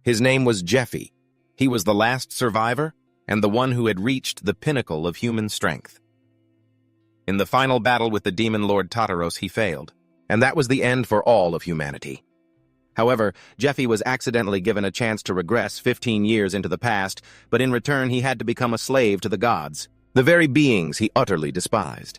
His name was Jeffy. He was the last survivor and the one who had reached the pinnacle of human strength. In the final battle with the demon lord Tartaros, he failed, and that was the end for all of humanity. However, Jeffy was accidentally given a chance to regress 15 years into the past, but in return he had to become a slave to the gods, the very beings he utterly despised.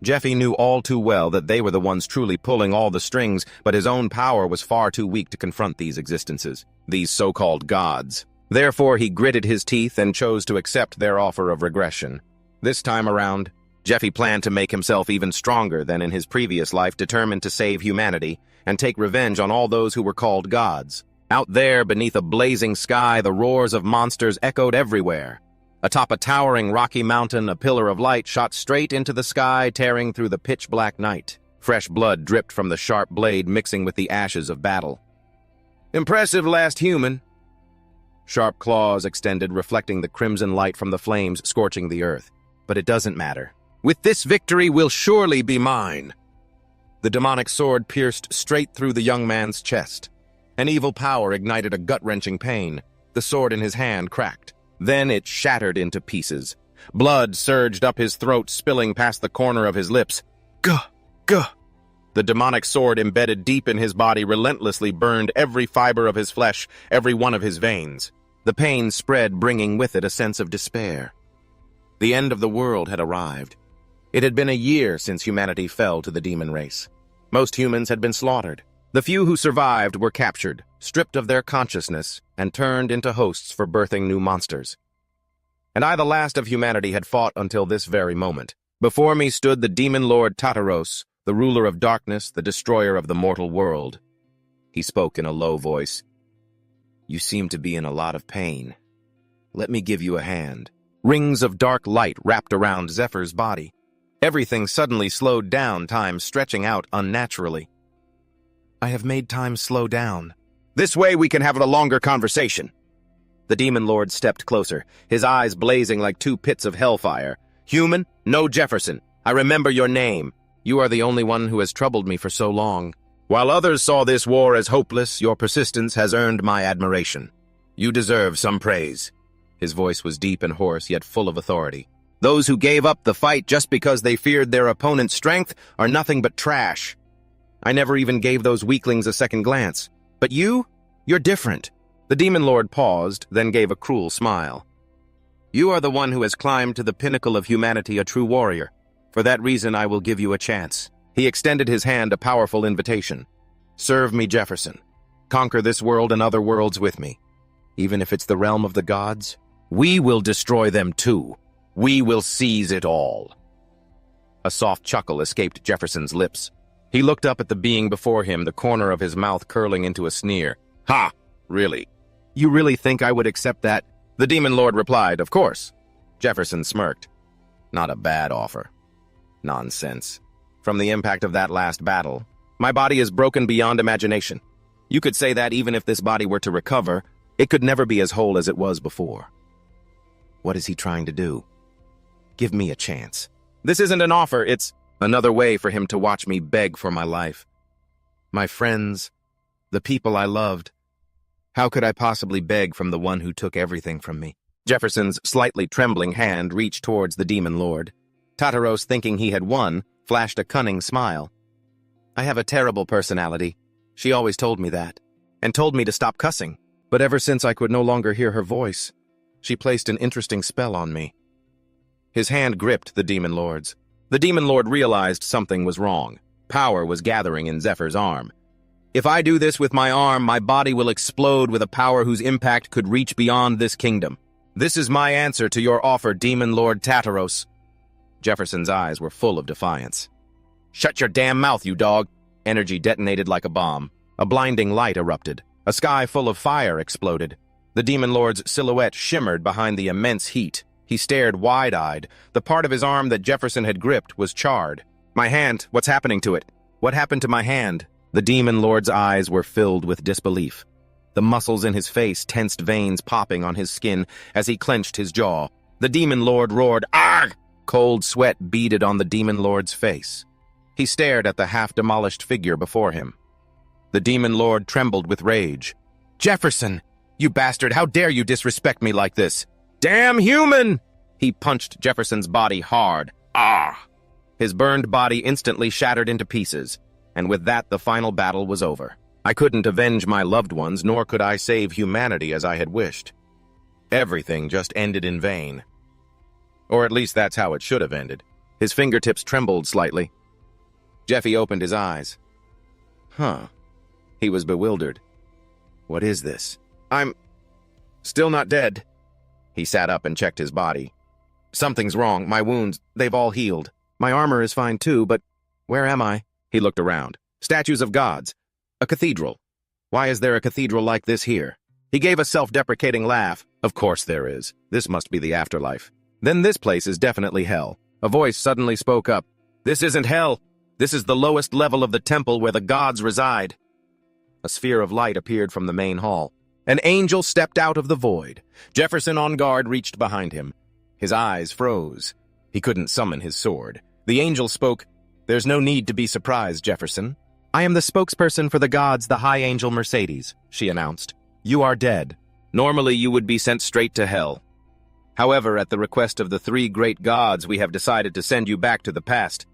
Jeffy knew all too well that they were the ones truly pulling all the strings, but his own power was far too weak to confront these existences, these so-called gods. Therefore, he gritted his teeth and chose to accept their offer of regression. This time around, Jeffy planned to make himself even stronger than in his previous life, determined to save humanity and take revenge on all those who were called gods. Out there, beneath a blazing sky, the roars of monsters echoed everywhere. Atop a towering rocky mountain, a pillar of light shot straight into the sky, tearing through the pitch-black night. Fresh blood dripped from the sharp blade, mixing with the ashes of battle. "Impressive, last human." Sharp claws extended, reflecting the crimson light from the flames scorching the earth. But it doesn't matter. "With this victory will surely be mine." The demonic sword pierced straight through the young man's chest. An evil power ignited a gut-wrenching pain. The sword in his hand cracked. Then it shattered into pieces. Blood surged up his throat, spilling past the corner of his lips. Gah! Gah! The demonic sword embedded deep in his body relentlessly burned every fiber of his flesh, every one of his veins. The pain spread, bringing with it a sense of despair. The end of the world had arrived. It had been a year since humanity fell to the demon race. Most humans had been slaughtered. The few who survived were captured, stripped of their consciousness, and turned into hosts for birthing new monsters. And I, the last of humanity, had fought until this very moment. Before me stood the demon lord Tartaros, the ruler of darkness, the destroyer of the mortal world. He spoke in a low voice. "You seem to be in a lot of pain. Let me give you a hand." Rings of dark light wrapped around Zephyr's body. Everything suddenly slowed down, time stretching out unnaturally. "I have made time slow down. This way we can have a longer conversation." The demon lord stepped closer, his eyes blazing like two pits of hellfire. "Human, no Jefferson. I remember your name. You are the only one who has troubled me for so long. While others saw this war as hopeless, your persistence has earned my admiration. You deserve some praise." His voice was deep and hoarse, yet full of authority. "Those who gave up the fight just because they feared their opponent's strength are nothing but trash. I never even gave those weaklings a second glance. But you're different." The demon lord paused, then gave a cruel smile. "You are the one who has climbed to the pinnacle of humanity, a true warrior. For that reason, I will give you a chance." He extended his hand, a powerful invitation. "Serve me, Jefferson. Conquer this world and other worlds with me. Even if it's the realm of the gods, we will destroy them too. We will seize it all." A soft chuckle escaped Jefferson's lips. He looked up at the being before him, the corner of his mouth curling into a sneer. "Ha! Really? You really think I would accept that?" The demon lord replied, "Of course." Jefferson smirked. "Not a bad offer." "Nonsense. From the impact of that last battle, my body is broken beyond imagination. You could say that even if this body were to recover, it could never be as whole as it was before." What is he trying to do? Give me a chance. This isn't an offer, it's another way for him to watch me beg for my life. My friends, the people I loved. How could I possibly beg from the one who took everything from me? Jefferson's slightly trembling hand reached towards the demon lord. Tartaros, thinking he had won, flashed a cunning smile. "I have a terrible personality. She always told me that, and told me to stop cussing. But ever since I could no longer hear her voice, she placed an interesting spell on me." His hand gripped the demon lord's. The demon lord realized something was wrong. Power was gathering in Zephyr's arm. "If I do this with my arm, my body will explode with a power whose impact could reach beyond this kingdom. This is my answer to your offer, demon lord Tartaros." Jefferson's eyes were full of defiance. "Shut your damn mouth, you dog!" Energy detonated like a bomb. A blinding light erupted. A sky full of fire exploded. The demon lord's silhouette shimmered behind the immense heat. He stared wide-eyed. The part of his arm that Jefferson had gripped was charred. "My hand, what's happening to it? What happened to my hand?" The demon lord's eyes were filled with disbelief. The muscles in his face tensed, veins popping on his skin as he clenched his jaw. The demon lord roared, "Argh!" Cold sweat beaded on the demon lord's face. He stared at the half-demolished figure before him. The demon lord trembled with rage. Jefferson! You bastard, how dare you disrespect me like this? Damn human! He punched Jefferson's body hard. Ah! His burned body instantly shattered into pieces, and with that the final battle was over. I couldn't avenge my loved ones, nor could I save humanity as I had wished. Everything just ended in vain. Or at least that's how it should have ended. His fingertips trembled slightly. Jeffy opened his eyes. Huh. He was bewildered. What is this? I'm still not dead. He sat up and checked his body. Something's wrong. My wounds, they've all healed. My armor is fine too, but where am I? He looked around. Statues of gods. A cathedral. Why is there a cathedral like this here? He gave a self-deprecating laugh. Of course there is. This must be the afterlife. Then this place is definitely hell. A voice suddenly spoke up. This isn't hell. This is the lowest level of the temple where the gods reside. A sphere of light appeared from the main hall. An angel stepped out of the void. Jefferson, on guard, reached behind him. His eyes froze. He couldn't summon his sword. The angel spoke. There's no need to be surprised, Jefferson. I am the spokesperson for the gods, the High Angel Mercedes, she announced. You are dead. Normally you would be sent straight to hell. However, at the request of the three great gods, we have decided to send you back to the past.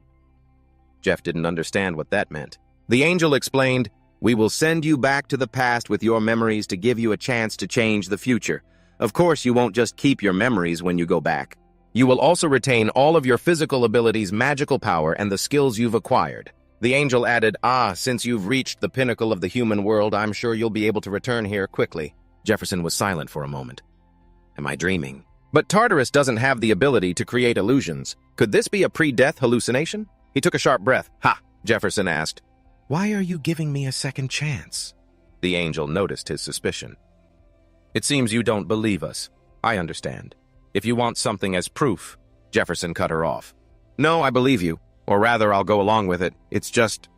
Jeff didn't understand what that meant. The angel explained, we will send you back to the past with your memories to give you a chance to change the future. Of course, you won't just keep your memories when you go back. You will also retain all of your physical abilities, magical power, and the skills you've acquired. The angel added, since you've reached the pinnacle of the human world, I'm sure you'll be able to return here quickly. Jefferson was silent for a moment. Am I dreaming? But Tartarus doesn't have the ability to create illusions. Could this be a pre-death hallucination? He took a sharp breath. Ha! Jefferson asked. Why are you giving me a second chance? The angel noticed his suspicion. It seems you don't believe us. I understand. If you want something as proof, Jefferson cut her off. No, I believe you. Or rather, I'll go along with it. It's just,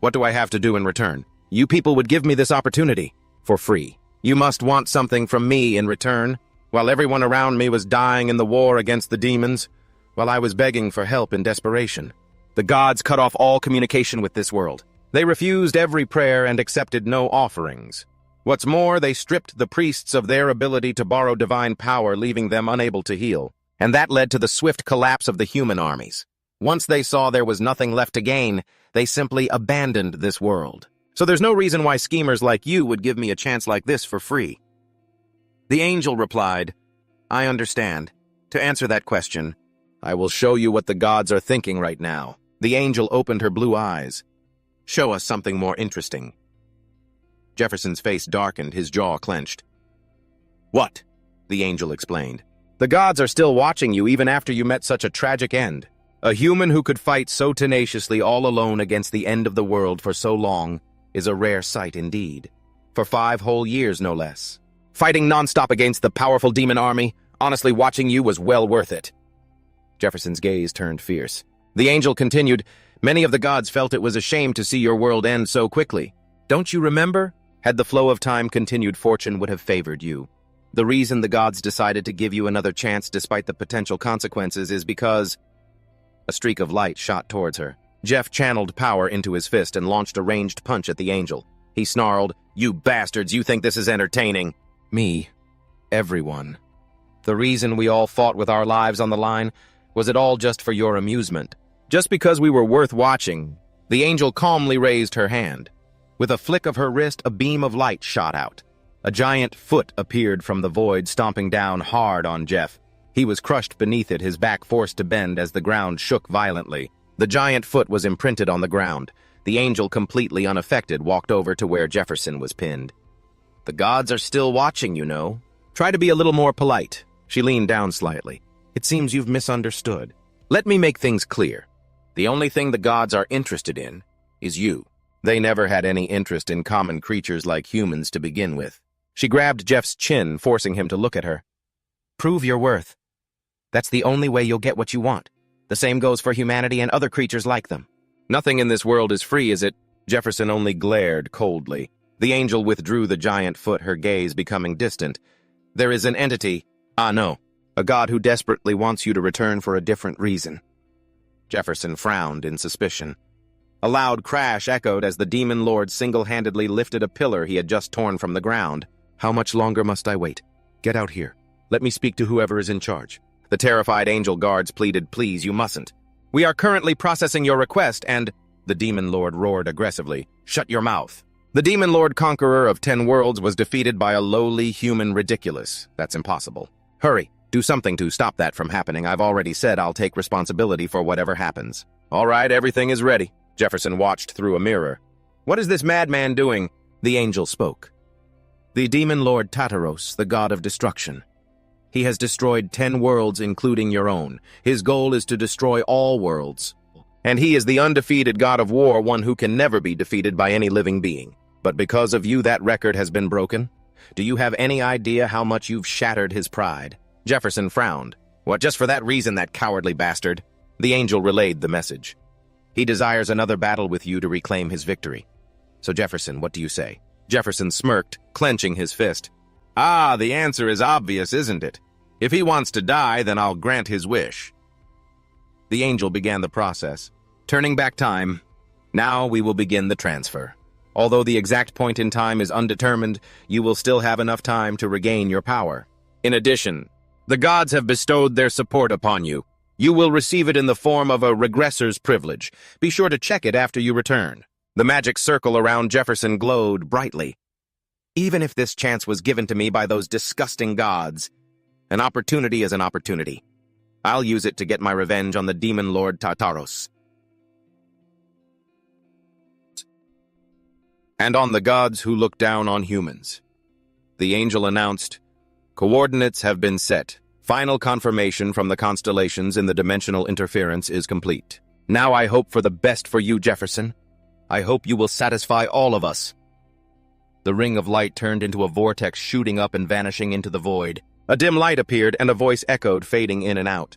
what do I have to do in return? You people would give me this opportunity for free. You must want something from me in return. While everyone around me was dying in the war against the demons, while I was begging for help in desperation. The gods cut off all communication with this world. They refused every prayer and accepted no offerings. What's more, they stripped the priests of their ability to borrow divine power, leaving them unable to heal. And that led to the swift collapse of the human armies. Once they saw there was nothing left to gain, they simply abandoned this world. So there's no reason why schemers like you would give me a chance like this for free. The angel replied, I understand. To answer that question, I will show you what the gods are thinking right now. The angel opened her blue eyes. Show us something more interesting. Jefferson's face darkened, his jaw clenched. What? The angel explained. The gods are still watching you even after you met such a tragic end. A human who could fight so tenaciously all alone against the end of the world for so long is a rare sight indeed. For 5 whole years, no less. Fighting nonstop against the powerful demon army, honestly watching you was well worth it. Jefferson's gaze turned fierce. The angel continued, many of the gods felt it was a shame to see your world end so quickly. Don't you remember? Had the flow of time continued, fortune would have favored you. The reason the gods decided to give you another chance despite the potential consequences is because... A streak of light shot towards her. Jeff channeled power into his fist and launched a ranged punch at the angel. He snarled, You bastards, you think this is entertaining? Me. Everyone. The reason we all fought with our lives on the line was it all just for your amusement. Just because we were worth watching. The angel calmly raised her hand. With a flick of her wrist, a beam of light shot out. A giant foot appeared from the void, stomping down hard on Jeff. He was crushed beneath it, his back forced to bend as the ground shook violently. The giant foot was imprinted on the ground. The angel, completely unaffected, walked over to where Jefferson was pinned. The gods are still watching, you know. Try to be a little more polite. She leaned down slightly. It seems you've misunderstood. Let me make things clear. The only thing the gods are interested in is you. They never had any interest in common creatures like humans to begin with. She grabbed Jeff's chin, forcing him to look at her. Prove your worth. That's the only way you'll get what you want. The same goes for humanity and other creatures like them. Nothing in this world is free, is it? Jefferson only glared coldly. The angel withdrew the giant foot, her gaze becoming distant. There is an entity, no, a god who desperately wants you to return for a different reason. Jefferson frowned in suspicion. A loud crash echoed as the demon lord single-handedly lifted a pillar he had just torn from the ground. How much longer must I wait? Get out here. Let me speak to whoever is in charge. The terrified angel guards pleaded, please, you mustn't. We are currently processing your request and... The demon lord roared aggressively. Shut your mouth. The demon lord conqueror of 10 worlds was defeated by a lowly human ridiculous. That's impossible. Hurry, do something to stop that from happening. I've already said I'll take responsibility for whatever happens. All right, everything is ready. Jefferson watched through a mirror. What is this madman doing? The angel spoke. The demon lord Tartaros, the god of destruction. He has destroyed 10 worlds, including your own. His goal is to destroy all worlds. And he is the undefeated god of war, one who can never be defeated by any living being. But because of you, that record has been broken. Do you have any idea how much you've shattered his pride? Jefferson frowned. What, just for that reason, that cowardly bastard? The angel relayed the message. He desires another battle with you to reclaim his victory. So Jefferson, what do you say? Jefferson smirked, clenching his fist. Ah, the answer is obvious, isn't it? If he wants to die, then I'll grant his wish. The angel began the process. Turning back time, now we will begin the transfer. Although the exact point in time is undetermined, you will still have enough time to regain your power. In addition, the gods have bestowed their support upon you. You will receive it in the form of a regressor's privilege. Be sure to check it after you return. The magic circle around Jefferson glowed brightly. Even if this chance was given to me by those disgusting gods, an opportunity is an opportunity. I'll use it to get my revenge on the demon lord Tartaros. And on the gods who look down on humans. The angel announced, coordinates have been set. Final confirmation from the constellations in the dimensional interference is complete. Now I hope for the best for you, Jefferson. I hope you will satisfy all of us. The ring of light turned into a vortex shooting up and vanishing into the void. A dim light appeared and a voice echoed, fading in and out.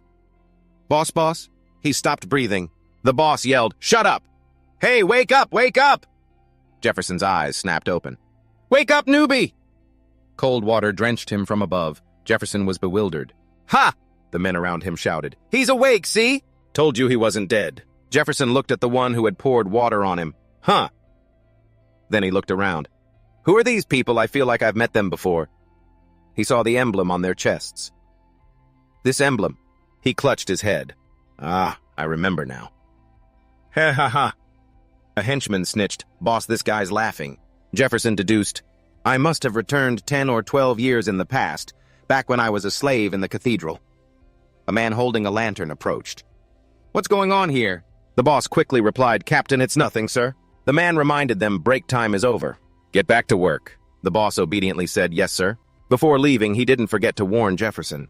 Boss? He stopped breathing. The boss yelled, shut up! Hey, wake up, wake up! Jefferson's eyes snapped open. Wake up, newbie! Cold water drenched him from above. Jefferson was bewildered. Ha! The men around him shouted. He's awake, see? Told you he wasn't dead. Jefferson looked at the one who had poured water on him. Huh. Then he looked around. Who are these people? I feel like I've met them before. He saw the emblem on their chests. This emblem. He clutched his head. Ah, I remember now. Ha ha ha. A henchman snitched. Boss, this guy's laughing. Jefferson deduced. I must have returned 10 or 12 years in the past, back when I was a slave in the cathedral. A man holding a lantern approached. What's going on here? The boss quickly replied, Captain, it's nothing, sir. The man reminded them break time is over. Get back to work. The boss obediently said, yes, sir. Before leaving, he didn't forget to warn Jefferson.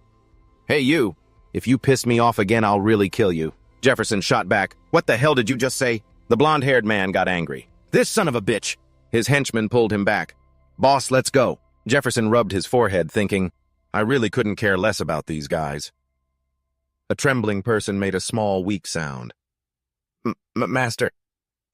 Hey, you. If you piss me off again, I'll really kill you. Jefferson shot back. What the hell did you just say? The blonde-haired man got angry. This son of a bitch! His henchman pulled him back. Boss, let's go. Jefferson rubbed his forehead, thinking, I really couldn't care less about these guys. A trembling person made a small, weak sound. Master,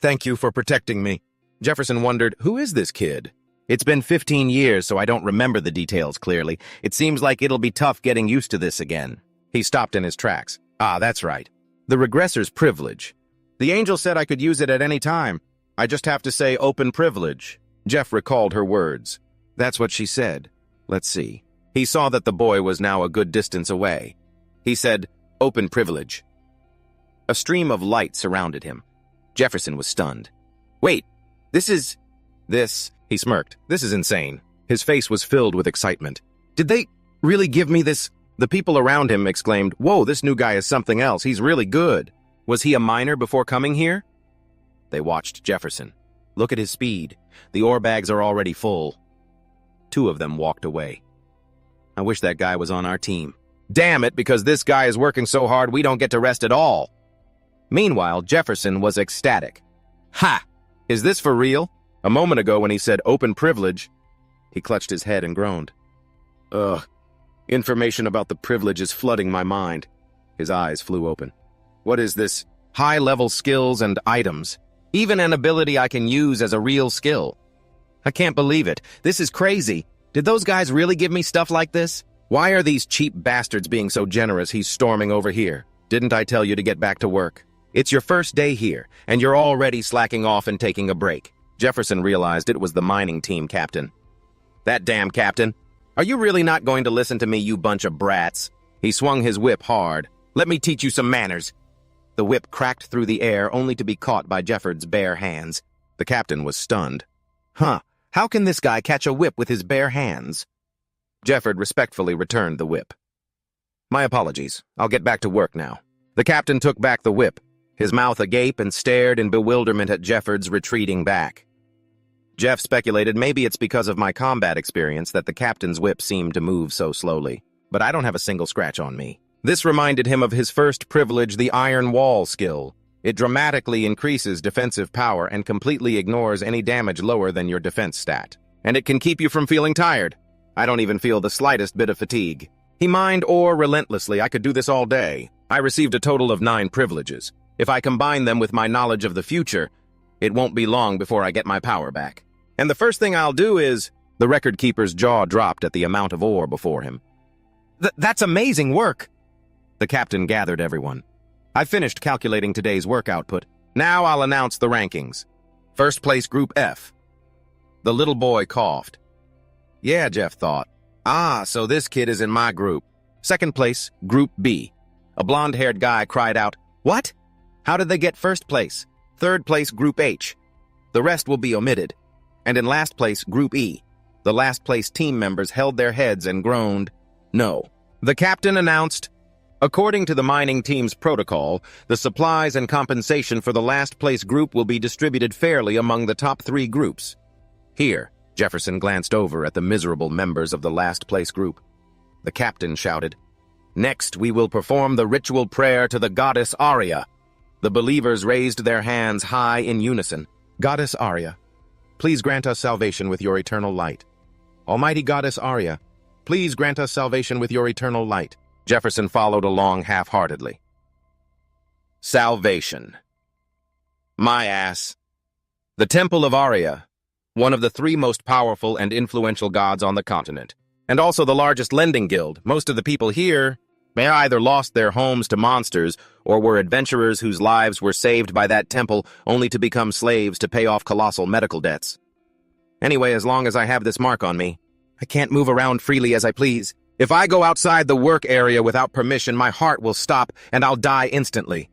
thank you for protecting me. Jefferson wondered, who is this kid? It's been 15 years, so I don't remember the details clearly. It seems like it'll be tough getting used to this again. He stopped in his tracks. Ah, that's right. The regressor's privilege. The angel said I could use it at any time. I just have to say open privilege. Jeff recalled her words. That's what she said. Let's see. He saw that the boy was now a good distance away. He said, open privilege. A stream of light surrounded him. Jefferson was stunned. Wait, this... He smirked. This is insane. His face was filled with excitement. Did they really give me this? The people around him exclaimed, whoa, this new guy is something else. He's really good. Was he a miner before coming here? They watched Jefferson. Look at his speed. The ore bags are already full. 2 of them walked away. I wish that guy was on our team. Damn it, because this guy is working so hard we don't get to rest at all. Meanwhile, Jefferson was ecstatic. Ha! Is this for real? A moment ago when he said open privilege, he clutched his head and groaned. Ugh. Information about the privilege is flooding my mind. His eyes flew open. What is this? High-level skills and items. Even an ability I can use as a real skill. I can't believe it. This is crazy. Did those guys really give me stuff like this? Why are these cheap bastards being so generous he's storming over here? Didn't I tell you to get back to work? It's your first day here, and you're already slacking off and taking a break. Jefferson realized it was the mining team captain. That damn captain. Are you really not going to listen to me, you bunch of brats? He swung his whip hard. Let me teach you some manners. The whip cracked through the air, only to be caught by Jefford's bare hands. The captain was stunned. Huh, how can this guy catch a whip with his bare hands? Jefford respectfully returned the whip. My apologies. I'll get back to work now. The captain took back the whip, his mouth agape, and stared in bewilderment at Jefford's retreating back. Jeff speculated maybe it's because of my combat experience that the captain's whip seemed to move so slowly, but I don't have a single scratch on me. This reminded him of his first privilege, the Iron Wall skill. It dramatically increases defensive power and completely ignores any damage lower than your defense stat. And it can keep you from feeling tired. I don't even feel the slightest bit of fatigue. He mined ore relentlessly. I could do this all day. I received a total of 9 privileges. If I combine them with my knowledge of the future, it won't be long before I get my power back. And the first thing I'll do is... The record keeper's jaw dropped at the amount of ore before him. That's amazing work! The captain gathered everyone. I finished calculating today's work output. Now I'll announce the rankings. First place, Group F. The little boy coughed. Yeah, Jeff thought. Ah, so this kid is in my group. Second place, Group B. A blonde-haired guy cried out, What? How did they get first place? Third place, Group H. The rest will be omitted. And in last place, Group E. The last place team members held their heads and groaned, No. The captain announced, According to the mining team's protocol, the supplies and compensation for the last place group will be distributed fairly among the top 3 groups. Here, Jefferson glanced over at the miserable members of the last place group. The captain shouted, Next, we will perform the ritual prayer to the goddess Arya. The believers raised their hands high in unison. Goddess Arya, please grant us salvation with your eternal light. Almighty Goddess Arya, please grant us salvation with your eternal light. Jefferson followed along half-heartedly. Salvation. My ass. The Temple of Arya, one of the 3 most powerful and influential gods on the continent, and also the largest lending guild. Most of the people here may either lost their homes to monsters or were adventurers whose lives were saved by that temple only to become slaves to pay off colossal medical debts. Anyway, as long as I have this mark on me, I can't move around freely as I please. If I go outside the work area without permission, my heart will stop and I'll die instantly.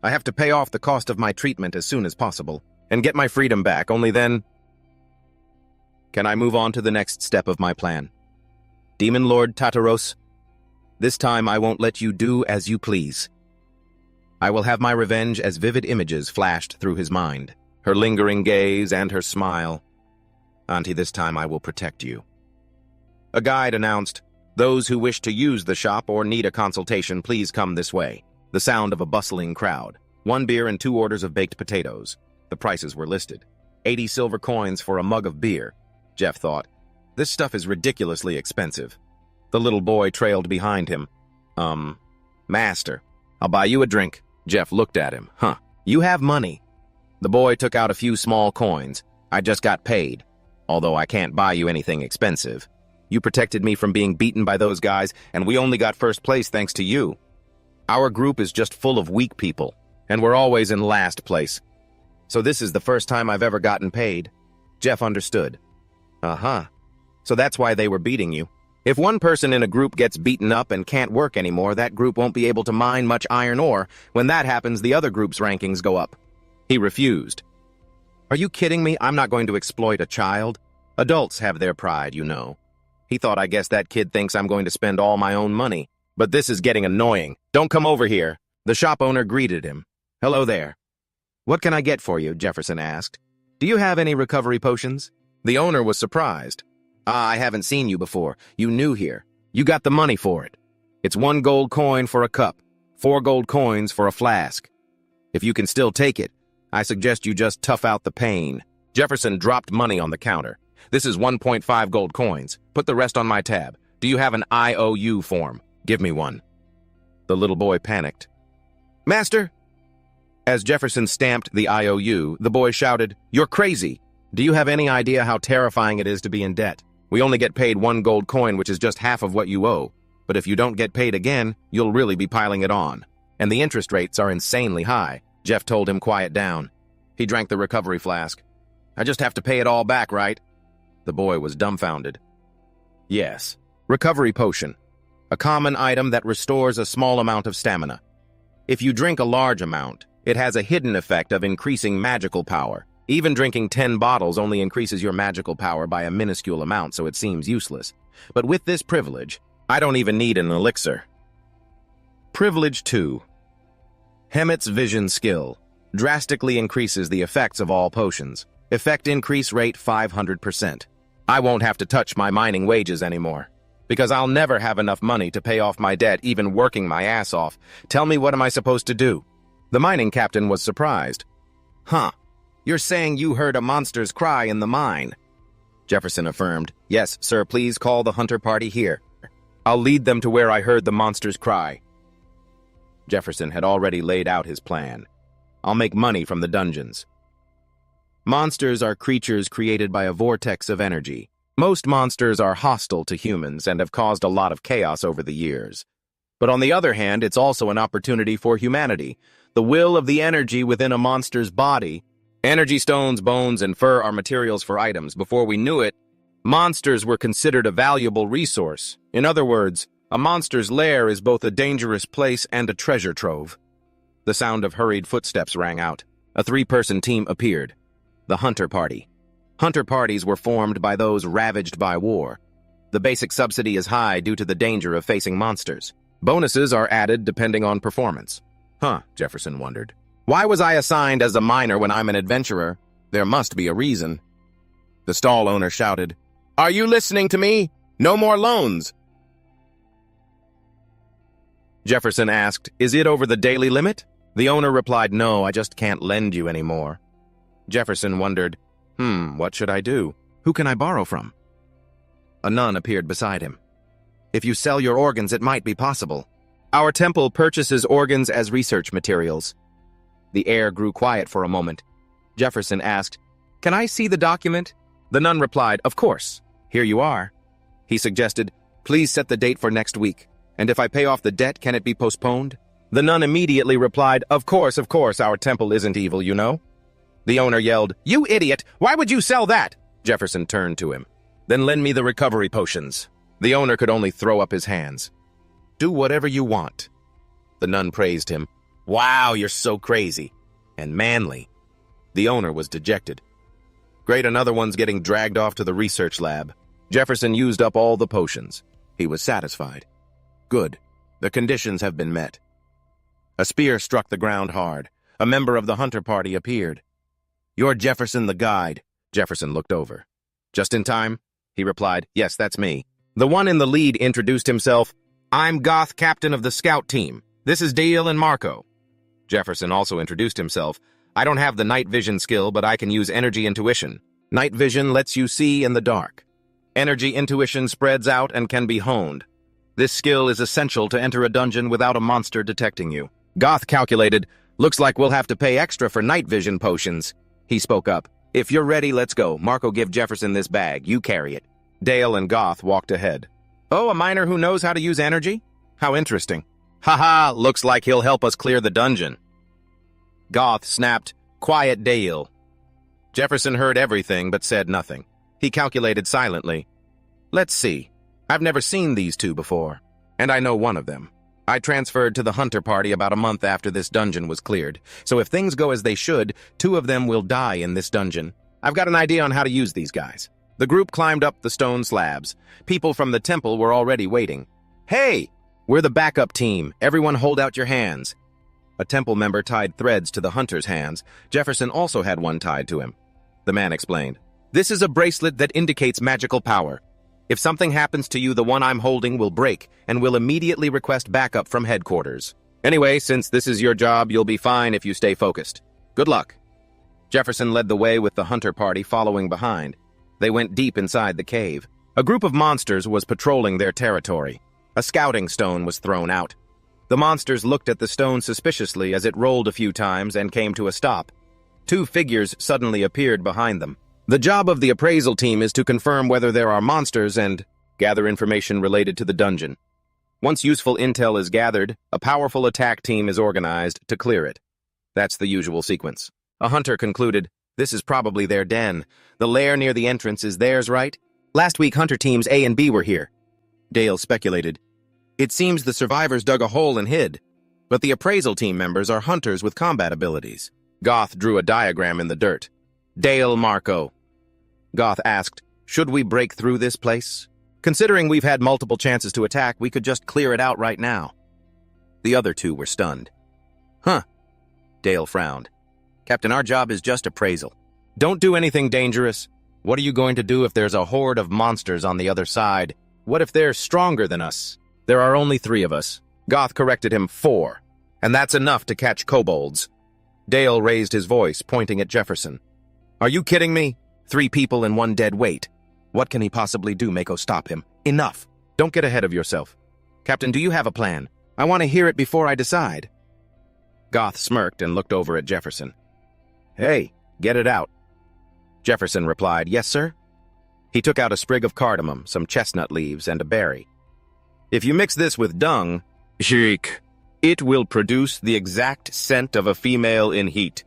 I have to pay off the cost of my treatment as soon as possible and get my freedom back. Only then can I move on to the next step of my plan. Demon Lord Tartaros, this time I won't let you do as you please. I will have my revenge as vivid images flashed through his mind, her lingering gaze and her smile. Auntie, this time I will protect you. A guide announced, Those who wish to use the shop or need a consultation, please come this way. The sound of a bustling crowd. 1 beer and 2 orders of baked potatoes. The prices were listed. 80 silver coins for a mug of beer. Jeff thought, this stuff is ridiculously expensive. The little boy trailed behind him. Master, I'll buy you a drink. Jeff looked at him. Huh, you have money. The boy took out a few small coins. I just got paid. Although I can't buy you anything expensive. You protected me from being beaten by those guys, and we only got first place thanks to you. Our group is just full of weak people, and we're always in last place. So this is the first time I've ever gotten paid. Jeff understood. Uh-huh. So that's why they were beating you. If one person in a group gets beaten up and can't work anymore, that group won't be able to mine much iron ore. When that happens, the other group's rankings go up. He refused. Are you kidding me? I'm not going to exploit a child. Adults have their pride, you know. He thought, I guess that kid thinks I'm going to spend all my own money. But this is getting annoying. Don't come over here. The shop owner greeted him. Hello there. What can I get for you? Jefferson asked. Do you have any recovery potions? The owner was surprised. I haven't seen you before. You new here. You got the money for it. It's 1 gold coin for a cup, 4 gold coins for a flask. If you can still take it, I suggest you just tough out the pain. Jefferson dropped money on the counter. This is 1.5 gold coins. Put the rest on my tab. Do you have an IOU form? Give me one. The little boy panicked. Master! As Jefferson stamped the IOU, the boy shouted, You're crazy! Do you have any idea how terrifying it is to be in debt? We only get paid 1 gold coin, which is just half of what you owe. But if you don't get paid again, you'll really be piling it on. And the interest rates are insanely high. Jeff told him quiet down. He drank the recovery flask. I just have to pay it all back, right? The boy was dumbfounded. Yes. Recovery potion. A common item that restores a small amount of stamina. If you drink a large amount, it has a hidden effect of increasing magical power. Even drinking 10 bottles only increases your magical power by a minuscule amount, so it seems useless. But with this privilege, I don't even need an elixir. Privilege 2. Hemet's vision skill. Drastically increases the effects of all potions. Effect increase rate 500%. I won't have to touch my mining wages anymore, because I'll never have enough money to pay off my debt even working my ass off. Tell me, what am I supposed to do? The mining captain was surprised. Huh. You're saying you heard a monster's cry in the mine? Jefferson affirmed. Yes, sir, please call the hunter party here. I'll lead them to where I heard the monster's cry. Jefferson had already laid out his plan. I'll make money from the dungeons. Monsters are creatures created by a vortex of energy. Most monsters are hostile to humans and have caused a lot of chaos over the years. But on the other hand, it's also an opportunity for humanity. The will of the energy within a monster's body. Energy stones, bones, and fur are materials for items. Before we knew it, monsters were considered a valuable resource. In other words, a monster's lair is both a dangerous place and a treasure trove. The sound of hurried footsteps rang out. A 3-person team appeared. The hunter party. Hunter parties were formed by those ravaged by war. The basic subsidy is high due to the danger of facing monsters. Bonuses are added depending on performance. Jefferson wondered. Why was I assigned as a miner when I'm an adventurer? There must be a reason. The stall owner shouted, Are you listening to me? No more loans. Jefferson asked, Is it over the daily limit? The owner replied, No, I just can't lend you anymore. Jefferson wondered, what should I do? Who can I borrow from? A nun appeared beside him. If you sell your organs, it might be possible. Our temple purchases organs as research materials. The air grew quiet for a moment. Jefferson asked, Can I see the document? The nun replied, Of course. Here you are. He suggested, Please set the date for next week. And if I pay off the debt, can it be postponed? The nun immediately replied, Of course, our temple isn't evil, you know. The owner yelled, You idiot! Why would you sell that? Jefferson turned to him. Then lend me the recovery potions. The owner could only throw up his hands. Do whatever you want. The nun praised him. Wow, you're so crazy. And manly. The owner was dejected. Great, another one's getting dragged off to the research lab. Jefferson used up all the potions. He was satisfied. Good. The conditions have been met. A spear struck the ground hard. A member of the hunter party appeared. You're Jefferson the guide. Jefferson looked over. Just in time? He replied, Yes, that's me. The one in the lead introduced himself. I'm Goth, captain of the scout team. This is Dale and Marco. Jefferson also introduced himself. I don't have the night vision skill, but I can use energy intuition. Night vision lets you see in the dark. Energy intuition spreads out and can be honed. This skill is essential to enter a dungeon without a monster detecting you. Goth calculated, Looks like we'll have to pay extra for night vision potions. He spoke up. If you're ready, let's go. Marco, give Jefferson this bag. You carry it. Dale and Goth walked ahead. Oh, a miner who knows how to use energy? How interesting. Haha, looks like he'll help us clear the dungeon. Goth snapped, Quiet, Dale. Jefferson heard everything but said nothing. He calculated silently. Let's see. I've never seen these two before, and I know one of them. I transferred to the hunter party about a month after this dungeon was cleared, so if things go as they should, 2 of them will die in this dungeon. I've got an idea on how to use these guys. The group climbed up the stone slabs. People from the temple were already waiting. Hey! We're the backup team. Everyone hold out your hands. A temple member tied threads to the hunter's hands. Jefferson also had one tied to him. The man explained. This is a bracelet that indicates magical power. If something happens to you, the one I'm holding will break and will immediately request backup from headquarters. Anyway, since this is your job, you'll be fine if you stay focused. Good luck. Jefferson led the way with the hunter party following behind. They went deep inside the cave. A group of monsters was patrolling their territory. A scouting stone was thrown out. The monsters looked at the stone suspiciously as it rolled a few times and came to a stop. 2 figures suddenly appeared behind them. The job of the appraisal team is to confirm whether there are monsters and gather information related to the dungeon. Once useful intel is gathered, a powerful attack team is organized to clear it. That's the usual sequence. A hunter concluded, this is probably their den. The lair near the entrance is theirs, right? Last week, hunter teams A and B were here. Dale speculated. It seems the survivors dug a hole and hid, but the appraisal team members are hunters with combat abilities. Goth drew a diagram in the dirt. Dale Marco. Goth asked, should we break through this place? Considering we've had multiple chances to attack, we could just clear it out right now. The other two were stunned. Huh. Dale frowned. Captain, our job is just appraisal. Don't do anything dangerous. What are you going to do if there's a horde of monsters on the other side? What if they're stronger than us? There are only 3 of us. Goth corrected him 4. And that's enough to catch kobolds. Dale raised his voice, pointing at Jefferson. Are you kidding me? 3 people and 1 dead weight. What can he possibly do, Mako? Stop him. Enough. Don't get ahead of yourself. Captain, do you have a plan? I want to hear it before I decide. Goth smirked and looked over at Jefferson. Hey, get it out. Jefferson replied, yes, sir. He took out a sprig of cardamom, some chestnut leaves, and a berry. If you mix this with dung, shriek, it will produce the exact scent of a female in heat.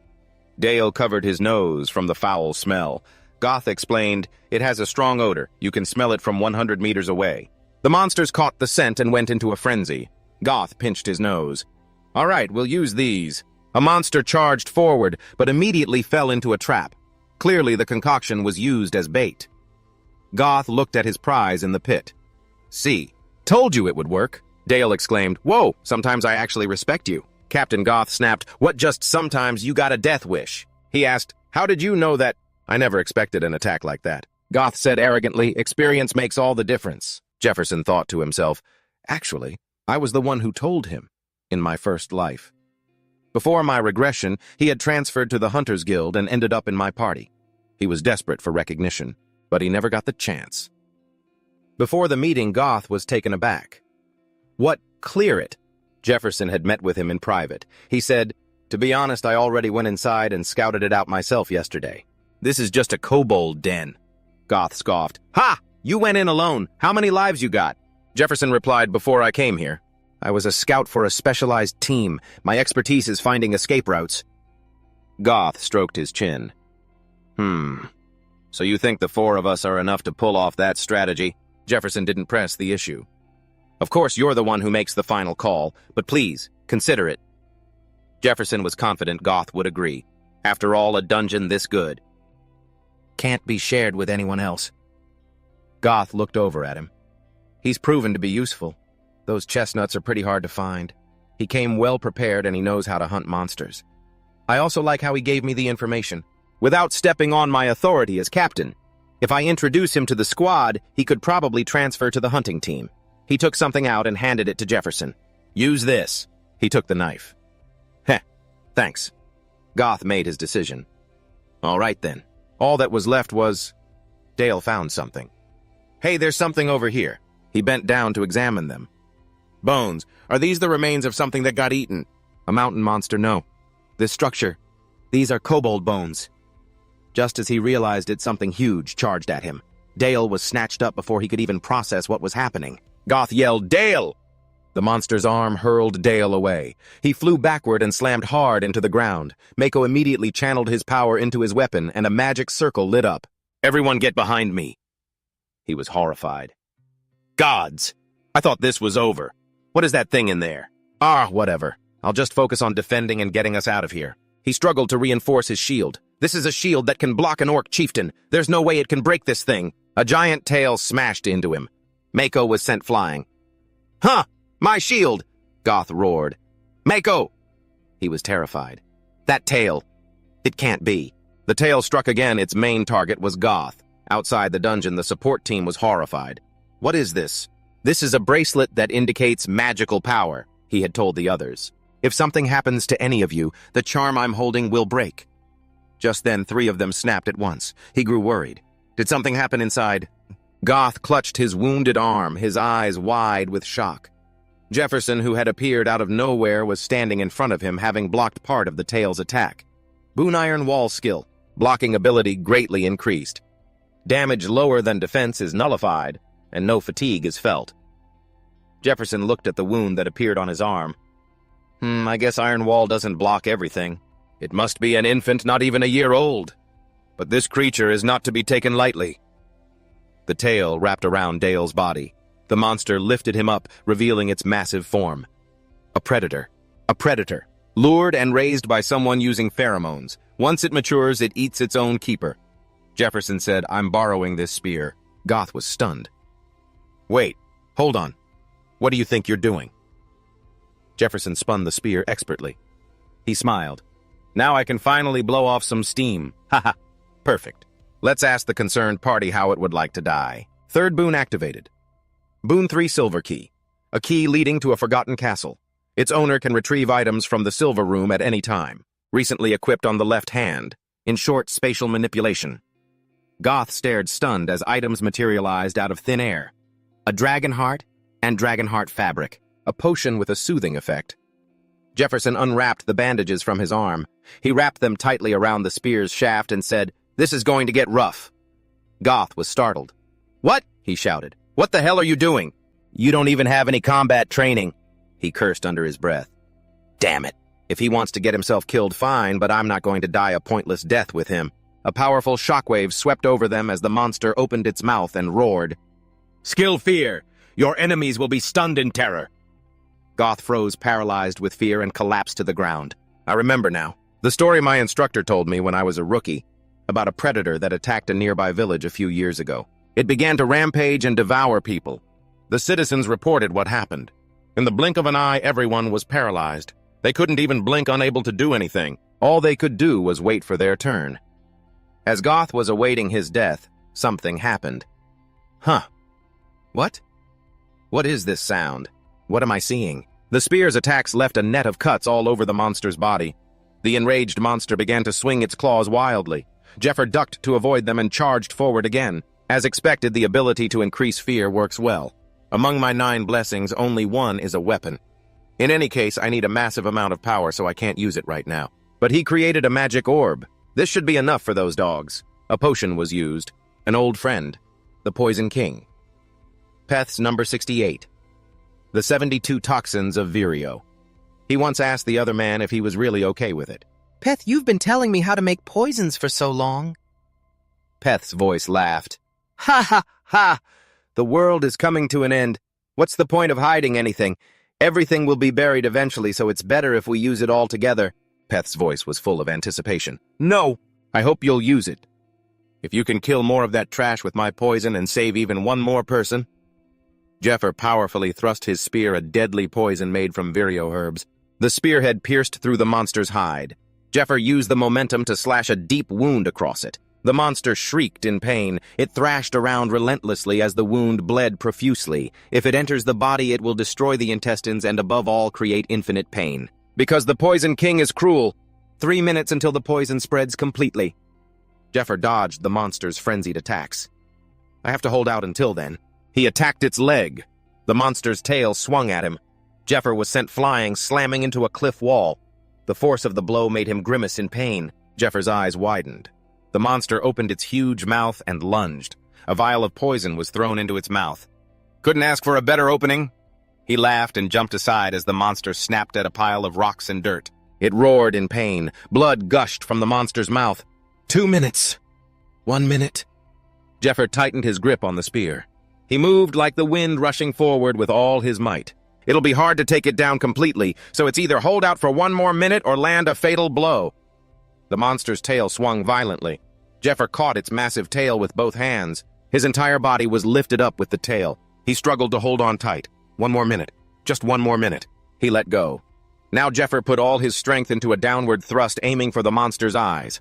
Dale covered his nose from the foul smell. Goth explained, it has a strong odor. You can smell it from 100 meters away. The monsters caught the scent and went into a frenzy. Goth pinched his nose. All right, we'll use these. A monster charged forward, but immediately fell into a trap. Clearly, the concoction was used as bait. Goth looked at his prize in the pit. See, told you it would work. Dale exclaimed, whoa, sometimes I actually respect you. Captain Goth snapped, what just sometimes you got a death wish? He asked, how did you know that? I never expected an attack like that. Goth said arrogantly, experience makes all the difference. Jefferson thought to himself, actually, I was the one who told him in my first life. Before my regression, he had transferred to the Hunters Guild and ended up in my party. He was desperate for recognition, but he never got the chance. Before the meeting, Goth was taken aback. What, clear it? Jefferson had met with him in private. He said, to be honest, I already went inside and scouted it out myself yesterday. This is just a kobold den. Goth scoffed. Ha! You went in alone. How many lives you got? Jefferson replied, before I came here. I was a scout for a specialized team. My expertise is finding escape routes. Goth stroked his chin. So you think the 4 of us are enough to pull off that strategy? Jefferson didn't press the issue. Of course, you're the one who makes the final call, but please, consider it. Jefferson was confident Goth would agree. After all, a dungeon this good can't be shared with anyone else. Goth looked over at him. He's proven to be useful. Those chestnuts are pretty hard to find. He came well prepared and he knows how to hunt monsters. I also like how he gave me the information, without stepping on my authority as captain. If I introduce him to the squad, he could probably transfer to the hunting team. He took something out and handed it to Jefferson. Use this. He took the knife. Heh, thanks. Goth made his decision. All right then. All that was left was... Dale found something. Hey, there's something over here. He bent down to examine them. Bones. Are these the remains of something that got eaten? A mountain monster, no. This structure. These are kobold bones. Just as he realized it, something huge charged at him. Dale was snatched up before he could even process what was happening. Goth yelled, Dale! The monster's arm hurled Dale away. He flew backward and slammed hard into the ground. Mako immediately channeled his power into his weapon, and a magic circle lit up. Everyone get behind me. He was horrified. Gods! I thought this was over. What is that thing in there? Whatever. I'll just focus on defending and getting us out of here. He struggled to reinforce his shield. This is a shield that can block an orc chieftain. There's no way it can break this thing. A giant tail smashed into him. Mako was sent flying. Huh! My shield! Goth roared. Mako! He was terrified. That tail. It can't be. The tail struck again. Its main target was Goth. Outside the dungeon, the support team was horrified. What is this? This is a bracelet that indicates magical power, he had told the others. If something happens to any of you, the charm I'm holding will break. Just then, 3 of them snapped at once. He grew worried. Did something happen inside? Goth clutched his wounded arm, his eyes wide with shock. Jefferson, who had appeared out of nowhere, was standing in front of him, having blocked part of the tail's attack. Boon Iron Wall skill. Blocking ability greatly increased. Damage lower than defense is nullified, and no fatigue is felt. Jefferson looked at the wound that appeared on his arm. I guess Iron Wall doesn't block everything. It must be an infant not even a year old. But this creature is not to be taken lightly. The tail wrapped around Dale's body. The monster lifted him up, revealing its massive form. A predator. A predator. Lured and raised by someone using pheromones. Once it matures, it eats its own keeper. Jefferson said, "I'm borrowing this spear." Goth was stunned. "Wait, hold on. What do you think you're doing?" Jefferson spun the spear expertly. He smiled. "Now I can finally blow off some steam. Haha. Perfect. Let's ask the concerned party how it would like to die." Third boon activated. Boon 3 Silver Key. A key leading to a forgotten castle. Its owner can retrieve items from the silver room at any time. Recently equipped on the left hand. In short, spatial manipulation. Goth stared stunned as items materialized out of thin air. A dragon heart and dragon heart fabric. A potion with a soothing effect. Jefferson unwrapped the bandages from his arm. He wrapped them tightly around the spear's shaft and said, "This is going to get rough." Goth was startled. "What?" he shouted. "What the hell are you doing? You don't even have any combat training." He cursed under his breath. Damn it. If he wants to get himself killed, fine, but I'm not going to die a pointless death with him. A powerful shockwave swept over them as the monster opened its mouth and roared. "Skill fear! Your enemies will be stunned in terror!" Goth froze, paralyzed with fear, and collapsed to the ground. I remember now. The story my instructor told me when I was a rookie, about a predator that attacked a nearby village a few years ago. It began to rampage and devour people. The citizens reported what happened. In the blink of an eye, everyone was paralyzed. They couldn't even blink, unable to do anything. All they could do was wait for their turn. As Goth was awaiting his death, something happened. Huh. What? What is this sound? What am I seeing? The spear's attacks left a net of cuts all over the monster's body. The enraged monster began to swing its claws wildly. Jeffer ducked to avoid them and charged forward again. As expected, the ability to increase fear works well. Among my 9 blessings, only one is a weapon. In any case, I need a massive amount of power, so I can't use it right now. But he created a magic orb. This should be enough for those dogs. A potion was used. An old friend. The Poison King. Peth's number 68. The 72 Toxins of Vireo. He once asked the other man if he was really okay with it. Peth, you've been telling me how to make poisons for so long. Peth's voice laughed. Ha ha ha! The world is coming to an end. What's the point of hiding anything? Everything will be buried eventually, so it's better if we use it all together. Peth's voice was full of anticipation. No! I hope you'll use it. If you can kill more of that trash with my poison and save even one more person. Jeffer powerfully thrust his spear, a deadly poison made from vireo herbs. The spearhead pierced through the monster's hide. Jeffer used the momentum to slash a deep wound across it. The monster shrieked in pain. It thrashed around relentlessly as the wound bled profusely. If it enters the body, it will destroy the intestines and above all create infinite pain. Because the Poison King is cruel. 3 minutes until the poison spreads completely. Jeffer dodged the monster's frenzied attacks. I have to hold out until then. He attacked its leg. The monster's tail swung at him. Jeffer was sent flying, slamming into a cliff wall. The force of the blow made him grimace in pain. Jeffer's eyes widened. The monster opened its huge mouth and lunged. A vial of poison was thrown into its mouth. Couldn't ask for a better opening? He laughed and jumped aside as the monster snapped at a pile of rocks and dirt. It roared in pain. Blood gushed from the monster's mouth. 2 minutes. 1 minute. Jeffer tightened his grip on the spear. He moved like the wind, rushing forward with all his might. It'll be hard to take it down completely, so it's either hold out for 1 more minute or land a fatal blow. The monster's tail swung violently. Jeffer caught its massive tail with both hands. His entire body was lifted up with the tail. He struggled to hold on tight. 1 more minute. Just 1 more minute. He let go. Now Jeffer put all his strength into a downward thrust, aiming for the monster's eyes.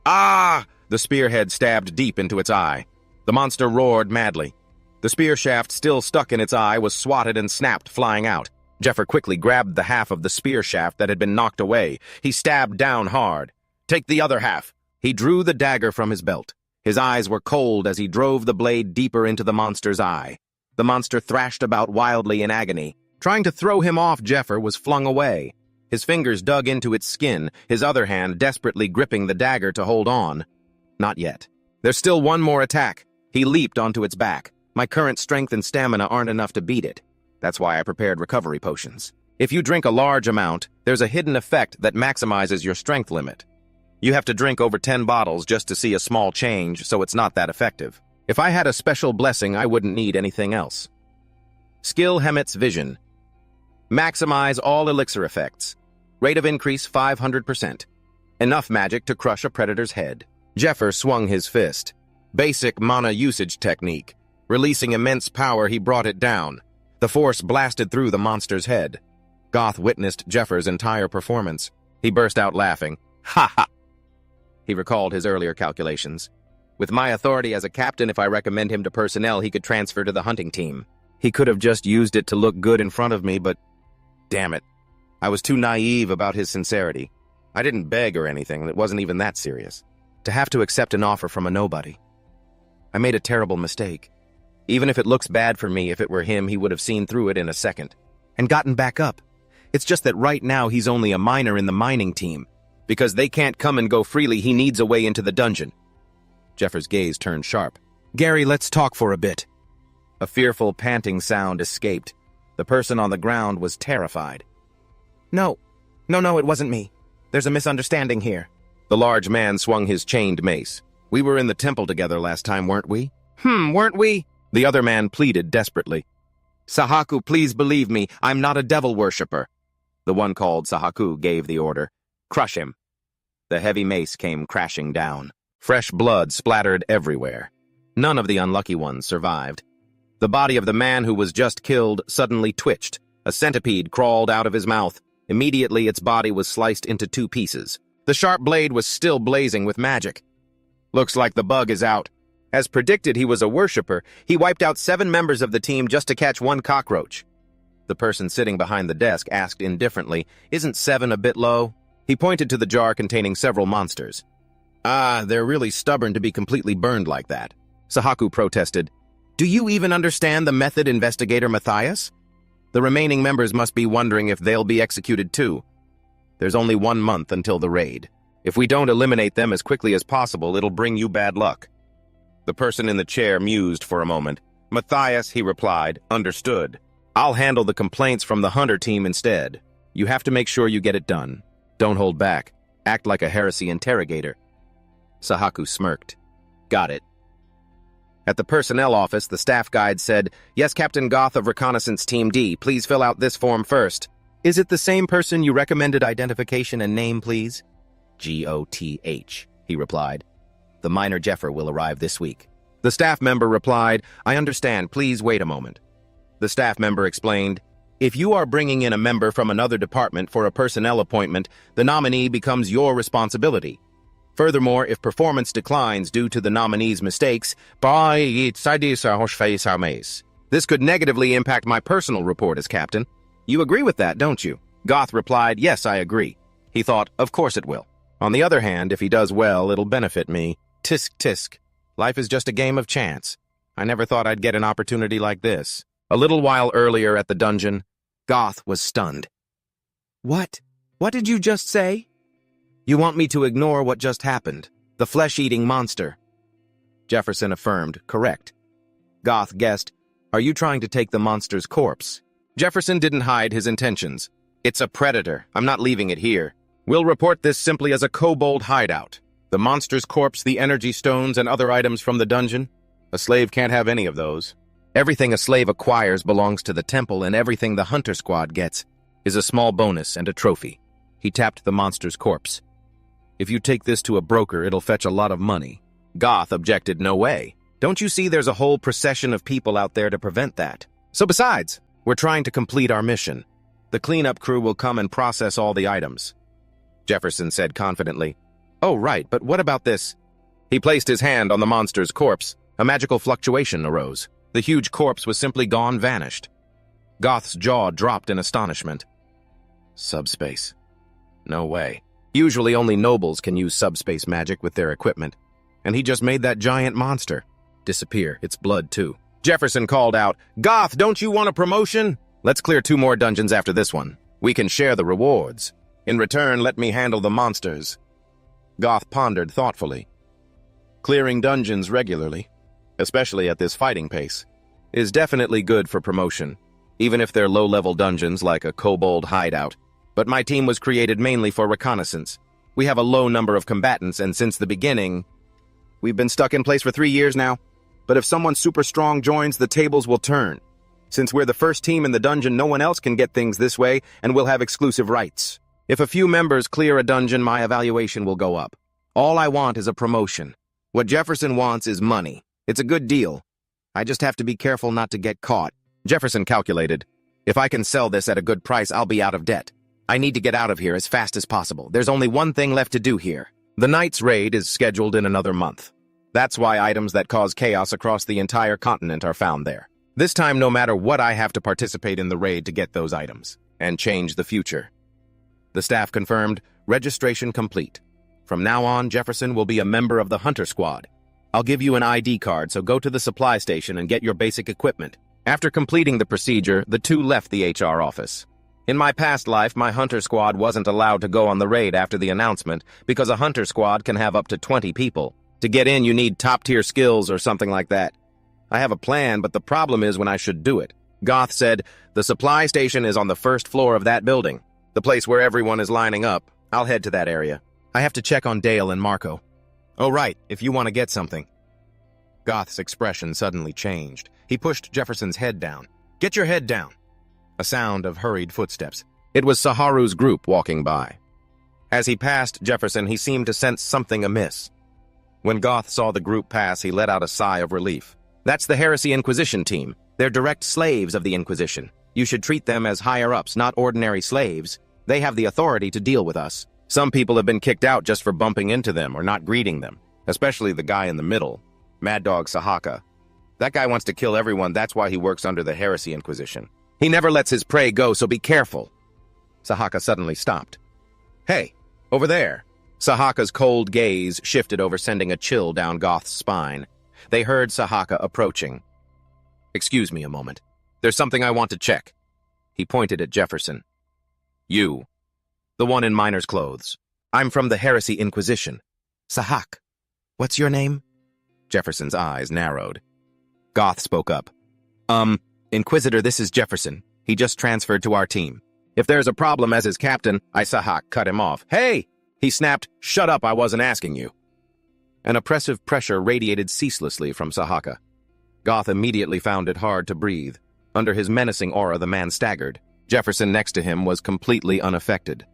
Ah! The spearhead stabbed deep into its eye. The monster roared madly. The spear shaft, still stuck in its eye, was swatted and snapped, flying out. Jeffer quickly grabbed the half of the spear shaft that had been knocked away. He stabbed down hard. Take the other half. He drew the dagger from his belt. His eyes were cold as he drove the blade deeper into the monster's eye. The monster thrashed about wildly in agony. Trying to throw him off, Jeffer was flung away. His fingers dug into its skin, his other hand desperately gripping the dagger to hold on. Not yet. There's still 1 more attack. He leaped onto its back. My current strength and stamina aren't enough to beat it. That's why I prepared recovery potions. If you drink a large amount, there's a hidden effect that maximizes your strength limit. You have to drink over 10 bottles just to see a small change, so it's not that effective. If I had a special blessing, I wouldn't need anything else. Skill Hemet's Vision. Maximize all elixir effects. Rate of increase 500%. Enough magic to crush a predator's head. Jeffer swung his fist. Basic mana usage technique. Releasing immense power, he brought it down. The force blasted through the monster's head. Goth witnessed Jeffer's entire performance. He burst out laughing. Ha ha! He recalled his earlier calculations. With my authority as a captain, if I recommend him to personnel, he could transfer to the hunting team. He could have just used it to look good in front of me, but damn it. I was too naive about his sincerity. I didn't beg or anything, it wasn't even that serious. To have to accept an offer from a nobody. I made a terrible mistake. Even if it looks bad for me, if it were him, he would have seen through it in a second. And gotten back up. It's just that right now he's only a miner in the mining team. Because they can't come and go freely, he needs a way into the dungeon. Jeffer's gaze turned sharp. Gary, let's talk for a bit. A fearful panting sound escaped. The person on the ground was terrified. No, it wasn't me. There's a misunderstanding here. The large man swung his chained mace. We were in the temple together last time, weren't we? Weren't we? The other man pleaded desperately. Sahaku, please believe me, I'm not a devil worshipper. The one called Sahaku gave the order. Crush him. The heavy mace came crashing down. Fresh blood splattered everywhere. None of the unlucky ones survived. The body of the man who was just killed suddenly twitched. A centipede crawled out of his mouth. Immediately, its body was sliced into 2 pieces. The sharp blade was still blazing with magic. Looks like the bug is out. As predicted, he was a worshipper. He wiped out 7 members of the team just to catch 1 cockroach. The person sitting behind the desk asked indifferently, "Isn't 7 a bit low?" He pointed to the jar containing several monsters. They're really stubborn to be completely burned like that. Sahaku protested. Do you even understand the method, Investigator Matthias? The remaining members must be wondering if they'll be executed too. There's only 1 month until the raid. If we don't eliminate them as quickly as possible, it'll bring you bad luck. The person in the chair mused for a moment. Matthias, he replied, understood. I'll handle the complaints from the hunter team instead. You have to make sure you get it done. Don't hold back. Act like a heresy interrogator. Sahaku smirked. Got it. At the personnel office, the staff guide said, Yes, Captain Goth of Reconnaissance Team D, please fill out this form first. Is it the same person you recommended? Identification and name, please? Goth, he replied. The minor Jeffer will arrive this week. The staff member replied, I understand, please wait a moment. The staff member explained, If you are bringing in a member from another department for a personnel appointment, the nominee becomes your responsibility. Furthermore, if performance declines due to the nominee's mistakes, this could negatively impact my personal report as captain. You agree with that, don't you? Goth replied, Yes, I agree. He thought, Of course it will. On the other hand, if he does well, it'll benefit me. Tisk tisk. Life is just a game of chance. I never thought I'd get an opportunity like this. A little while earlier at the dungeon, Goth was stunned. What? What did you just say? You want me to ignore what just happened? The flesh-eating monster. Jefferson affirmed, correct. Goth guessed, Are you trying to take the monster's corpse? Jefferson didn't hide his intentions. It's a predator. I'm not leaving it here. We'll report this simply as a kobold hideout. The monster's corpse, the energy stones, and other items from the dungeon? A slave can't have any of those. Everything a slave acquires belongs to the temple, and everything the hunter squad gets is a small bonus and a trophy. He tapped the monster's corpse. If you take this to a broker, it'll fetch a lot of money. Goth objected, no way. Don't you see there's a whole procession of people out there to prevent that? So besides, we're trying to complete our mission. The cleanup crew will come and process all the items. Jefferson said confidently, Oh, right, but what about this? He placed his hand on the monster's corpse. A magical fluctuation arose. The huge corpse was simply gone, vanished. Goth's jaw dropped in astonishment. Subspace. No way. Usually only nobles can use subspace magic with their equipment. And he just made that giant monster disappear. Its blood, too. Jefferson called out, Goth, don't you want a promotion? Let's clear 2 more dungeons after this one. We can share the rewards. In return, let me handle the monsters. Goth pondered thoughtfully. Clearing dungeons regularly, especially at this fighting pace, is definitely good for promotion, even if they're low-level dungeons like a kobold hideout. But my team was created mainly for reconnaissance. We have a low number of combatants, and since the beginning, we've been stuck in place for 3 years now. But if someone super strong joins, the tables will turn. Since we're the first team in the dungeon, no one else can get things this way, and we'll have exclusive rights. If a few members clear a dungeon, my evaluation will go up. All I want is a promotion. What Jefferson wants is money. It's a good deal. I just have to be careful not to get caught. Jefferson calculated. If I can sell this at a good price, I'll be out of debt. I need to get out of here as fast as possible. There's only one thing left to do here. The Knight's raid is scheduled in another month. That's why items that cause chaos across the entire continent are found there. This time, no matter what, I have to participate in the raid to get those items and change the future. The staff confirmed, registration complete. From now on, Jefferson will be a member of the Hunter Squad. I'll give you an ID card, so go to the supply station and get your basic equipment. After completing the procedure, the two left the HR office. In my past life, my Hunter Squad wasn't allowed to go on the raid after the announcement because a Hunter Squad can have up to 20 people. To get in, you need top-tier skills or something like that. I have a plan, but the problem is when I should do it. Goth said, the supply station is on the first floor of that building, the place where everyone is lining up. I'll head to that area. I have to check on Dale and Marco. Oh, right, if you want to get something. Goth's expression suddenly changed. He pushed Jefferson's head down. Get your head down. A sound of hurried footsteps. It was Saharu's group walking by. As he passed Jefferson, he seemed to sense something amiss. When Goth saw the group pass, he let out a sigh of relief. That's the Heresy Inquisition team. They're direct slaves of the Inquisition. You should treat them as higher-ups, not ordinary slaves. They have the authority to deal with us. Some people have been kicked out just for bumping into them or not greeting them, especially the guy in the middle, Mad Dog Sahaka. That guy wants to kill everyone, that's why he works under the Heresy Inquisition. He never lets his prey go, so be careful. Sahaka suddenly stopped. Hey, over there. Sahaka's cold gaze shifted over, sending a chill down Goth's spine. They heard Sahaka approaching. Excuse me a moment. There's something I want to check. He pointed at Jefferson. You. The one in miner's clothes. I'm from the Heresy Inquisition. Sahak. What's your name? Jefferson's eyes narrowed. Goth spoke up. Inquisitor, this is Jefferson. He just transferred to our team. If there's a problem as his captain, Sahak cut him off. Hey! He snapped, shut up, I wasn't asking you. An oppressive pressure radiated ceaselessly from Sahaka. Goth immediately found it hard to breathe. Under his menacing aura, the man staggered. Jefferson next to him was completely unaffected.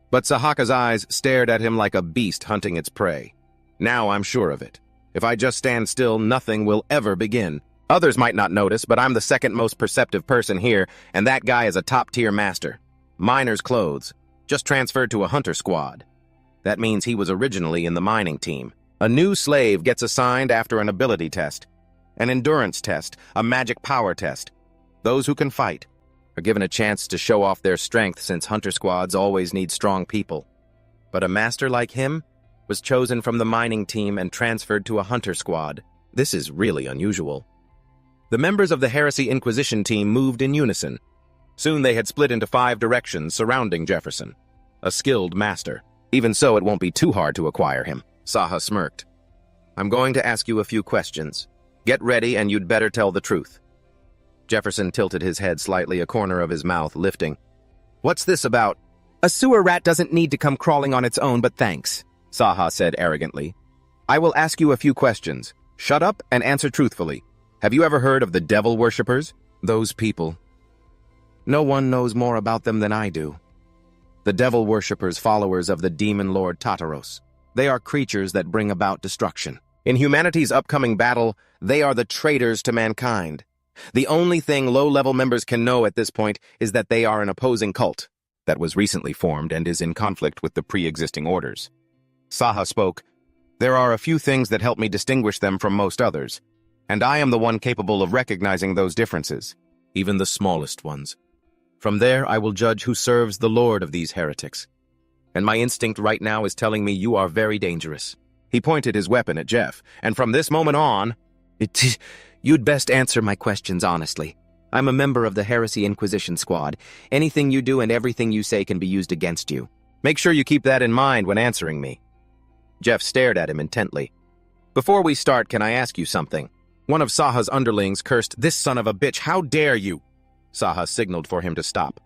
But Sahaka's eyes stared at him like a beast hunting its prey. Now I'm sure of it. If I just stand still, nothing will ever begin. Others might not notice, but I'm the second most perceptive person here, and that guy is a top-tier master. Miner's clothes. Just transferred to a hunter squad. That means he was originally in the mining team. A new slave gets assigned after an ability test, an endurance test, a magic power test. Those who can fight are given a chance to show off their strength, since hunter squads always need strong people. But a master like him was chosen from the mining team and transferred to a hunter squad. This is really unusual. The members of the Heresy Inquisition team moved in unison. Soon they had split into 5 directions surrounding Jefferson. A skilled master. Even so, it won't be too hard to acquire him. Saha smirked. I'm going to ask you a few questions. Get ready, and you'd better tell the truth. Jefferson tilted his head slightly, a corner of his mouth lifting. What's this about? A sewer rat doesn't need to come crawling on its own, but thanks, Saha said arrogantly. I will ask you a few questions. Shut up and answer truthfully. Have you ever heard of the devil worshippers? Those people. No one knows more about them than I do. The devil worshippers, followers of the demon lord Tartaros. They are creatures that bring about destruction. In humanity's upcoming battle, they are the traitors to mankind. The only thing low-level members can know at this point is that they are an opposing cult that was recently formed and is in conflict with the pre-existing orders. Saha spoke. There are a few things that help me distinguish them from most others, and I am the one capable of recognizing those differences, even the smallest ones. From there, I will judge who serves the lord of these heretics. And my instinct right now is telling me you are very dangerous. He pointed his weapon at Jeff, and from this moment on, you'd best answer my questions honestly. I'm a member of the Heresy Inquisition Squad. Anything you do and everything you say can be used against you. Make sure you keep that in mind when answering me. Jeff stared at him intently. Before we start, can I ask you something? One of Saha's underlings cursed, "This son of a bitch, how dare you?" Saha signaled for him to stop.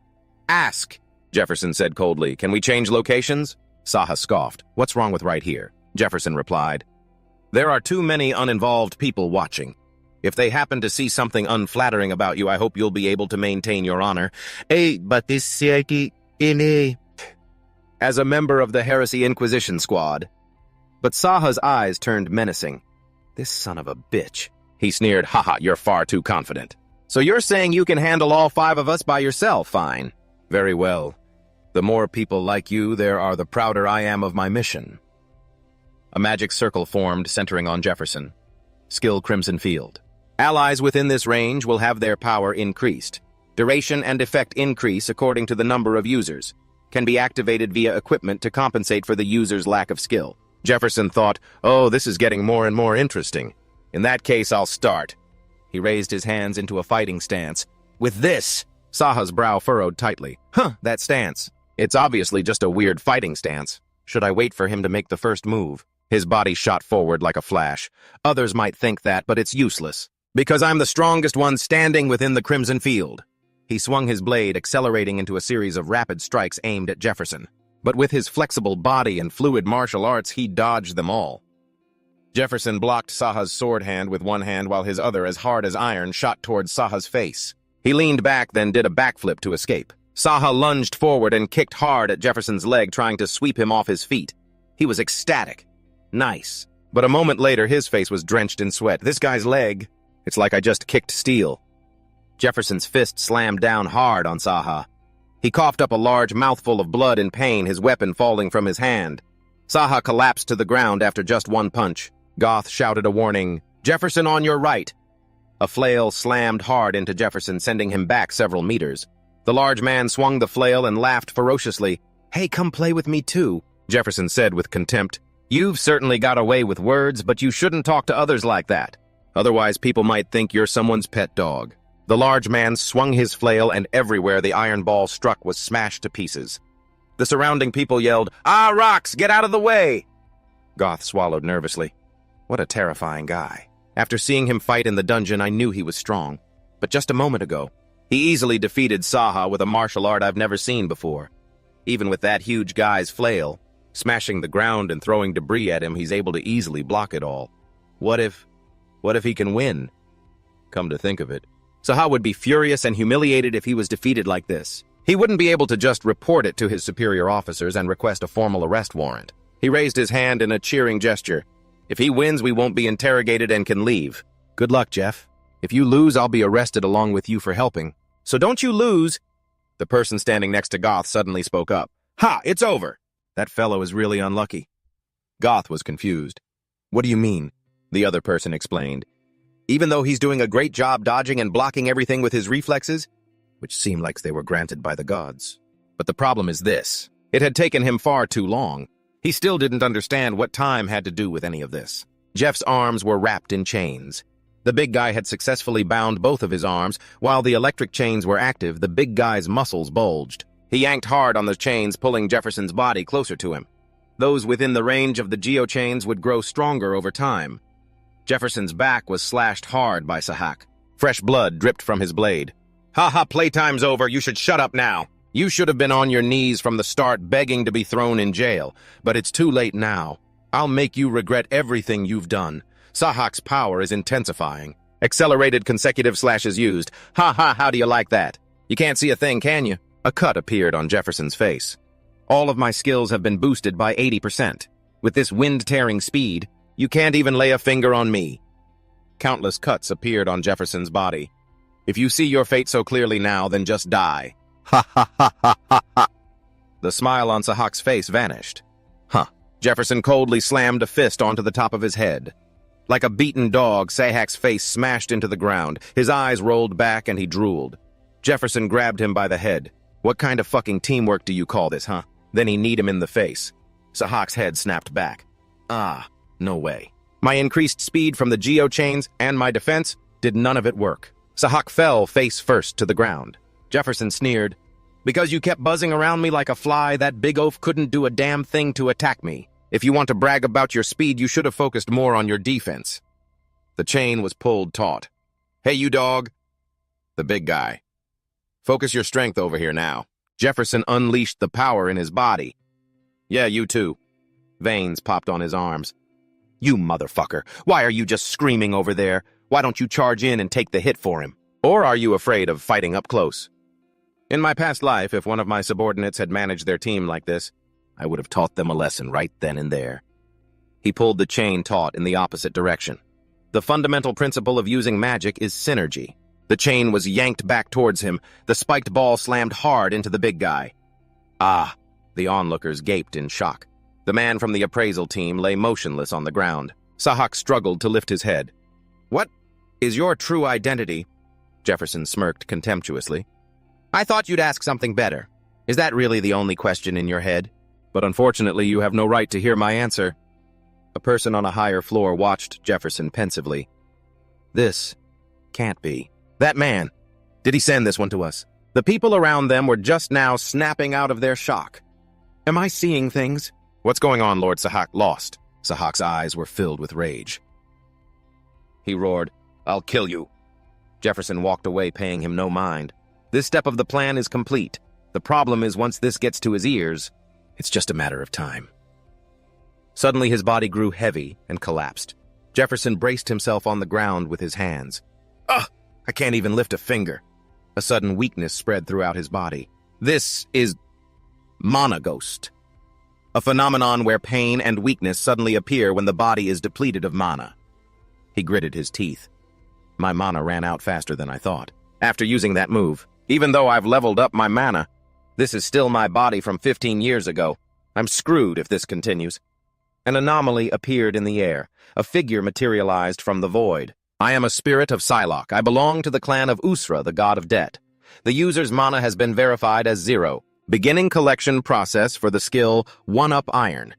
Ask, Jefferson said coldly. Can we change locations? Saha scoffed. What's wrong with right here? Jefferson replied. There are too many uninvolved people watching. If they happen to see something unflattering about you, I hope you'll be able to maintain your honor. But this as a member of the Heresy Inquisition Squad. But Saha's eyes turned menacing. This son of a bitch. He sneered, haha, you're far too confident. So you're saying you can handle all 5 of us by yourself, fine. Very well. The more people like you there are, the prouder I am of my mission. A magic circle formed, centering on Jefferson. Skill Crimson Field. Allies within this range will have their power increased. Duration and effect increase according to the number of users. Can be activated via equipment to compensate for the user's lack of skill. Jefferson thought, oh, this is getting more and more interesting. In that case, I'll start. He raised his hands into a fighting stance. With this, Saha's brow furrowed tightly. That stance. It's obviously just a weird fighting stance. Should I wait for him to make the first move? His body shot forward like a flash. Others might think that, but it's useless. Because I'm the strongest one standing within the Crimson Field. He swung his blade, accelerating into a series of rapid strikes aimed at Jefferson. But with his flexible body and fluid martial arts, he dodged them all. Jefferson blocked Saha's sword hand with one hand while his other, as hard as iron, shot towards Saha's face. He leaned back, then did a backflip to escape. Saha lunged forward and kicked hard at Jefferson's leg, trying to sweep him off his feet. He was ecstatic. Nice. But a moment later, his face was drenched in sweat. This guy's leg, it's like I just kicked steel. Jefferson's fist slammed down hard on Saha. He coughed up a large mouthful of blood in pain, his weapon falling from his hand. Saha collapsed to the ground after just one punch. Goth shouted a warning, Jefferson on your right. A flail slammed hard into Jefferson, sending him back several meters. The large man swung the flail and laughed ferociously. Hey, come play with me too, Jefferson said with contempt. You've certainly got away with words, but you shouldn't talk to others like that. Otherwise, people might think you're someone's pet dog. The large man swung his flail, and everywhere the iron ball struck was smashed to pieces. The surrounding people yelled, Ah, rocks, get out of the way! Goth swallowed nervously. What a terrifying guy. After seeing him fight in the dungeon, I knew he was strong. But just a moment ago, he easily defeated Saha with a martial art I've never seen before. Even with that huge guy's flail, smashing the ground and throwing debris at him, he's able to easily block it all. What if he can win? Come to think of it, Saha would be furious and humiliated if he was defeated like this. He wouldn't be able to just report it to his superior officers and request a formal arrest warrant. He raised his hand in a cheering gesture. If he wins, we won't be interrogated and can leave. Good luck, Jeff. If you lose, I'll be arrested along with you for helping. So don't you lose. The person standing next to Goth suddenly spoke up. Ha, it's over. That fellow is really unlucky. Goth was confused. What do you mean? The other person explained. Even though he's doing a great job dodging and blocking everything with his reflexes, which seemed like they were granted by the gods. But the problem is this. It had taken him far too long. He still didn't understand what time had to do with any of this. Jeff's arms were wrapped in chains. The big guy had successfully bound both of his arms. While the electric chains were active, the big guy's muscles bulged. He yanked hard on the chains, pulling Jefferson's body closer to him. Those within the range of the geochains would grow stronger over time. Jefferson's back was slashed hard by Sahak. Fresh blood dripped from his blade. Ha, playtime's over. You should shut up now. You should have been on your knees from the start begging to be thrown in jail. But it's too late now. I'll make you regret everything you've done. Sahak's power is intensifying. Accelerated consecutive slashes used. Ha, how do you like that? You can't see a thing, can you? A cut appeared on Jefferson's face. All of my skills have been boosted by 80%. With this wind-tearing speed, you can't even lay a finger on me. Countless cuts appeared on Jefferson's body. If you see your fate so clearly now, then just die. Ha ha ha ha ha ha. The smile on Sahak's face vanished. Jefferson coldly slammed a fist onto the top of his head. Like a beaten dog, Sahak's face smashed into the ground. His eyes rolled back and he drooled. Jefferson grabbed him by the head. What kind of fucking teamwork do you call this, huh? Then he kneed him in the face. Sahak's head snapped back. No way. My increased speed from the geochains and my defense did none of it work. Sahak fell face first to the ground. Jefferson sneered. Because you kept buzzing around me like a fly, that big oaf couldn't do a damn thing to attack me. If you want to brag about your speed, you should have focused more on your defense. The chain was pulled taut. Hey, you dog. The big guy. Focus your strength over here now. Jefferson unleashed the power in his body. Yeah, you too. Veins popped on his arms. You motherfucker, why are you just screaming over there? Why don't you charge in and take the hit for him? Or are you afraid of fighting up close? In my past life, if one of my subordinates had managed their team like this, I would have taught them a lesson right then and there. He pulled the chain taut in the opposite direction. The fundamental principle of using magic is synergy. The chain was yanked back towards him. The spiked ball slammed hard into the big guy. Ah, the onlookers gaped in shock. The man from the appraisal team lay motionless on the ground. Sahak struggled to lift his head. What is your true identity? Jefferson smirked contemptuously. I thought you'd ask something better. Is that really the only question in your head? But unfortunately, you have no right to hear my answer. A person on a higher floor watched Jefferson pensively. This can't be. That man. Did he send this one to us? The people around them were just now snapping out of their shock. Am I seeing things? What's going on, Lord Sahak? Lost. Sahak's eyes were filled with rage. He roared, I'll kill you. Jefferson walked away, paying him no mind. This step of the plan is complete. The problem is once this gets to his ears, it's just a matter of time. Suddenly his body grew heavy and collapsed. Jefferson braced himself on the ground with his hands. Ugh! I can't even lift a finger. A sudden weakness spread throughout his body. This is mana ghost. A phenomenon where pain and weakness suddenly appear when the body is depleted of mana. He gritted his teeth. My mana ran out faster than I thought. After using that move, even though I've leveled up my mana, this is still my body from 15 years ago. I'm screwed if this continues. An anomaly appeared in the air. A figure materialized from the void. I am a spirit of Psylocke. I belong to the clan of Usra, the god of debt. The user's mana has been verified as 0. Beginning collection process for the skill 1-Up Iron.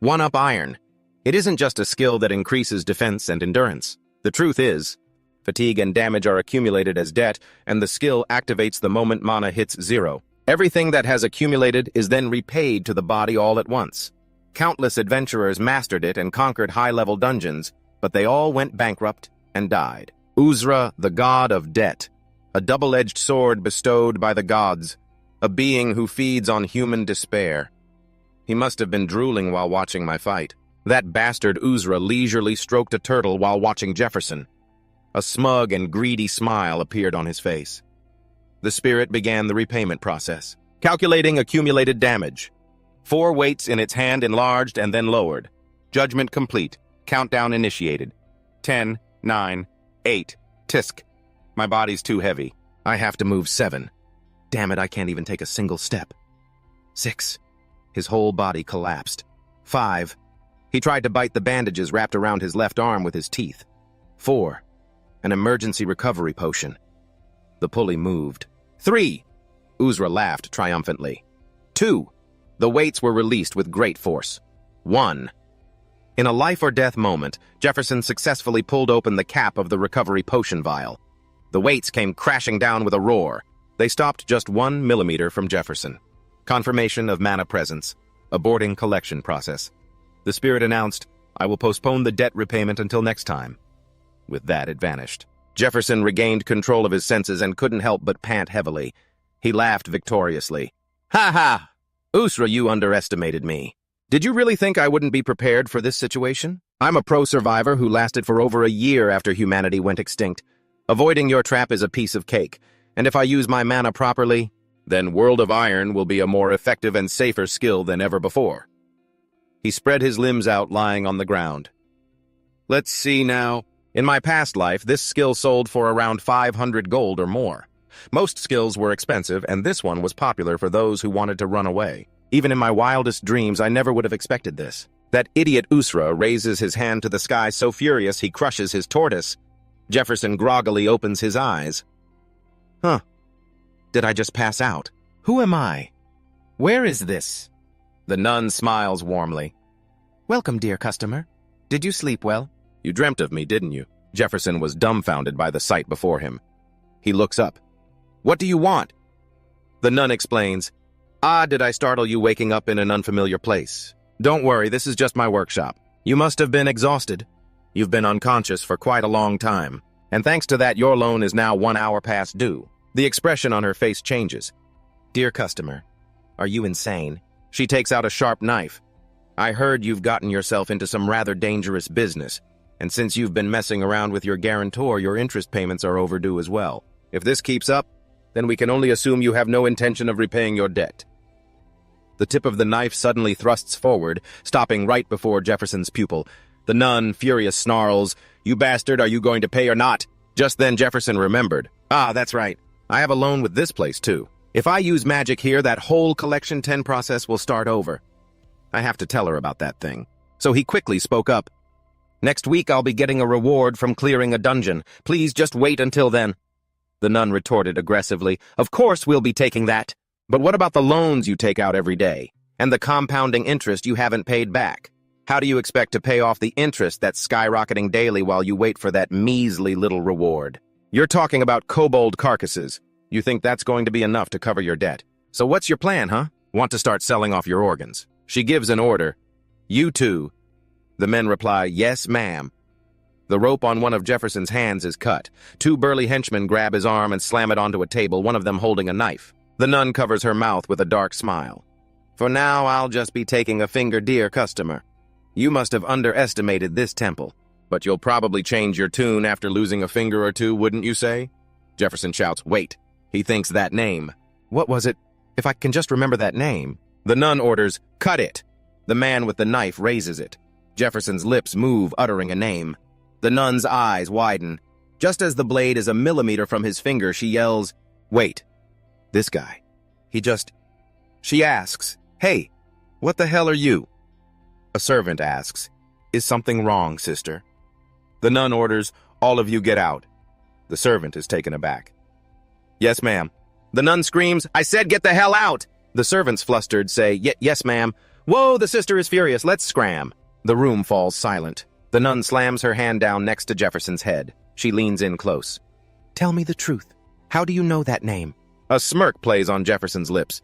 1-Up Iron. It isn't just a skill that increases defense and endurance. The truth is, fatigue and damage are accumulated as debt, and the skill activates the moment mana hits 0. Everything that has accumulated is then repaid to the body all at once. Countless adventurers mastered it and conquered high-level dungeons, but they all went bankrupt and died. Usra, the god of debt. A double-edged sword bestowed by the gods. A being who feeds on human despair. He must have been drooling while watching my fight. That bastard Usra leisurely stroked a turtle while watching Jefferson. A smug and greedy smile appeared on his face. The spirit began the repayment process. Calculating accumulated damage. 4 weights in its hand enlarged and then lowered. Judgment complete. Countdown initiated. 10, 9, 8. Tisk. My body's too heavy. I have to move 7. Damn it, I can't even take a single step. 6. His whole body collapsed. 5. He tried to bite the bandages wrapped around his left arm with his teeth. 4. An emergency recovery potion. The pulley moved. 3. Usra laughed triumphantly. 2. The weights were released with great force. 1. In a life-or-death moment, Jefferson successfully pulled open the cap of the recovery potion vial. The weights came crashing down with a roar. They stopped just 1 millimeter from Jefferson. Confirmation of mana presence. Aborting collection process. The spirit announced, I will postpone the debt repayment until next time. With that, it vanished. Jefferson regained control of his senses and couldn't help but pant heavily. He laughed victoriously. Ha ha! Usra, you underestimated me. Did you really think I wouldn't be prepared for this situation? I'm a pro-survivor who lasted for over a year after humanity went extinct. Avoiding your trap is a piece of cake, and if I use my mana properly, then World of Iron will be a more effective and safer skill than ever before. He spread his limbs out, lying on the ground. Let's see now. In my past life, this skill sold for around 500 gold or more. Most skills were expensive, and this one was popular for those who wanted to run away. Even in my wildest dreams, I never would have expected this. That idiot Usra raises his hand to the sky so furious he crushes his tortoise. Jefferson groggily opens his eyes. Huh. Did I just pass out? Who am I? Where is this? The nun smiles warmly. Welcome, dear customer. Did you sleep well? You dreamt of me, didn't you? Jefferson was dumbfounded by the sight before him. He looks up. What do you want? The nun explains. Ah, did I startle you waking up in an unfamiliar place? Don't worry, this is just my workshop. You must have been exhausted. You've been unconscious for quite a long time, and thanks to that, your loan is now 1 hour past due. The expression on her face changes. Dear customer, are you insane? She takes out a sharp knife. I heard you've gotten yourself into some rather dangerous business, and since you've been messing around with your guarantor, your interest payments are overdue as well. If this keeps up, then we can only assume you have no intention of repaying your debt. The tip of the knife suddenly thrusts forward, stopping right before Jefferson's pupil. The nun, furious, snarls, "You bastard, are you going to pay or not?" Just then Jefferson remembered. Ah, that's right. I have a loan with this place, too. If I use magic here, that whole Collection 10 process will start over. I have to tell her about that thing. So he quickly spoke up. "Next week I'll be getting a reward from clearing a dungeon. Please just wait until then." The nun retorted aggressively, "Of course we'll be taking that. But what about the loans you take out every day? And the compounding interest you haven't paid back? How do you expect to pay off the interest that's skyrocketing daily while you wait for that measly little reward? You're talking about kobold carcasses. You think that's going to be enough to cover your debt? So what's your plan, huh? Want to start selling off your organs?" She gives an order. "You two." The men reply, "Yes, ma'am." The rope on one of Jefferson's hands is cut. Two burly henchmen grab his arm and slam it onto a table, one of them holding a knife. The nun covers her mouth with a dark smile. "For now, I'll just be taking a finger, dear customer. You must have underestimated this temple. But you'll probably change your tune after losing a finger or two, wouldn't you say?" Jefferson shouts, "Wait." He thinks that name. What was it? If I can just remember that name. The nun orders, "Cut it." The man with the knife raises it. Jefferson's lips move, uttering a name. The nun's eyes widen. Just as the blade is a millimeter from his finger, she yells, "Wait. This guy. She asks, "Hey, what the hell are you?" A servant asks, "Is something wrong, sister?" The nun orders, "All of you get out." The servant is taken aback. "Yes, ma'am." The nun screams, "I said get the hell out!" The servants, flustered, say, Yes, ma'am." "Whoa, the sister is furious. Let's scram." The room falls silent. The nun slams her hand down next to Jefferson's head. She leans in close. "Tell me the truth. How do you know that name?" A smirk plays on Jefferson's lips.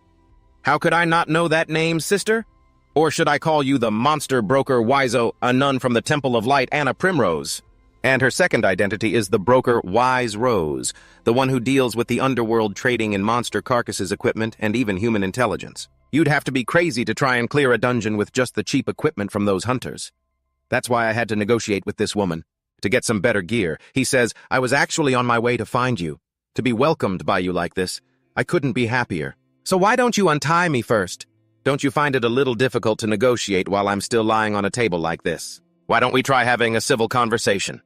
"How could I not know that name, sister? Or should I call you the monster broker Wiseau, a nun from the Temple of Light, Anna Primrose?" And her second identity is the broker Wise Rose, the one who deals with the underworld trading in monster carcasses equipment and even human intelligence. You'd have to be crazy to try and clear a dungeon with just the cheap equipment from those hunters. That's why I had to negotiate with this woman, to get some better gear. He says, "I was actually on my way to find you, to be welcomed by you like this. I couldn't be happier. So why don't you untie me first? Don't you find it a little difficult to negotiate while I'm still lying on a table like this? Why don't we try having a civil conversation?"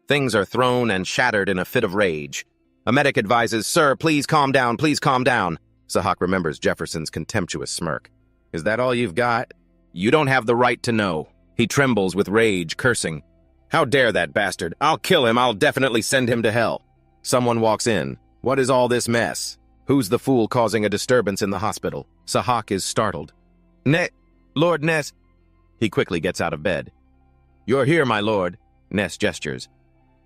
Things are thrown and shattered in a fit of rage. A medic advises, "Sir, please calm down, please calm down." Sahak remembers Jefferson's contemptuous smirk. "Is that all you've got? You don't have the right to know." He trembles with rage, cursing. "How dare that bastard? I'll kill him. I'll definitely send him to hell." Someone walks in. What is all this mess? Who's the fool causing a disturbance in the hospital? Sahak is startled. Lord Ness." He quickly gets out of bed. "You're here, my lord." Ness gestures.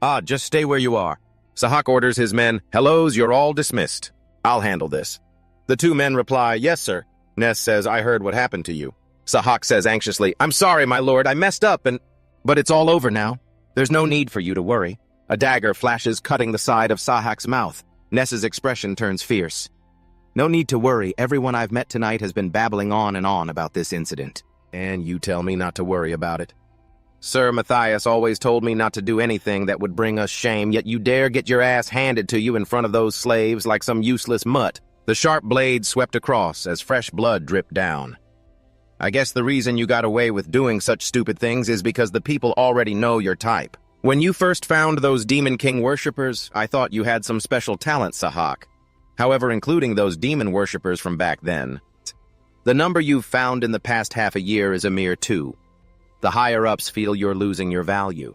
"Ah, just stay where you are." Sahak orders his men, "Hellos, you're all dismissed. I'll handle this." The two men reply, "Yes, sir." Ness says, "I heard what happened to you." Sahak says anxiously, "I'm sorry, my lord, I messed up but it's all over now. There's no need for you to worry." A dagger flashes, cutting the side of Sahak's mouth. Ness's expression turns fierce. "No need to worry. Everyone I've met tonight has been babbling on and on about this incident. And you tell me not to worry about it. Sir Matthias always told me not to do anything that would bring us shame, yet you dare get your ass handed to you in front of those slaves like some useless mutt." The sharp blade swept across as fresh blood dripped down. "I guess the reason you got away with doing such stupid things is because the people already know your type. When you first found those Demon King worshippers, I thought you had some special talent, Sahak. However, including those demon worshippers from back then, the number you've found in the past half a year is a mere 2. The higher-ups feel you're losing your value.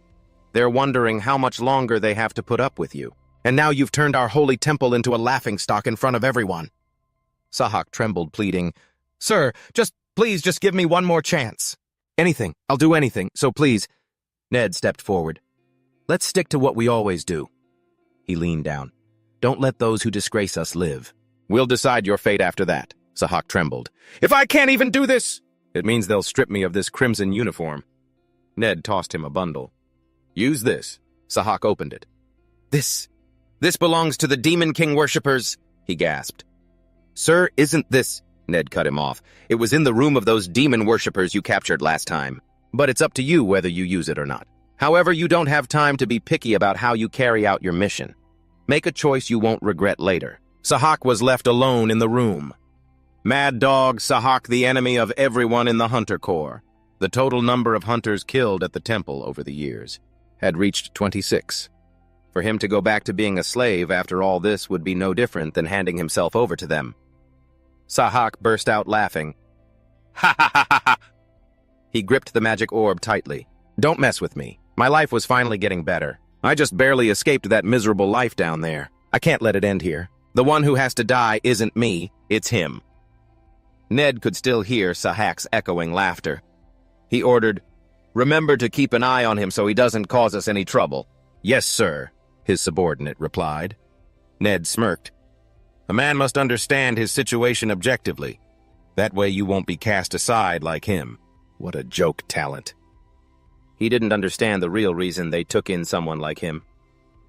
They're wondering how much longer they have to put up with you. And now you've turned our holy temple into a laughingstock in front of everyone." Sahak trembled, pleading, "Sir, please just give me one more chance. Anything, I'll do anything, so please." Ned stepped forward. "Let's stick to what we always do." He leaned down. "Don't let those who disgrace us live. We'll decide your fate after that." Sahak trembled. "If I can't even do this!" "It means they'll strip me of this crimson uniform." Ned tossed him a bundle. "Use this." Sahak opened it. This belongs to the Demon King worshippers," he gasped. "Sir, isn't this..." Ned cut him off. "It was in the room of those demon worshippers you captured last time. But it's up to you whether you use it or not. However, you don't have time to be picky about how you carry out your mission. Make a choice you won't regret later." Sahak was left alone in the room. Mad Dog Sahak, the enemy of everyone in the Hunter Corps. The total number of hunters killed at the temple over the years had reached 26. For him to go back to being a slave after all this would be no different than handing himself over to them. Sahak burst out laughing. "Ha ha ha ha ha!" He gripped the magic orb tightly. "Don't mess with me. My life was finally getting better. I just barely escaped that miserable life down there. I can't let it end here. The one who has to die isn't me, it's him." Ned could still hear Sahak's echoing laughter. He ordered, "Remember to keep an eye on him so he doesn't cause us any trouble." "Yes, sir," his subordinate replied. Ned smirked. "A man must understand his situation objectively. That way you won't be cast aside like him." What a joke talent. He didn't understand the real reason they took in someone like him.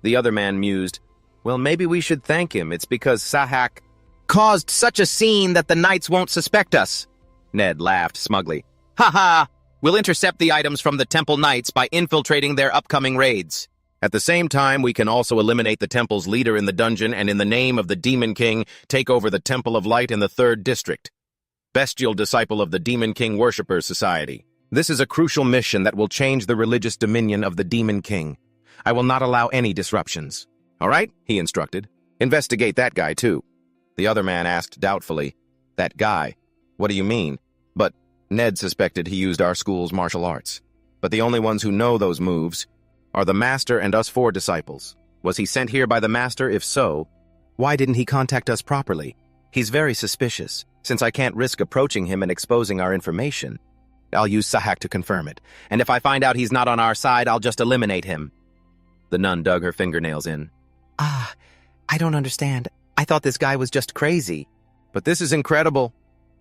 The other man mused, "Well, maybe we should thank him. It's because Sahak caused such a scene that the knights won't suspect us." Ned laughed smugly. "Ha ha! We'll intercept the items from the temple knights by infiltrating their upcoming raids. At the same time, we can also eliminate the temple's leader in the dungeon and in the name of the Demon King, take over the Temple of Light in the 3rd District. Bestial disciple of the Demon King Worshippers Society. This is a crucial mission that will change the religious dominion of the Demon King. I will not allow any disruptions." "All right," he instructed. "Investigate that guy, too." The other man asked doubtfully, "That guy? What do you mean?" But Ned suspected he used our school's martial arts. But the only ones who know those moves are the Master and us 4 disciples. Was he sent here by the Master? If so, why didn't he contact us properly? He's very suspicious. Since I can't risk approaching him and exposing our information, I'll use Sahak to confirm it. And if I find out he's not on our side, I'll just eliminate him. The nun dug her fingernails in. I don't understand. I thought this guy was just crazy." "But this is incredible."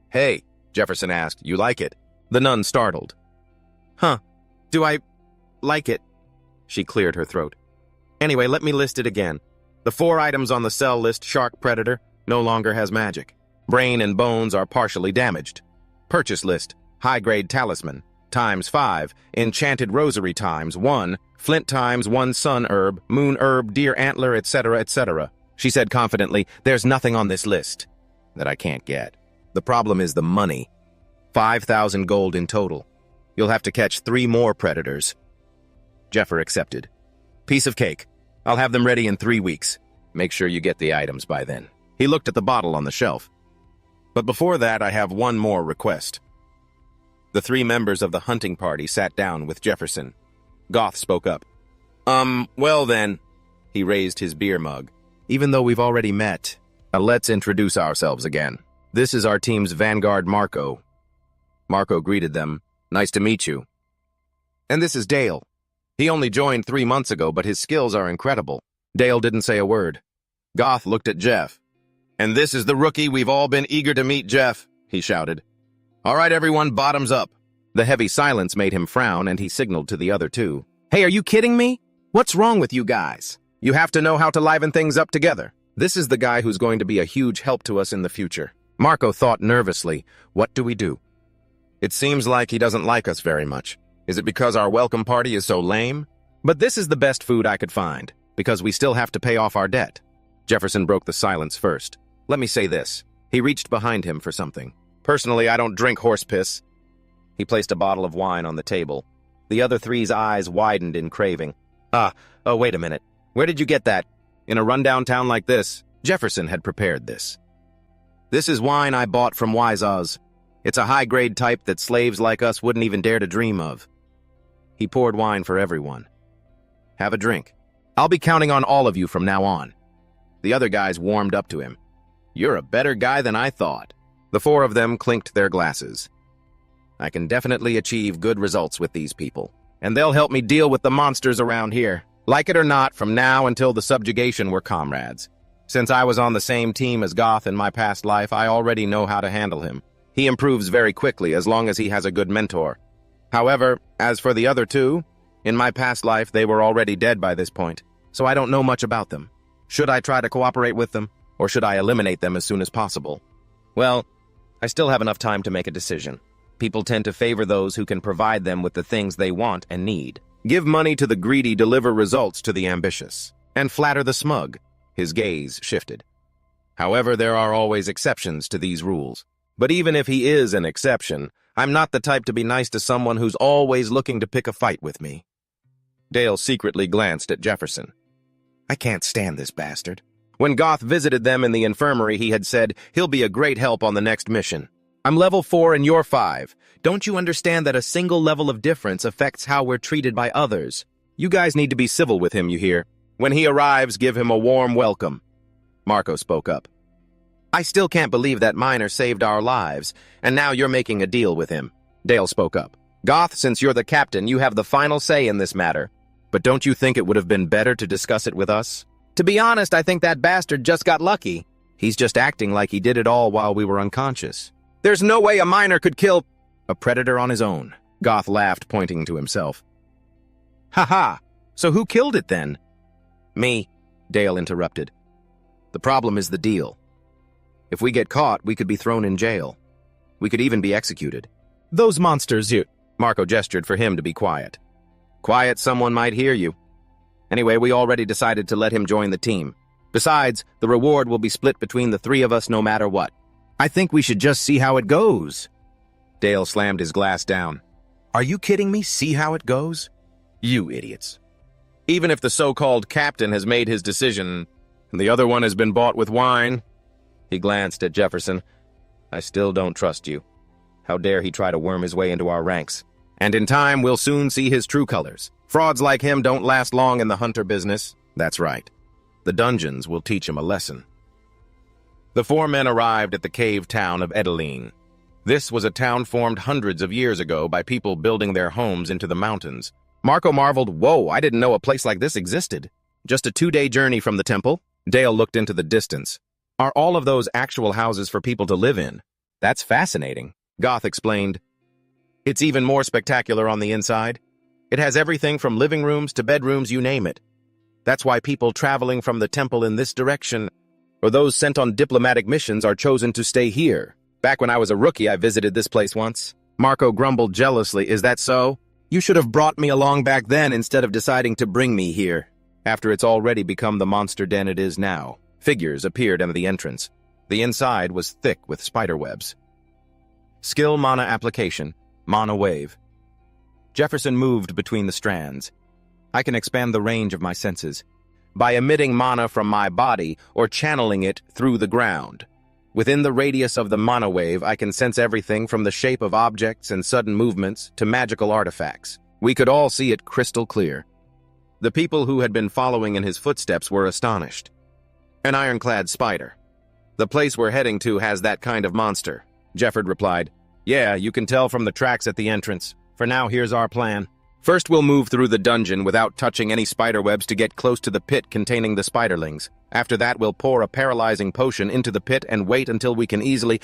"Hey," Jefferson asked, "you like it?" The nun startled. "Huh, do I like it?" She cleared her throat. "Anyway, let me list it again. The 4 items on the sell list, Shark Predator, no longer has magic. Brain and bones are partially damaged. Purchase list, high-grade talisman, ×5, enchanted rosary ×1, flint ×1 sun herb, moon herb, deer antler, etc., etc. She said confidently, "There's nothing on this list that I can't get. The problem is the money. 5,000 gold in total. You'll have to catch 3 more predators." Jeffer accepted. "Piece of cake. I'll have them ready in 3 weeks. Make sure you get the items by then." He looked at the bottle on the shelf. "But before that, I have one more request." The 3 members of the hunting party sat down with Jefferson. Goth spoke up. Well then." He raised his beer mug. "Even though we've already met, let's introduce ourselves again. This is our team's vanguard, Marco." Marco greeted them. "Nice to meet you." "And this is Dale. He only joined 3 months ago, but his skills are incredible." Dale didn't say a word. Goth looked at Jeff. "And this is the rookie we've all been eager to meet, Jeff," he shouted. "All right, everyone, bottoms up." The heavy silence made him frown, and he signaled to the other 2. "Hey, are you kidding me? What's wrong with you guys? You have to know how to liven things up together. This is the guy who's going to be a huge help to us in the future." Marco thought nervously, "What do we do?" "It seems like he doesn't like us very much. Is it because our welcome party is so lame? But this is the best food I could find, because we still have to pay off our debt." Jefferson broke the silence first. "Let me say this." He reached behind him for something. "Personally, I don't drink horse piss." He placed a bottle of wine on the table. The other 3's eyes widened in craving. Oh, wait a minute. Where did you get that? In a rundown town like this?" Jefferson had prepared this. "This is wine I bought from Wise Oz. It's a high-grade type that slaves like us wouldn't even dare to dream of." He poured wine for everyone. "Have a drink. I'll be counting on all of you from now on." The other guys warmed up to him. "You're a better guy than I thought." The 4 of them clinked their glasses. "I can definitely achieve good results with these people, and they'll help me deal with the monsters around here. Like it or not, from now until the subjugation, we're comrades. Since I was on the same team as Goth in my past life, I already know how to handle him. He improves very quickly as long as he has a good mentor. However, as for the other 2, in my past life, they were already dead by this point, so I don't know much about them. Should I try to cooperate with them, or should I eliminate them as soon as possible? Well, I still have enough time to make a decision. People tend to favor those who can provide them with the things they want and need. Give money to the greedy, deliver results to the ambitious, and flatter the smug. His gaze shifted. However, there are always exceptions to these rules. But even if he is an exception, I'm not the type to be nice to someone who's always looking to pick a fight with me. Dale secretly glanced at Jefferson. I can't stand this bastard. When Goth visited them in the infirmary, he had said, he'll be a great help on the next mission. I'm level 4 and you're 5. Don't you understand that a single level of difference affects how we're treated by others? You guys need to be civil with him, you hear? When he arrives, give him a warm welcome. Marco spoke up. I still can't believe that miner saved our lives, and now you're making a deal with him. Dale spoke up. Goth, since you're the captain, you have the final say in this matter. But don't you think it would have been better to discuss it with us? To be honest, I think that bastard just got lucky. He's just acting like he did it all while we were unconscious. There's no way a miner could kill a predator on his own. Goth laughed, pointing to himself. Ha! So who killed it then? Me, Dale interrupted. The problem is the deal. If we get caught, we could be thrown in jail. We could even be executed. Those monsters, Marco gestured for him to be quiet. Quiet, someone might hear you. Anyway, we already decided to let him join the team. Besides, the reward will be split between the 3 of us no matter what. I think we should just see how it goes. Dale slammed his glass down. Are you kidding me? See how it goes? You idiots. Even if the so-called captain has made his decision, and the other one has been bought with wine, he glanced at Jefferson. I still don't trust you. How dare he try to worm his way into our ranks? And in time, we'll soon see his true colors. Frauds like him don't last long in the hunter business. That's right. The dungeons will teach him a lesson. The 4 men arrived at the cave town of Edeline. This was a town formed hundreds of years ago by people building their homes into the mountains. Marco marveled, whoa, I didn't know a place like this existed. Just a 2-day journey from the temple? Dale looked into the distance. Are all of those actual houses for people to live in? That's fascinating. Goth explained. It's even more spectacular on the inside. It has everything from living rooms to bedrooms, you name it. That's why people traveling from the temple in this direction, or those sent on diplomatic missions, are chosen to stay here. Back when I was a rookie, I visited this place once. Marco grumbled jealously. Is that so? You should have brought me along back then instead of deciding to bring me here, after it's already become the monster den it is now. Figures appeared under the entrance. The inside was thick with spiderwebs. Skill mana application. Mana wave. Jefferson moved between the strands. I can expand the range of my senses by emitting mana from my body or channeling it through the ground. Within the radius of the mana wave, I can sense everything from the shape of objects and sudden movements to magical artifacts. We could all see it crystal clear. The people who had been following in his footsteps were astonished. An ironclad spider. The place we're heading to has that kind of monster, Jefford replied. Yeah, you can tell from the tracks at the entrance. For now, here's our plan. First, we'll move through the dungeon without touching any spiderwebs to get close to the pit containing the spiderlings. After that, we'll pour a paralyzing potion into the pit and wait until we can easily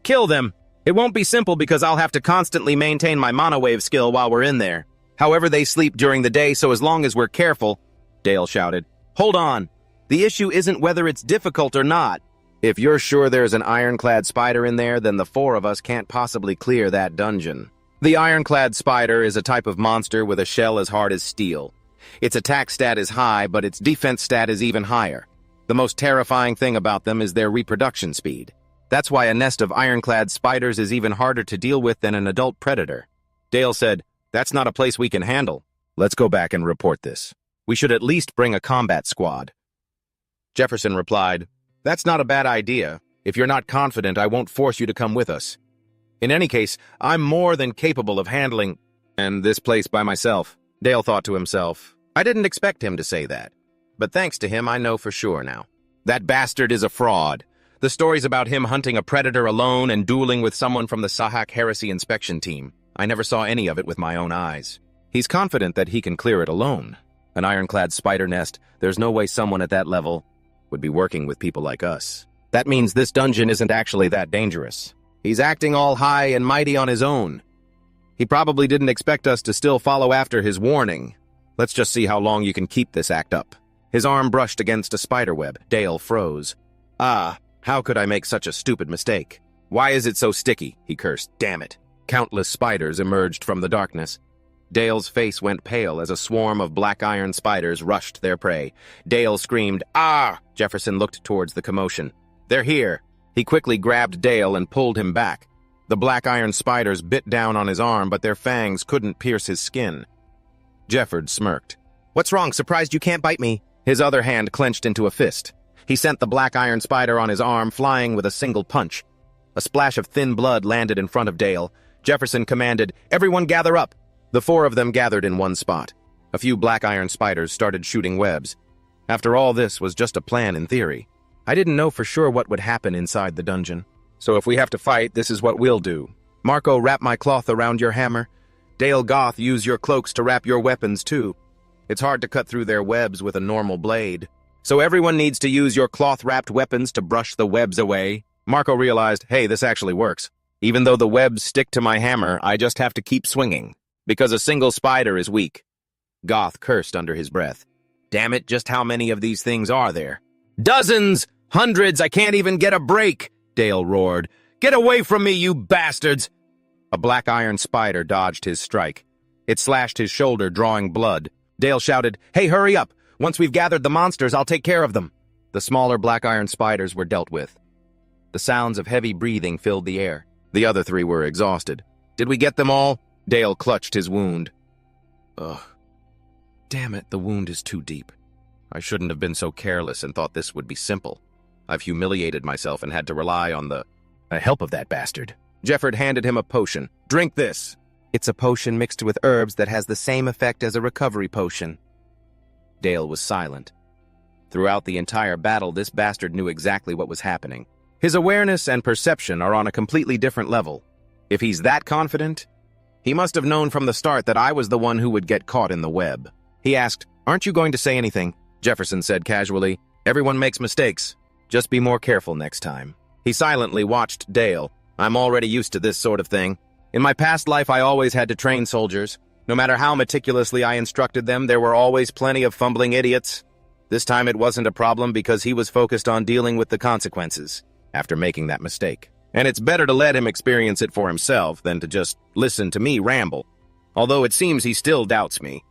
kill them. It won't be simple because I'll have to constantly maintain my mana wave skill while we're in there. However, they sleep during the day, so as long as we're careful, Dale shouted. Hold on. The issue isn't whether it's difficult or not. If you're sure there's an ironclad spider in there, then the 4 of us can't possibly clear that dungeon. The ironclad spider is a type of monster with a shell as hard as steel. Its attack stat is high, but its defense stat is even higher. The most terrifying thing about them is their reproduction speed. That's why a nest of ironclad spiders is even harder to deal with than an adult predator. Dale said, That's not a place we can handle. Let's go back and report this. We should at least bring a combat squad. Jefferson replied, That's not a bad idea. If you're not confident, I won't force you to come with us. In any case, I'm more than capable of handling this place by myself. Dale thought to himself, I didn't expect him to say that. But thanks to him, I know for sure now. That bastard is a fraud. The stories about him hunting a predator alone and dueling with someone from the Sahak Heresy inspection team, I never saw any of it with my own eyes. He's confident that he can clear it alone. An ironclad spider nest, there's no way someone at that level would be working with people like us. That means this dungeon isn't actually that dangerous. He's acting all high and mighty on his own. He probably didn't expect us to still follow after his warning. Let's just see how long you can keep this act up. His arm brushed against a spiderweb. Dale froze. How could I make such a stupid mistake? Why is it so sticky? He cursed. Damn it. Countless spiders emerged from the darkness. Dale's face went pale as a swarm of black iron spiders rushed their prey. Dale screamed, "Ah!" Jefferson looked towards the commotion. "They're here." He quickly grabbed Dale and pulled him back. The black iron spiders bit down on his arm, but their fangs couldn't pierce his skin. Jefford smirked. What's wrong? Surprised you can't bite me? His other hand clenched into a fist. He sent the black iron spider on his arm flying with a single punch. A splash of thin blood landed in front of Dale. Jefferson commanded, "Everyone gather up." The four of them gathered in one spot. A few black iron spiders started shooting webs. After all, this was just a plan in theory. I didn't know for sure what would happen inside the dungeon. So if we have to fight, this is what we'll do. Marco, wrap my cloth around your hammer. Dale, Goth, use your cloaks to wrap your weapons too. It's hard to cut through their webs with a normal blade. So everyone needs to use your cloth-wrapped weapons to brush the webs away. Marco realized, hey, this actually works. Even though the webs stick to my hammer, I just have to keep swinging. Because a single spider is weak. Goth cursed under his breath. Damn it, just how many of these things are there? Dozens! Hundreds! I can't even get a break! Dale roared. Get away from me, you bastards! A black iron spider dodged his strike. It slashed his shoulder, drawing blood. Dale shouted, Hey, hurry up! Once we've gathered the monsters, I'll take care of them. The smaller black iron spiders were dealt with. The sounds of heavy breathing filled the air. The other three were exhausted. Did we get them all? Dale clutched his wound. Ugh. Damn it, the wound is too deep. I shouldn't have been so careless and thought this would be simple. I've humiliated myself and had to rely on the help of that bastard. Jefford handed him a potion. Drink this. It's a potion mixed with herbs that has the same effect as a recovery potion. Dale was silent. Throughout the entire battle, this bastard knew exactly what was happening. His awareness and perception are on a completely different level. If he's that confident, he must have known from the start that I was the one who would get caught in the web. He asked, Aren't you going to say anything? Jefferson said casually, Everyone makes mistakes. Just be more careful next time. He silently watched Dale. I'm already used to this sort of thing. In my past life, I always had to train soldiers. No matter how meticulously I instructed them, there were always plenty of fumbling idiots. This time it wasn't a problem because he was focused on dealing with the consequences after making that mistake. And it's better to let him experience it for himself than to just listen to me ramble. Although it seems he still doubts me.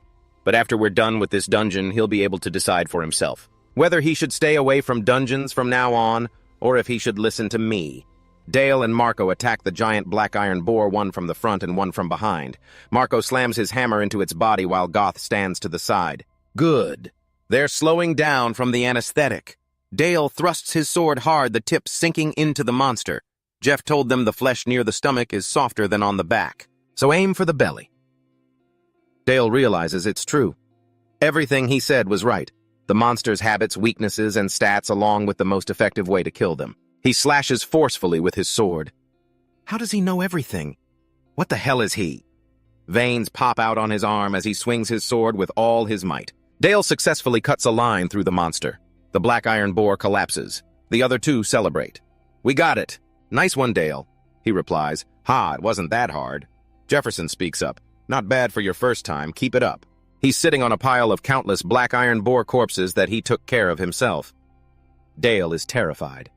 But after we're done with this dungeon, he'll be able to decide for himself whether he should stay away from dungeons from now on, or if he should listen to me. Dale and Marco attack the giant black iron boar, one from the front and one from behind. Marco slams his hammer into its body while Goth stands to the side. Good. They're slowing down from the anesthetic. Dale thrusts his sword hard, the tip sinking into the monster. Jeff told them the flesh near the stomach is softer than on the back, so aim for the belly. Dale realizes it's true. Everything he said was right. The monster's habits, weaknesses, and stats along with the most effective way to kill them. He slashes forcefully with his sword. How does he know everything? What the hell is he? Veins pop out on his arm as he swings his sword with all his might. Dale successfully cuts a line through the monster. The black iron boar collapses. The other two celebrate. We got it. Nice one, Dale. He replies, Ha, it wasn't that hard. Jefferson speaks up. Not bad for your first time. Keep it up. He's sitting on a pile of countless black iron boar corpses that he took care of himself. Dale is terrified.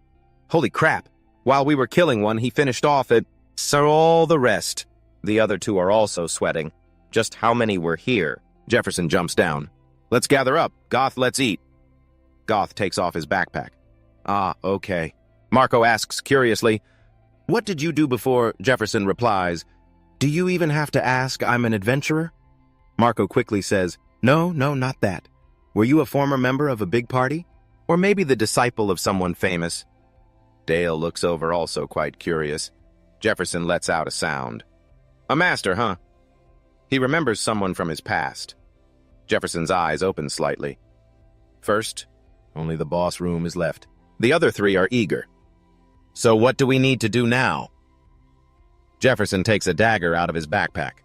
Holy crap. While we were killing one, he finished off it. So all the rest. The other two are also sweating. Just how many were here? Jefferson jumps down. Let's gather up. Goth, let's eat. Goth takes off his backpack. Ah, okay. Marco asks curiously, What did you do before? Jefferson replies, Do you even have to ask? I'm an adventurer? Marco quickly says, No, not that. Were you a former member of a big party? Or maybe the disciple of someone famous? Dale looks over, also quite curious. Jefferson lets out a sound. A master, huh? He remembers someone from his past. Jefferson's eyes open slightly. First, only the boss room is left. The other three are eager. So what do we need to do now? Jefferson takes a dagger out of his backpack.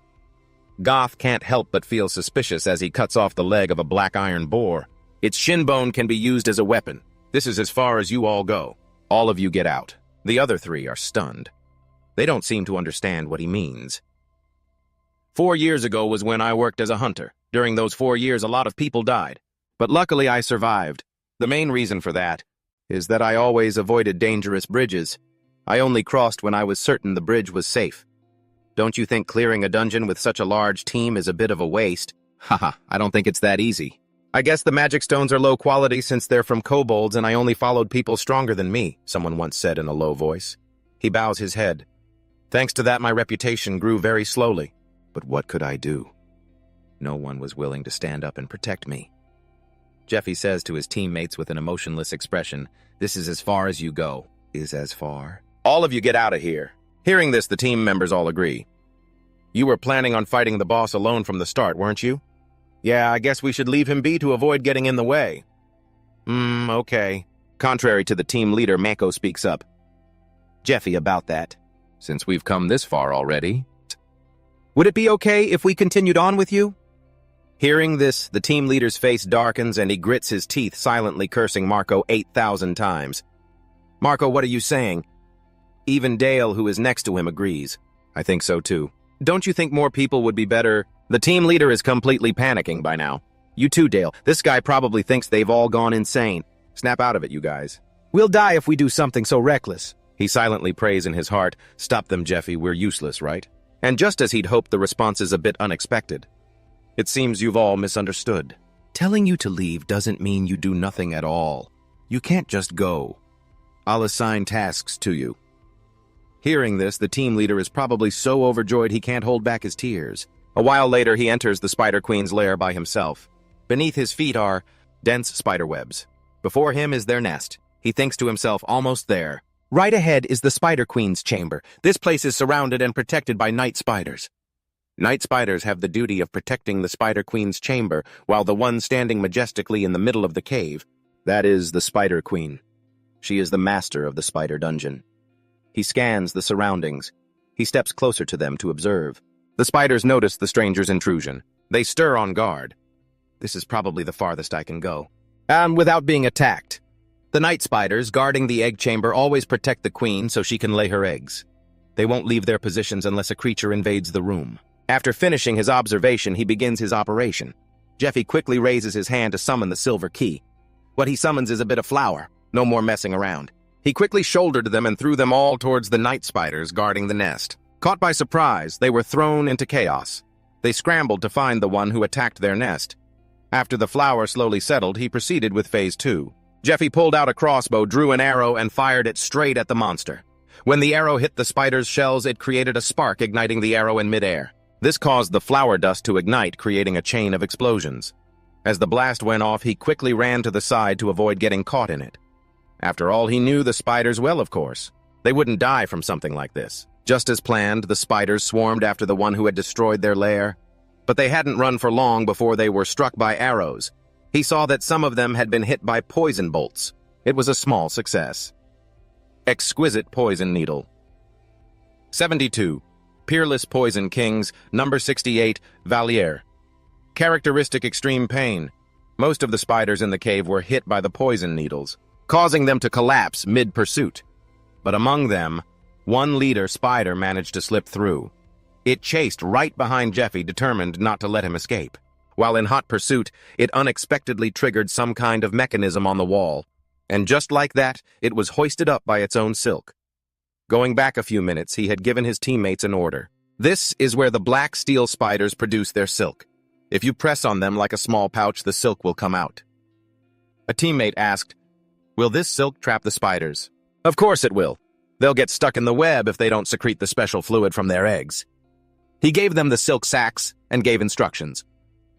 Goth can't help but feel suspicious as he cuts off the leg of a black iron boar. Its shin bone can be used as a weapon. This is as far as you all go. All of you get out. The other three are stunned. They don't seem to understand what he means. 4 years ago was when I worked as a hunter. During those 4 years, a lot of people died. But luckily, I survived. The main reason for that is that I always avoided dangerous bridges. I only crossed when I was certain the bridge was safe. Don't you think clearing a dungeon with such a large team is a bit of a waste? Haha, I don't think it's that easy. I guess the magic stones are low quality since they're from kobolds and I only followed people stronger than me, someone once said in a low voice. He bows his head. Thanks to that, my reputation grew very slowly. But what could I do? No one was willing to stand up and protect me. Jeffy says to his teammates with an emotionless expression, "This is as far as you go." Is as far? All of you get out of here. Hearing this, the team members all agree. You were planning on fighting the boss alone from the start, weren't you? Yeah, I guess we should leave him be to avoid getting in the way. Okay. Contrary to the team leader, Mako speaks up. Jeffy, about that. Since we've come this far already. Would it be okay if we continued on with you? Hearing this, the team leader's face darkens and he grits his teeth, silently cursing Marco 8,000 times. Marco, what are you saying? Even Dale, who is next to him, agrees. I think so too. Don't you think more people would be better? The team leader is completely panicking by now. You too, Dale. This guy probably thinks they've all gone insane. Snap out of it, you guys. We'll die if we do something so reckless. He silently prays in his heart. Stop them, Jeffy. We're useless, right? And just as he'd hoped, the response is a bit unexpected. It seems you've all misunderstood. Telling you to leave doesn't mean you do nothing at all. You can't just go. I'll assign tasks to you. Hearing this, the team leader is probably so overjoyed he can't hold back his tears. A while later, he enters the Spider Queen's lair by himself. Beneath his feet are dense spider webs. Before him is their nest. He thinks to himself, almost there. Right ahead is the Spider Queen's chamber. This place is surrounded and protected by night spiders. Night spiders have the duty of protecting the Spider Queen's chamber, while the one standing majestically in the middle of the cave, that is the Spider Queen. She is the master of the spider dungeon. He scans the surroundings. He steps closer to them to observe. The spiders notice the stranger's intrusion. They stir on guard. This is probably the farthest I can go. Without being attacked. The night spiders guarding the egg chamber always protect the queen so she can lay her eggs. They won't leave their positions unless a creature invades the room. After finishing his observation, he begins his operation. Jeffy quickly raises his hand to summon the silver key. What he summons is a bit of flour. No more messing around. He quickly shouldered them and threw them all towards the night spiders guarding the nest. Caught by surprise, they were thrown into chaos. They scrambled to find the one who attacked their nest. After the flour slowly settled, he proceeded with Phase 2. Jeffy pulled out a crossbow, drew an arrow, and fired it straight at the monster. When the arrow hit the spider's shells, it created a spark, igniting the arrow in midair. This caused the flour dust to ignite, creating a chain of explosions. As the blast went off, he quickly ran to the side to avoid getting caught in it. After all, he knew the spiders well, of course. They wouldn't die from something like this. Just as planned, the spiders swarmed after the one who had destroyed their lair. But they hadn't run for long before they were struck by arrows. He saw that some of them had been hit by poison bolts. It was a small success. Exquisite poison needle. 72. Peerless Poison Kings, number 68, Valier. Characteristic extreme pain. Most of the spiders in the cave were hit by the poison needles, causing them to collapse mid-pursuit. But among them, one leader spider managed to slip through. It chased right behind Jeffy, determined not to let him escape. While in hot pursuit, it unexpectedly triggered some kind of mechanism on the wall, and just like that, it was hoisted up by its own silk. Going back a few minutes, he had given his teammates an order. This is where the black steel spiders produce their silk. If you press on them like a small pouch, the silk will come out. A teammate asked, "Will this silk trap the spiders?" Of course it will. They'll get stuck in the web if they don't secrete the special fluid from their eggs. He gave them the silk sacks and gave instructions.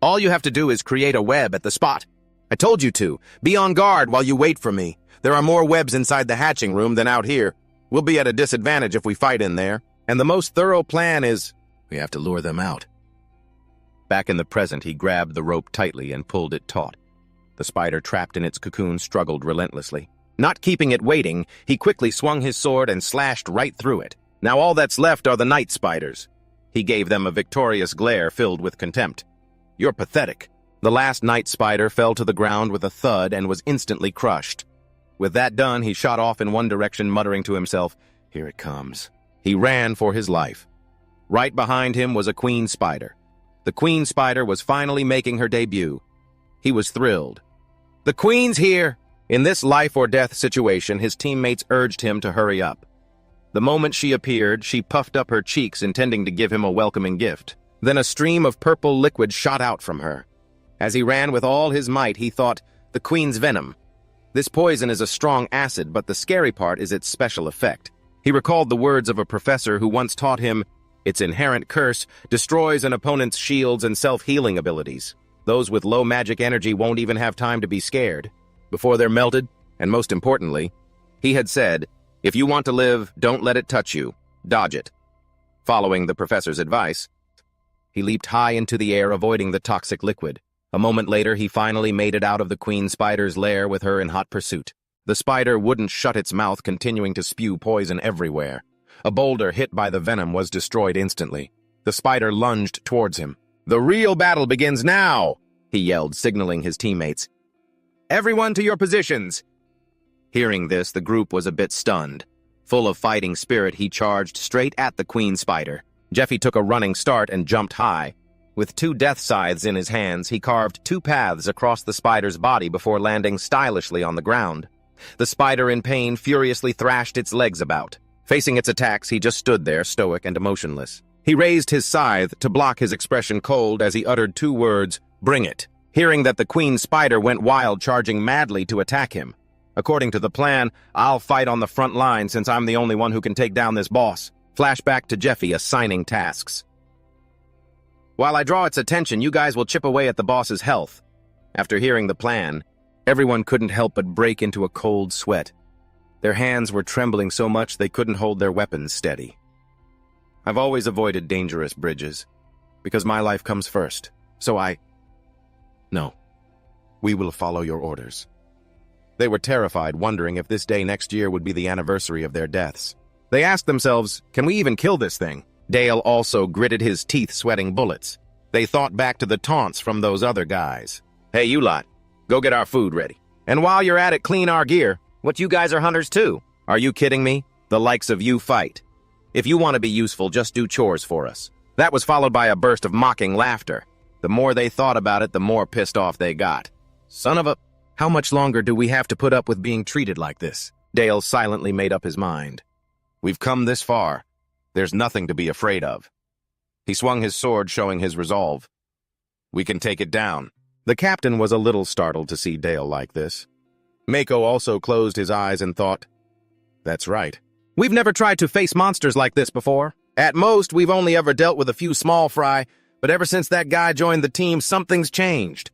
All you have to do is create a web at the spot. I told you to. Be on guard while you wait for me. There are more webs inside the hatching room than out here. We'll be at a disadvantage if we fight in there. And the most thorough plan is, we have to lure them out. Back in the present, he grabbed the rope tightly and pulled it taut. The spider trapped in its cocoon struggled relentlessly. Not keeping it waiting, he quickly swung his sword and slashed right through it. Now all that's left are the night spiders. He gave them a victorious glare filled with contempt. You're pathetic. The last night spider fell to the ground with a thud and was instantly crushed. With that done, he shot off in one direction, muttering to himself, "Here it comes." He ran for his life. Right behind him was a queen spider. The queen spider was finally making her debut. He was thrilled. "The queen's here!" In this life-or-death situation, his teammates urged him to hurry up. The moment she appeared, she puffed up her cheeks, intending to give him a welcoming gift. Then a stream of purple liquid shot out from her. As he ran with all his might, he thought, the queen's venom. This poison is a strong acid, but the scary part is its special effect. He recalled the words of a professor who once taught him, its inherent curse destroys an opponent's shields and self-healing abilities. Those with low magic energy won't even have time to be scared before they're melted, and most importantly, he had said, if you want to live, don't let it touch you. Dodge it. Following the professor's advice, he leaped high into the air, avoiding the toxic liquid. A moment later, he finally made it out of the queen spider's lair with her in hot pursuit. The spider wouldn't shut its mouth, continuing to spew poison everywhere. A boulder hit by the venom was destroyed instantly. The spider lunged towards him. The real battle begins now, he yelled, signaling his teammates. Everyone to your positions! Hearing this, the group was a bit stunned. Full of fighting spirit, he charged straight at the queen spider. Jeffy took a running start and jumped high. With 2 death scythes in his hands, he carved 2 paths across the spider's body before landing stylishly on the ground. The spider, in pain, furiously thrashed its legs about. Facing its attacks, he just stood there, stoic and emotionless. He raised his scythe to block his expression cold as he uttered 2 words, "Bring it." Hearing that the queen spider went wild, charging madly to attack him. According to the plan, I'll fight on the front line since I'm the only one who can take down this boss. Flashback to Jeffy assigning tasks. While I draw its attention, you guys will chip away at the boss's health. After hearing the plan, everyone couldn't help but break into a cold sweat. Their hands were trembling so much they couldn't hold their weapons steady. I've always avoided dangerous bridges, because my life comes first, so No. We will follow your orders. They were terrified, wondering if this day next year would be the anniversary of their deaths. They asked themselves, can we even kill this thing? Dale also gritted his teeth, sweating bullets. They thought back to the taunts from those other guys. Hey, you lot, go get our food ready. And while you're at it, clean our gear. What, you guys are hunters too? Are you kidding me? The likes of you fight. If you want to be useful, just do chores for us. That was followed by a burst of mocking laughter. The more they thought about it, the more pissed off they got. Son of a... How much longer do we have to put up with being treated like this? Dale silently made up his mind. We've come this far. There's nothing to be afraid of. He swung his sword, showing his resolve. We can take it down. The captain was a little startled to see Dale like this. Mako also closed his eyes and thought, that's right. We've never tried to face monsters like this before. At most, we've only ever dealt with a few small fry, but ever since that guy joined the team, something's changed.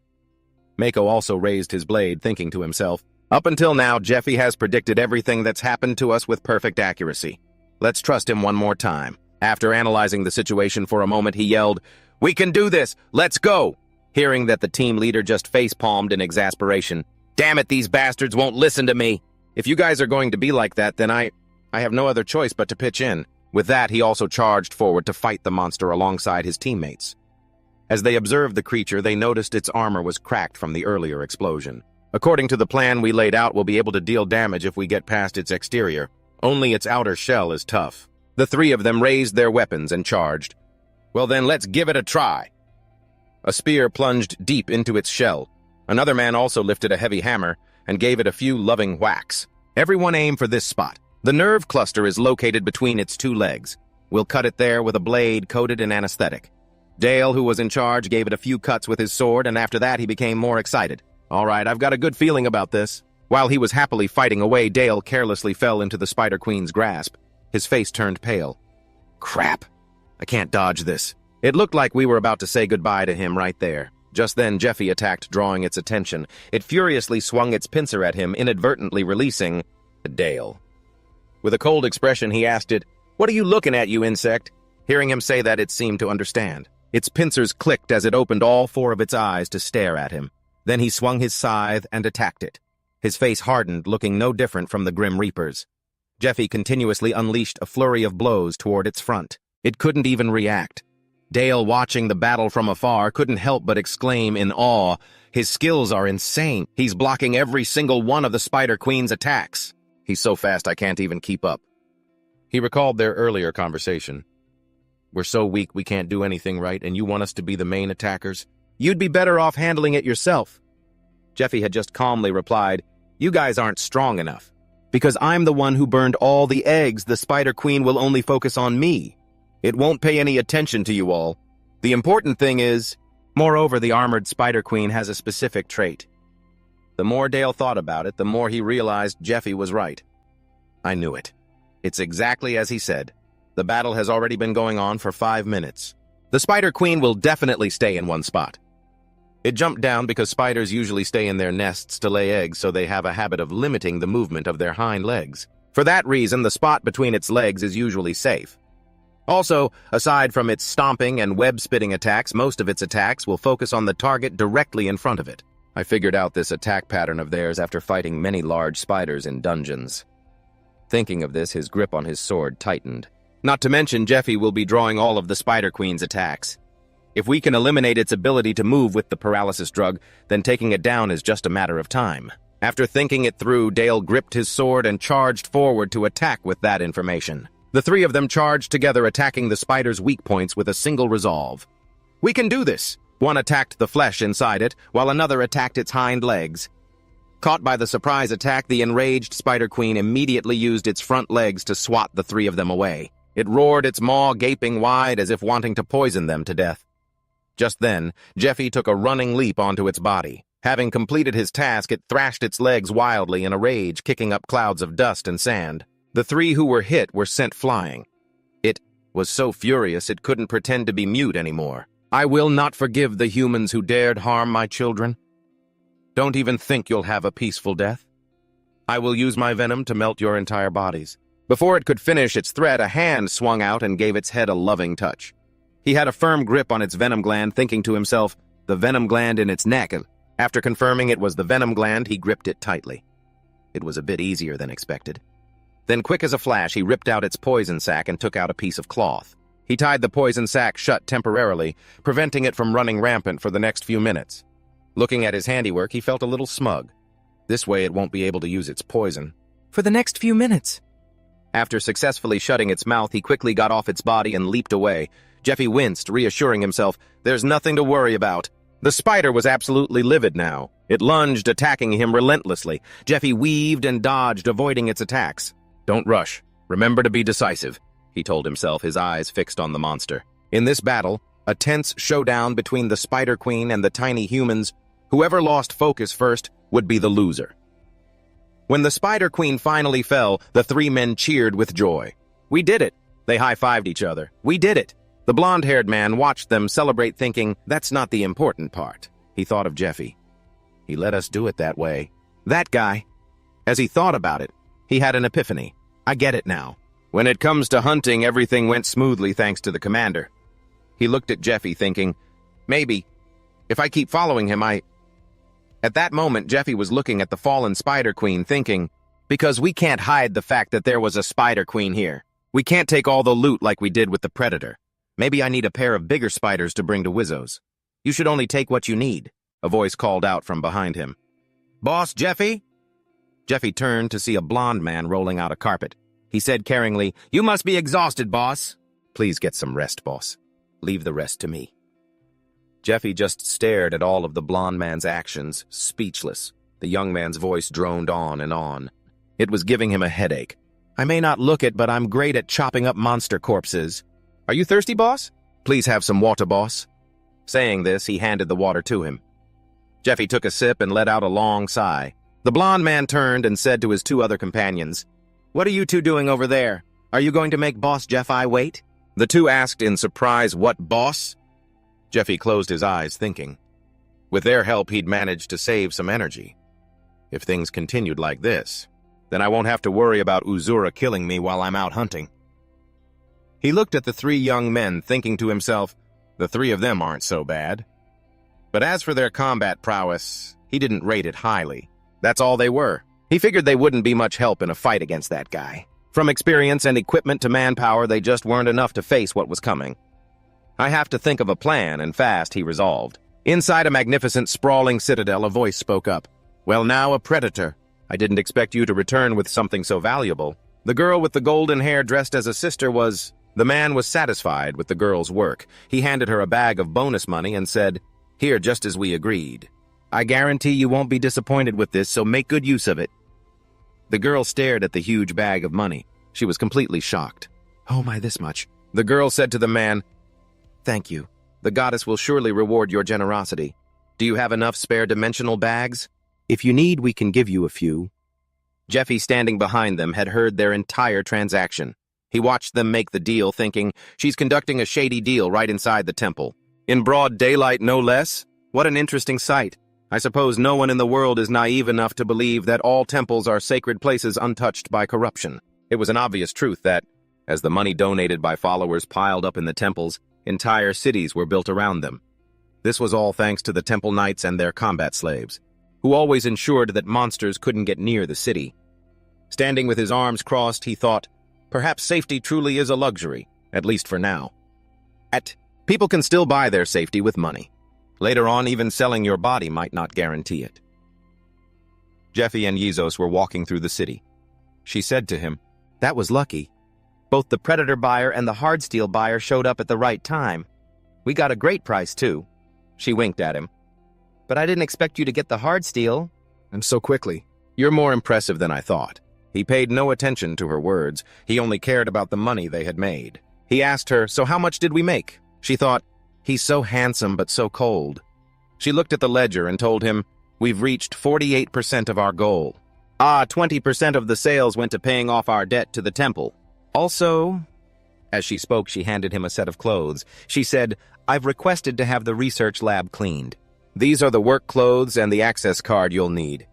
Mako also raised his blade, thinking to himself, up until now, Jeffy has predicted everything that's happened to us with perfect accuracy. Let's trust him one more time. After analyzing the situation for a moment, he yelled, we can do this! Let's go! Hearing that the team leader just face-palmed in exasperation. Damn it, these bastards won't listen to me! If you guys are going to be like that, then I have no other choice but to pitch in. With that, he also charged forward to fight the monster alongside his teammates. As they observed the creature, they noticed its armor was cracked from the earlier explosion. According to the plan we laid out, we'll be able to deal damage if we get past its exterior. Only its outer shell is tough. The 3 of them raised their weapons and charged. Well then, let's give it a try. A spear plunged deep into its shell. Another man also lifted a heavy hammer and gave it a few loving whacks. Everyone aim for this spot. The nerve cluster is located between its 2 legs. We'll cut it there with a blade coated in anesthetic. Dale, who was in charge, gave it a few cuts with his sword, and after that he became more excited. All right, I've got a good feeling about this. While he was happily fighting away, Dale carelessly fell into the Spider Queen's grasp. His face turned pale. Crap. I can't dodge this. It looked like we were about to say goodbye to him right there. Just then, Jeffy attacked, drawing its attention. It furiously swung its pincer at him, inadvertently releasing Dale. With a cold expression, he asked it, what are you looking at, you insect? Hearing him say that, it seemed to understand. Its pincers clicked as it opened all 4 of its eyes to stare at him. Then he swung his scythe and attacked it. His face hardened, looking no different from the Grim Reaper's. Jeffy continuously unleashed a flurry of blows toward its front. It couldn't even react. Dale, watching the battle from afar, couldn't help but exclaim in awe, his skills are insane. He's blocking every single one of the Spider Queen's attacks. He's so fast I can't even keep up. He recalled their earlier conversation. We're so weak we can't do anything right, and you want us to be the main attackers? You'd be better off handling it yourself. Jeffy had just calmly replied, you guys aren't strong enough. Because I'm the one who burned all the eggs, the Spider Queen will only focus on me. It won't pay any attention to you all. The important thing is, moreover, the armored Spider Queen has a specific trait. The more Dale thought about it, the more he realized Jeffy was right. I knew it. It's exactly as he said. The battle has already been going on for 5 minutes. The Spider Queen will definitely stay in one spot. It jumped down because spiders usually stay in their nests to lay eggs, so they have a habit of limiting the movement of their hind legs. For that reason, the spot between its legs is usually safe. Also, aside from its stomping and web-spitting attacks, most of its attacks will focus on the target directly in front of it. I figured out this attack pattern of theirs after fighting many large spiders in dungeons. Thinking of this, his grip on his sword tightened. Not to mention, Jeffy will be drawing all of the Spider Queen's attacks. If we can eliminate its ability to move with the paralysis drug, then taking it down is just a matter of time. After thinking it through, Dale gripped his sword and charged forward to attack with that information. The three of them charged together, attacking the spider's weak points with a single resolve. We can do this! One attacked the flesh inside it, while another attacked its hind legs. Caught by the surprise attack, the enraged Spider Queen immediately used its front legs to swat the three of them away. It roared, its maw gaping wide as if wanting to poison them to death. Just then, Jeffy took a running leap onto its body. Having completed his task, it thrashed its legs wildly in a rage, kicking up clouds of dust and sand. The three who were hit were sent flying. It was so furious it couldn't pretend to be mute anymore. I will not forgive the humans who dared harm my children. Don't even think you'll have a peaceful death. I will use my venom to melt your entire bodies. Before it could finish its threat, a hand swung out and gave its head a loving touch. He had a firm grip on its venom gland, thinking to himself, the venom gland in its neck. After confirming it was the venom gland, he gripped it tightly. It was a bit easier than expected. Then, quick as a flash, he ripped out its poison sac and took out a piece of cloth. He tied the poison sac shut temporarily, preventing it from running rampant for the next few minutes. Looking at his handiwork, he felt a little smug. This way it won't be able to use its poison. For the next few minutes. After successfully shutting its mouth, he quickly got off its body and leaped away. Jeffy winced, reassuring himself, there's nothing to worry about. The spider was absolutely livid now. It lunged, attacking him relentlessly. Jeffy weaved and dodged, avoiding its attacks. Don't rush. Remember to be decisive, he told himself, his eyes fixed on the monster. In this battle, a tense showdown between the Spider Queen and the tiny humans, whoever lost focus first would be the loser. When the Spider Queen finally fell, the three men cheered with joy. We did it! They high-fived each other. We did it! The blonde-haired man watched them celebrate, thinking, that's not the important part. He thought of Jeffy. He let us do it that way. That guy. As he thought about it, he had an epiphany. I get it now. When it comes to hunting, everything went smoothly thanks to the commander. He looked at Jeffy, thinking, maybe, if I keep following him, At that moment, Jeffy was looking at the fallen Spider Queen, thinking, because we can't hide the fact that there was a Spider Queen here. We can't take all the loot like we did with the Predator. Maybe I need a pair of bigger spiders to bring to Wizzo's. You should only take what you need, a voice called out from behind him. Boss Jeffy? Jeffy turned to see a blond man rolling out a carpet. He said caringly, you must be exhausted, boss. Please get some rest, boss. Leave the rest to me. Jeffy just stared at all of the blond man's actions, speechless. The young man's voice droned on and on. It was giving him a headache. I may not look it, but I'm great at chopping up monster corpses. Are you thirsty, boss? Please have some water, boss. Saying this, he handed the water to him. Jeffy took a sip and let out a long sigh. The blond man turned and said to his two other companions, what are you two doing over there? Are you going to make Boss Jeffy wait? The two asked in surprise, what boss? Jeffy closed his eyes, thinking. With their help, he'd managed to save some energy. If things continued like this, then I won't have to worry about Uzura killing me while I'm out hunting. He looked at the three young men, thinking to himself, the three of them aren't so bad. But as for their combat prowess, he didn't rate it highly. That's all they were. He figured they wouldn't be much help in a fight against that guy. From experience and equipment to manpower, they just weren't enough to face what was coming. I have to think of a plan, and fast, he resolved. Inside a magnificent, sprawling citadel, a voice spoke up. Well, now, a predator. I didn't expect you to return with something so valuable. The girl with the golden hair dressed as a sister was... The man was satisfied with the girl's work. He handed her a bag of bonus money and said, here, just as we agreed. I guarantee you won't be disappointed with this, so make good use of it. The girl stared at the huge bag of money. She was completely shocked. Oh my, this much. The girl said to the man, Thank you. "The goddess will surely reward your generosity. Do you have enough spare dimensional bags?" If you need, we can give you a few. Jeffy, standing behind them, had heard their entire transaction. He watched them make the deal, thinking, she's conducting a shady deal right inside the temple. In broad daylight, no less? What an interesting sight. I suppose no one in the world is naive enough to believe that all temples are sacred places untouched by corruption. It was an obvious truth that, as the money donated by followers piled up in the temples, entire cities were built around them. This was all thanks to the temple knights and their combat slaves, who always ensured that monsters couldn't get near the city. Standing with his arms crossed, he thought, perhaps safety truly is a luxury, at least for now. People can still buy their safety with money. Later on, even selling your body might not guarantee it. Jeffy and Yizos were walking through the city. She said to him, That was lucky. Both the Predator buyer and the hard steel buyer showed up at the right time. We got a great price, too. She winked at him. But I didn't expect you to get the hard steel. And so quickly. You're more impressive than I thought. He paid no attention to her words. He only cared about the money they had made. He asked her, so how much did we make? She thought, he's so handsome but so cold. She looked at the ledger and told him, we've reached 48% of our goal. 20% of the sales went to paying off our debt to the temple. Also, as she spoke, she handed him a set of clothes. She said, I've requested to have the research lab cleaned. These are the work clothes and the access card you'll need.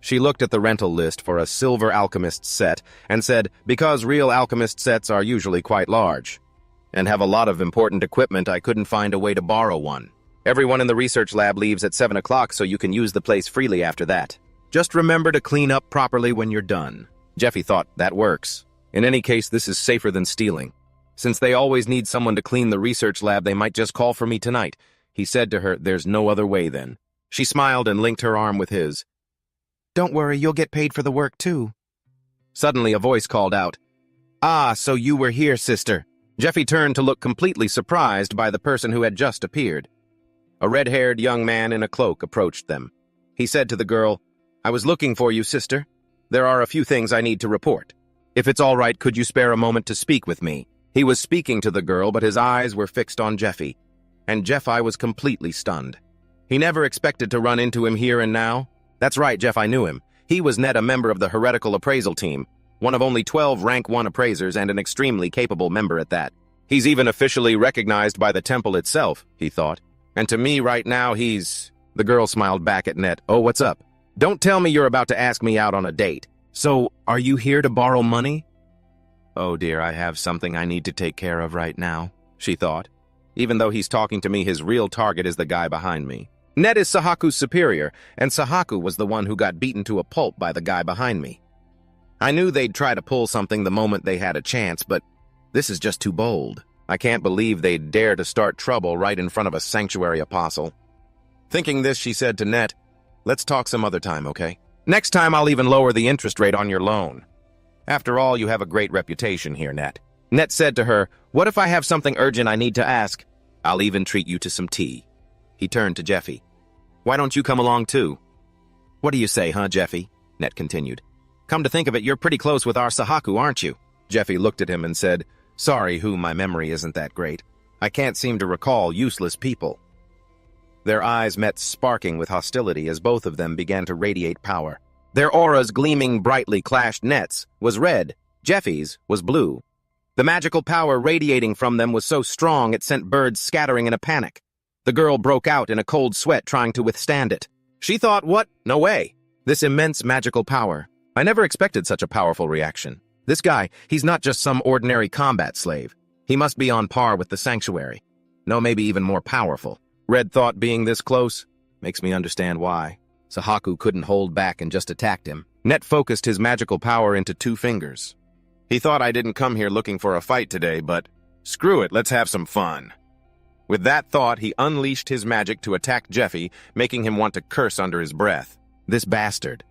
She looked at the rental list for a silver alchemist set and said, because real alchemist sets are usually quite large and have a lot of important equipment, I couldn't find a way to borrow one. Everyone in the research lab leaves at 7 o'clock, so you can use the place freely after that. Just remember to clean up properly when you're done. Jeffy thought, that works. In any case, this is safer than stealing. Since they always need someone to clean the research lab, they might just call for me tonight. He said to her, there's no other way then. She smiled and linked her arm with his. Don't worry, you'll get paid for the work too. Suddenly a voice called out, so you were here, sister. Jeffy turned to look completely surprised by the person who had just appeared. A red-haired young man in a cloak approached them. He said to the girl, I was looking for you, sister. There are a few things I need to report. If it's all right, could you spare a moment to speak with me? He was speaking to the girl, but his eyes were fixed on Jeffy, and Jeffy was completely stunned. He never expected to run into him here and now. That's right, Jeffy knew him. He was a member of the heretical appraisal team, one of only 12 rank 1 appraisers and an extremely capable member at that. He's even officially recognized by the temple itself, he thought. And to me right now, he's... The girl smiled back at Net. Oh, what's up? Don't tell me you're about to ask me out on a date. So, are you here to borrow money? Oh dear, I have something I need to take care of right now, she thought. Even though he's talking to me, his real target is the guy behind me. Net is Sahaku's superior, and Sahaku was the one who got beaten to a pulp by the guy behind me. I knew they'd try to pull something the moment they had a chance, but this is just too bold. I can't believe they'd dare to start trouble right in front of a sanctuary apostle. Thinking this, she said to Net, let's talk some other time, okay? Next time I'll even lower the interest rate on your loan. After all, you have a great reputation here, Net. Net said to her, what if I have something urgent I need to ask? I'll even treat you to some tea. He turned to Jeffy. Why don't you come along too? What do you say, Jeffy? Net continued. Come to think of it, you're pretty close with our Sahaku, aren't you? Jeffy looked at him and said, sorry, my memory isn't that great. I can't seem to recall useless people. Their eyes met, sparking with hostility as both of them began to radiate power. Their auras gleaming brightly clashed. Net's was red, Jeffy's was blue. The magical power radiating from them was so strong it sent birds scattering in a panic. The girl broke out in a cold sweat trying to withstand it. She thought, what? No way. This immense magical power. I never expected such a powerful reaction. This guy, he's not just some ordinary combat slave. He must be on par with the sanctuary. No, maybe even more powerful. Red thought being this close makes me understand why. Sahaku couldn't hold back and just attacked him. Net focused his magical power into 2 fingers. He thought I didn't come here looking for a fight today, but screw it, let's have some fun. With that thought, he unleashed his magic to attack Jeffy, making him want to curse under his breath. This bastard.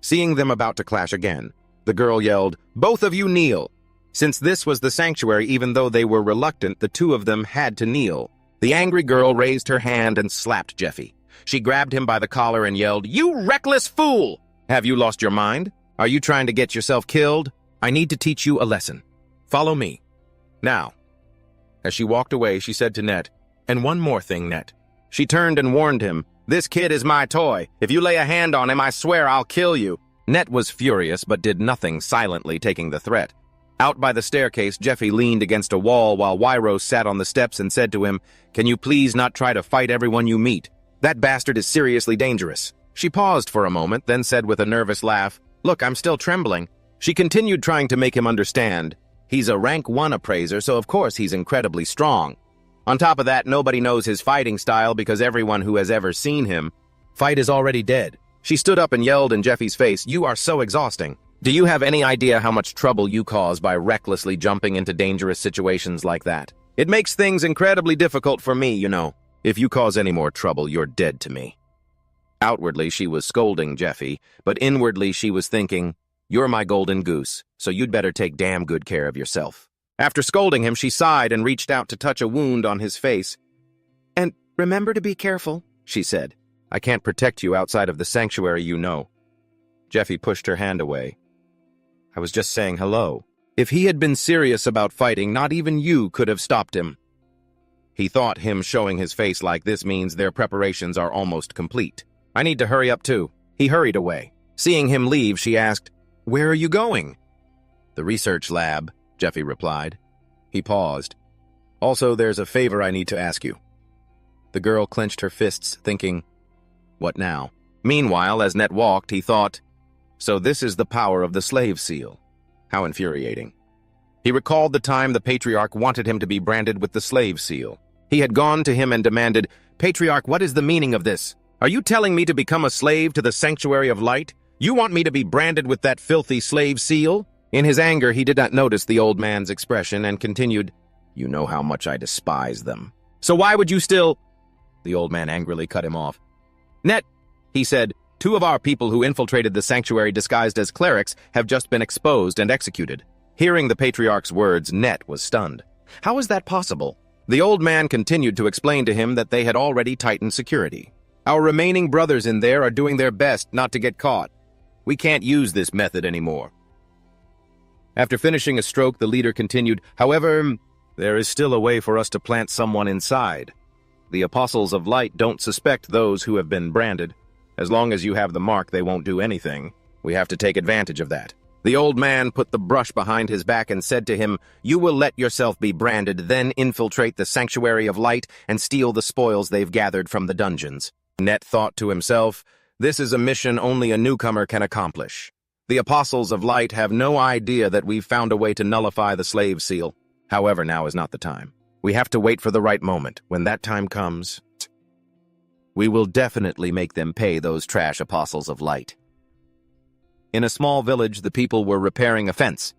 Seeing them about to clash again, the girl yelled, both of you kneel. Since this was the sanctuary, even though they were reluctant, the 2 of them had to kneel. The angry girl raised her hand and slapped Jeffy. She grabbed him by the collar and yelled, you reckless fool! Have you lost your mind? Are you trying to get yourself killed? I need to teach you a lesson. Follow me. Now. As she walked away, she said to Net, "And one more thing, Net." She turned and warned him, "This kid is my toy. If you lay a hand on him, I swear I'll kill you." Net was furious, but did nothing, silently taking the threat. Out by the staircase, Jeffy leaned against a wall while Wyros sat on the steps and said to him, "Can you please not try to fight everyone you meet? That bastard is seriously dangerous." She paused for a moment, then said with a nervous laugh, "Look, I'm still trembling." She continued trying to make him understand. He's a rank 1 appraiser, so of course he's incredibly strong. On top of that, nobody knows his fighting style because everyone who has ever seen him fight is already dead. She stood up and yelled in Jeffy's face, "You are so exhausting. Do you have any idea how much trouble you cause by recklessly jumping into dangerous situations like that? It makes things incredibly difficult for me, you know. If you cause any more trouble, you're dead to me." Outwardly, she was scolding Jeffy, but inwardly she was thinking, "You're my golden goose, so you'd better take damn good care of yourself." After scolding him, she sighed and reached out to touch a wound on his face. "And remember to be careful," she said. "I can't protect you outside of the sanctuary, you know." Jeffy pushed her hand away. "I was just saying hello. If he had been serious about fighting, not even you could have stopped him." He thought him showing his face like this means their preparations are almost complete. "I need to hurry up too." He hurried away. Seeing him leave, she asked, "Where are you going?" "The research lab," Jeffy replied. He paused. "Also, there's a favor I need to ask you." The girl clenched her fists, thinking, "What now?" Meanwhile, as Net walked, he thought, "So this is the power of the slave seal. How infuriating." He recalled the time the Patriarch wanted him to be branded with the slave seal. He had gone to him and demanded, "Patriarch, what is the meaning of this? Are you telling me to become a slave to the Sanctuary of Light? You want me to be branded with that filthy slave seal?" In his anger, he did not notice the old man's expression and continued, "You know how much I despise them. So why would you still—" The old man angrily cut him off. "Net," he said, "2 of our people who infiltrated the sanctuary disguised as clerics have just been exposed and executed." Hearing the Patriarch's words, Net was stunned. How is that possible? The old man continued to explain to him that they had already tightened security. "Our remaining brothers in there are doing their best not to get caught. We can't use this method anymore." After finishing a stroke, the leader continued, "However, there is still a way for us to plant someone inside. The Apostles of Light don't suspect those who have been branded. As long as you have the mark, they won't do anything. We have to take advantage of that." The old man put the brush behind his back and said to him, "You will let yourself be branded, then infiltrate the Sanctuary of Light and steal the spoils they've gathered from the dungeons." Net thought to himself, "This is a mission only a newcomer can accomplish. The Apostles of Light have no idea that we've found a way to nullify the slave seal. However, now is not the time. We have to wait for the right moment. When that time comes, we will definitely make them pay those trash Apostles of Light." In a small village, the people were repairing a fence.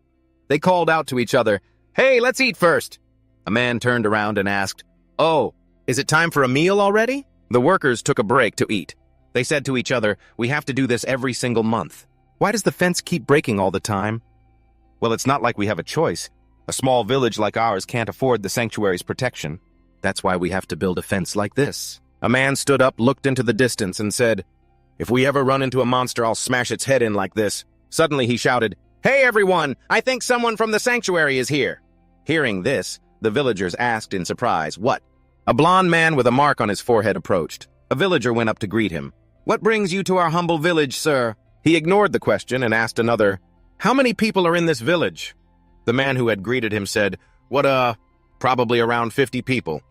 They called out to each other, "Hey, let's eat first." A man turned around and asked, "Oh, is it time for a meal already?" The workers took a break to eat. They said to each other, "We have to do this every single month. Why does the fence keep breaking all the time?" "Well, it's not like we have a choice. A small village like ours can't afford the sanctuary's protection. That's why we have to build a fence like this." A man stood up, looked into the distance, and said, "If we ever run into a monster, I'll smash its head in like this." Suddenly he shouted, "Hey everyone, I think someone from the sanctuary is here." Hearing this, the villagers asked in surprise, "What?" A blond man with a mark on his forehead approached. A villager went up to greet him. "What brings you to our humble village, sir?" He ignored the question and asked another, "How many people are in this village?" The man who had greeted him said, Probably around 50 people."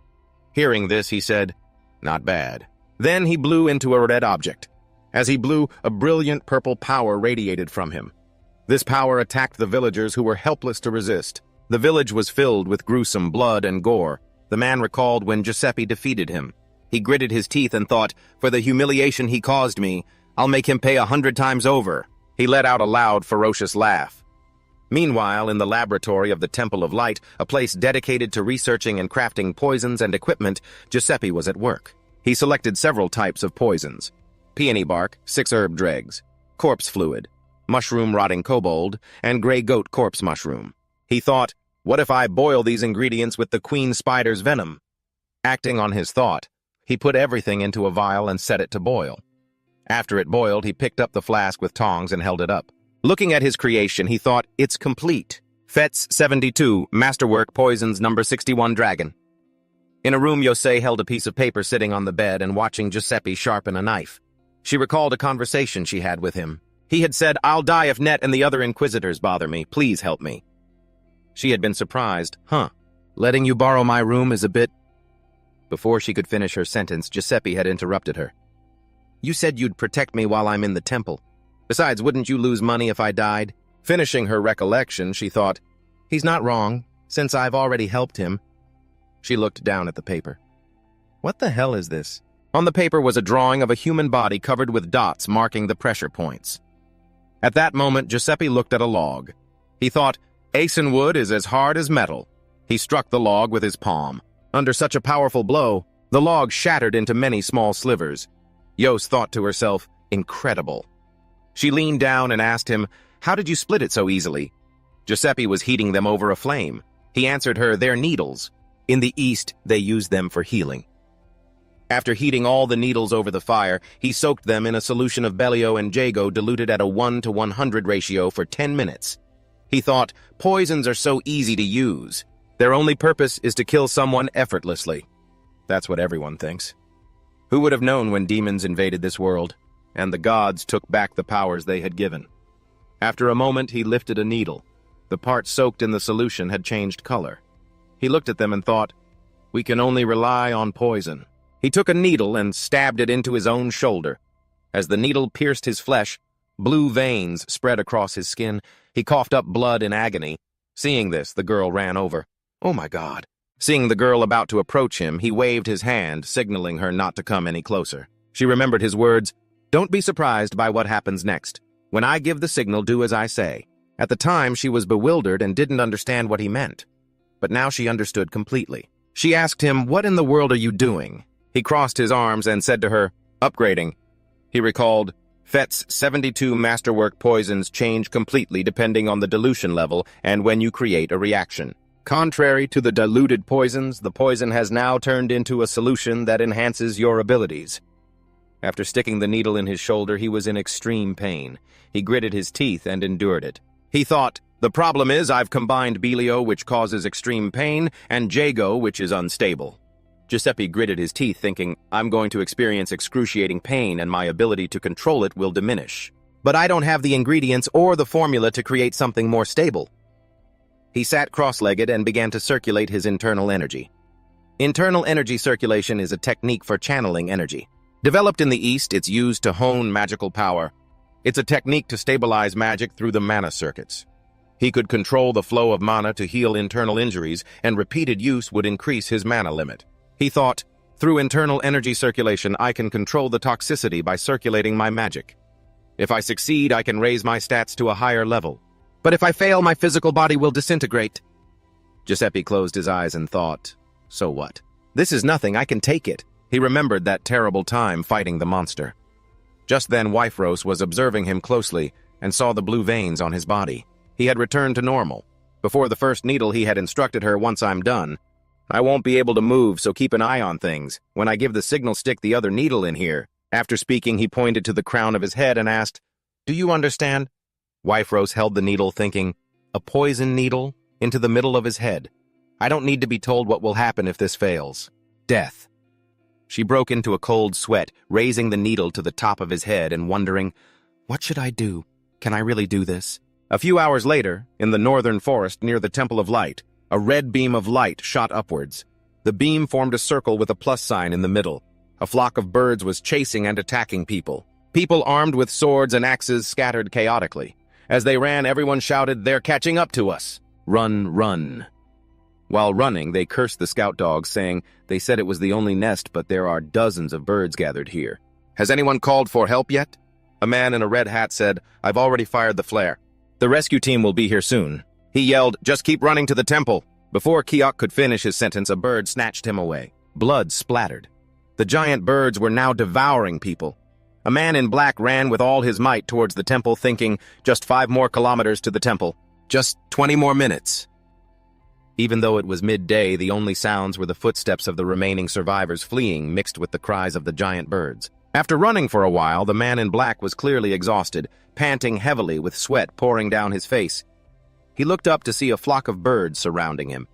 Hearing this, he said, "Not bad." Then he blew into a red object. As he blew, a brilliant purple power radiated from him. This power attacked the villagers who were helpless to resist. The village was filled with gruesome blood and gore. The man recalled when Giuseppe defeated him. He gritted his teeth and thought, "For the humiliation he caused me, I'll make him pay 100 times over." He let out a loud, ferocious laugh. Meanwhile, in the laboratory of the Temple of Light, a place dedicated to researching and crafting poisons and equipment, Giuseppe was at work. He selected several types of poisons: peony bark, 6 herb dregs, corpse fluid, mushroom rotting kobold, and gray goat corpse mushroom. He thought, "What if I boil these ingredients with the queen spider's venom?" Acting on his thought, he put everything into a vial and set it to boil. After it boiled, he picked up the flask with tongs and held it up. Looking at his creation, he thought, it's complete. Fet's 72, Masterwork Poisons number 61 Dragon. In a room, Yosei held a piece of paper sitting on the bed and watching Giuseppe sharpen a knife. She recalled a conversation she had with him. He had said, I'll die if Net and the other Inquisitors bother me. Please help me. She had been surprised. Letting you borrow my room is a bit... Before she could finish her sentence, Giuseppe had interrupted her. You said you'd protect me while I'm in the temple. Besides, wouldn't you lose money if I died? Finishing her recollection, she thought, he's not wrong, since I've already helped him. She looked down at the paper. What the hell is this? On the paper was a drawing of a human body covered with dots marking the pressure points. At that moment, Giuseppe looked at a log. He thought, Asen wood is as hard as metal. He struck the log with his palm. Under such a powerful blow, the log shattered into many small slivers. Yos thought to herself, incredible. She leaned down and asked him, how did you split it so easily? Giuseppe was heating them over a flame. He answered her, they're needles. In the East, they use them for healing. After heating all the needles over the fire, he soaked them in a solution of Bellio and Jago diluted at a 1:100 ratio for 10 minutes. He thought, poisons are so easy to use. Their only purpose is to kill someone effortlessly. That's what everyone thinks. Who would have known when demons invaded this world, and the gods took back the powers they had given? After a moment, he lifted a needle. The part soaked in the solution had changed color. He looked at them and thought, we can only rely on poison. He took a needle and stabbed it into his own shoulder. As the needle pierced his flesh, blue veins spread across his skin. He coughed up blood in agony. Seeing this, the girl ran over. Oh my God. Seeing the girl about to approach him, he waved his hand, signaling her not to come any closer. She remembered his words, don't be surprised by what happens next. When I give the signal, do as I say. At the time, she was bewildered and didn't understand what he meant. But now she understood completely. She asked him, what in the world are you doing? He crossed his arms and said to her, upgrading. He recalled, Fet's 72 masterwork poisons change completely depending on the dilution level and when you create a reaction. Contrary to the diluted poisons, the poison has now turned into a solution that enhances your abilities. After sticking the needle in his shoulder, he was in extreme pain. He gritted his teeth and endured it. He thought, the problem is I've combined Bellio, which causes extreme pain, and Jago, which is unstable. Giuseppe gritted his teeth, thinking, I'm going to experience excruciating pain and my ability to control it will diminish. But I don't have the ingredients or the formula to create something more stable. He sat cross-legged and began to circulate his internal energy. Internal energy circulation is a technique for channeling energy. Developed in the East, it's used to hone magical power. It's a technique to stabilize magic through the mana circuits. He could control the flow of mana to heal internal injuries, and repeated use would increase his mana limit. He thought, through internal energy circulation, I can control the toxicity by circulating my magic. If I succeed, I can raise my stats to a higher level. But if I fail, my physical body will disintegrate. Giuseppe closed his eyes and thought, so what? This is nothing, I can take it. He remembered that terrible time fighting the monster. Just then, Wifros was observing him closely and saw the blue veins on his body. He had returned to normal. Before the first needle, he had instructed her, once I'm done, I won't be able to move, so keep an eye on things. When I give the signal, stick the other needle in here. After speaking, he pointed to the crown of his head and asked, do you understand? Wifros held the needle, thinking, a poison needle, into the middle of his head. I don't need to be told what will happen if this fails. Death. She broke into a cold sweat, raising the needle to the top of his head and wondering, what should I do? Can I really do this? A few hours later, in the northern forest near the Temple of Light, a red beam of light shot upwards. The beam formed a circle with a plus sign in the middle. A flock of birds was chasing and attacking people. People armed with swords and axes scattered chaotically. As they ran, everyone shouted, they're catching up to us. Run, run. While running, they cursed the scout dogs, saying, they said it was the only nest, but there are dozens of birds gathered here. Has anyone called for help yet? A man in a red hat said, I've already fired the flare. The rescue team will be here soon. He yelled, just keep running to the temple. Before Kiok could finish his sentence, a bird snatched him away. Blood splattered. The giant birds were now devouring people. A man in black ran with all his might towards the temple, thinking, just 5 more kilometers to the temple. Just 20 more minutes. Even though it was midday, the only sounds were the footsteps of the remaining survivors fleeing, mixed with the cries of the giant birds. After running for a while, the man in black was clearly exhausted. panting heavily with sweat pouring down his face. He looked up to see a flock of birds surrounding him.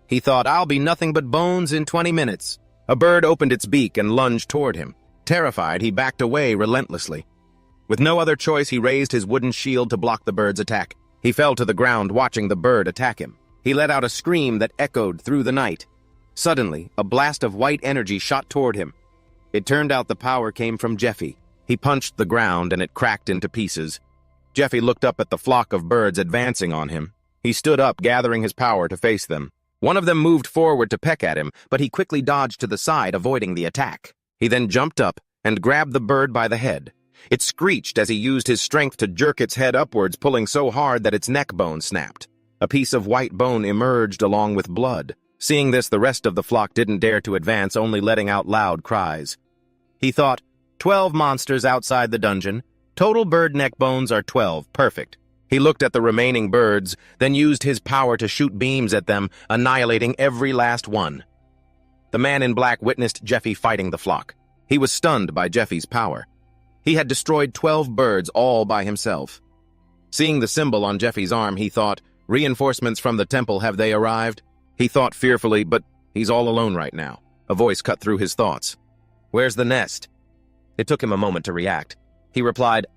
He thought, I'll be nothing but bones in 20 minutes. A bird opened its beak and lunged toward him. Terrified, he backed away relentlessly. With no other choice, he raised his wooden shield to block the bird's attack. He fell to the ground watching the bird attack him. He let out a scream that echoed through the night. Suddenly, a blast of white energy shot toward him. It turned out the power came from Jeffy. He punched the ground and it cracked into pieces. Jeffy looked up at the flock of birds advancing on him. He stood up, gathering his power to face them. One of them moved forward to peck at him, but he quickly dodged to the side, avoiding the attack. He then jumped up and grabbed the bird by the head. It screeched as he used his strength to jerk its head upwards, pulling so hard that its neck bone snapped. A piece of white bone emerged along with blood. Seeing this, the rest of the flock didn't dare to advance, only letting out loud cries. He thought, 12 monsters outside the dungeon. Total bird neck bones are 12. Perfect. He looked at the remaining birds, then used his power to shoot beams at them, annihilating every last one. The man in black witnessed Jeffy fighting the flock. He was stunned by Jeffy's power. He had destroyed 12 birds all by himself. Seeing the symbol on Jeffy's arm, he thought, reinforcements from the temple, have they arrived? He thought fearfully, but he's all alone right now. A voice cut through his thoughts. Where's the nest? It took him a moment to react. He replied,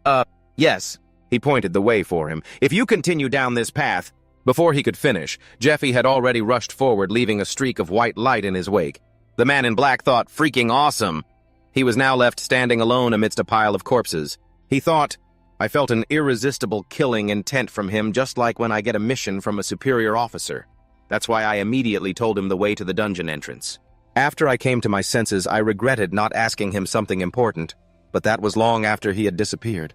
yes. He pointed the way for him. If you continue down this path. Before he could finish, Jeffy had already rushed forward, leaving a streak of white light in his wake. The man in black thought, freaking awesome. He was now left standing alone amidst a pile of corpses. He thought, I felt an irresistible killing intent from him, just like when I get a mission from a superior officer. That's why I immediately told him the way to the dungeon entrance. After I came to my senses, I regretted not asking him something important, but that was long after he had disappeared.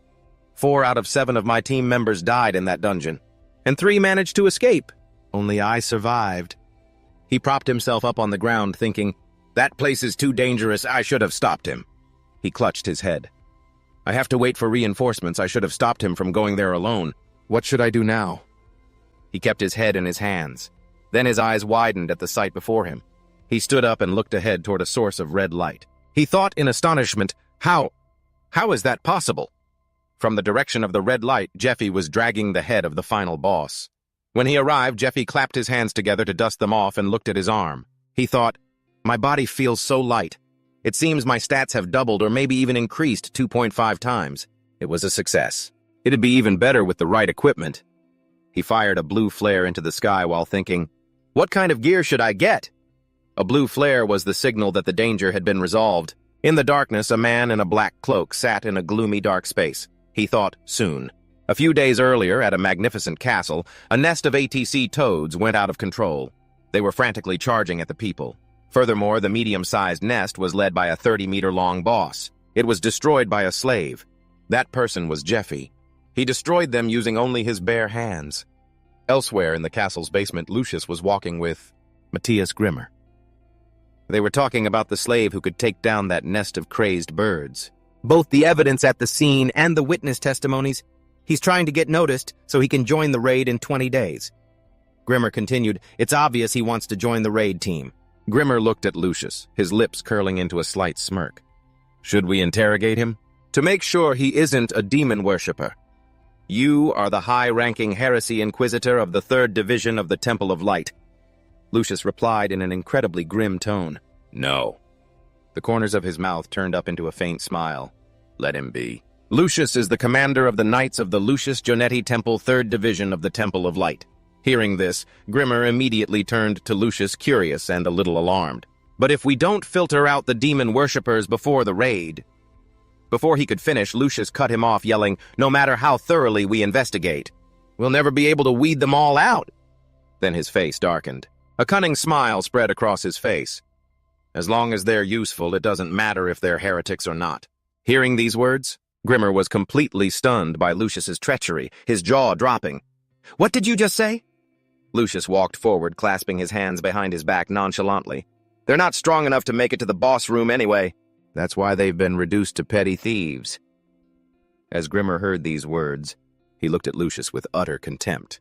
4 out of 7 of my team members died in that dungeon, and 3 managed to escape. Only I survived. He propped himself up on the ground, thinking, that place is too dangerous, I should have stopped him. He clutched his head. I have to wait for reinforcements, I should have stopped him from going there alone. What should I do now? He kept his head in his hands. Then his eyes widened at the sight before him. He stood up and looked ahead toward a source of red light. He thought in astonishment, how is that possible? From the direction of the red light, Jeffy was dragging the head of the final boss. When he arrived, Jeffy clapped his hands together to dust them off and looked at his arm. He thought, my body feels so light. It seems my stats have doubled or maybe even increased 2.5 times. It was a success. It'd be even better with the right equipment. He fired a blue flare into the sky while thinking, what kind of gear should I get? A blue flare was the signal that the danger had been resolved. In the darkness, a man in a black cloak sat in a gloomy dark space. He thought, soon. A few days earlier, at a magnificent castle, a nest of ATC toads went out of control. They were frantically charging at the people. Furthermore, the medium-sized nest was led by a 30-meter-long boss. It was destroyed by a slave. That person was Jeffy. He destroyed them using only his bare hands. Elsewhere in the castle's basement, Lucius was walking with Matthias Grimmer. They were talking about the slave who could take down that nest of crazed birds. Both the evidence at the scene and the witness testimonies. He's trying to get noticed so he can join the raid in 20 days. Grimmer continued, it's obvious he wants to join the raid team. Grimmer looked at Lucius, his lips curling into a slight smirk. Should we interrogate him? To make sure he isn't a demon worshipper. You are the high-ranking heresy inquisitor of the 3rd Division of the Temple of Light. Lucius replied in an incredibly grim tone. No. The corners of his mouth turned up into a faint smile. Let him be. Lucius is the commander of the Knights of the Lucius Jonetti Temple 3rd Division of the Temple of Light. Hearing this, Grimmer immediately turned to Lucius, curious and a little alarmed. But if we don't filter out the demon worshippers before the raid... Before he could finish, Lucius cut him off, yelling, no matter how thoroughly we investigate, we'll never be able to weed them all out. Then his face darkened. A cunning smile spread across his face. As long as they're useful, it doesn't matter if they're heretics or not. Hearing these words, Grimmer was completely stunned by Lucius's treachery, his jaw dropping. What did you just say? Lucius walked forward, clasping his hands behind his back nonchalantly. They're not strong enough to make it to the boss room anyway. That's why they've been reduced to petty thieves. As Grimmer heard these words, he looked at Lucius with utter contempt.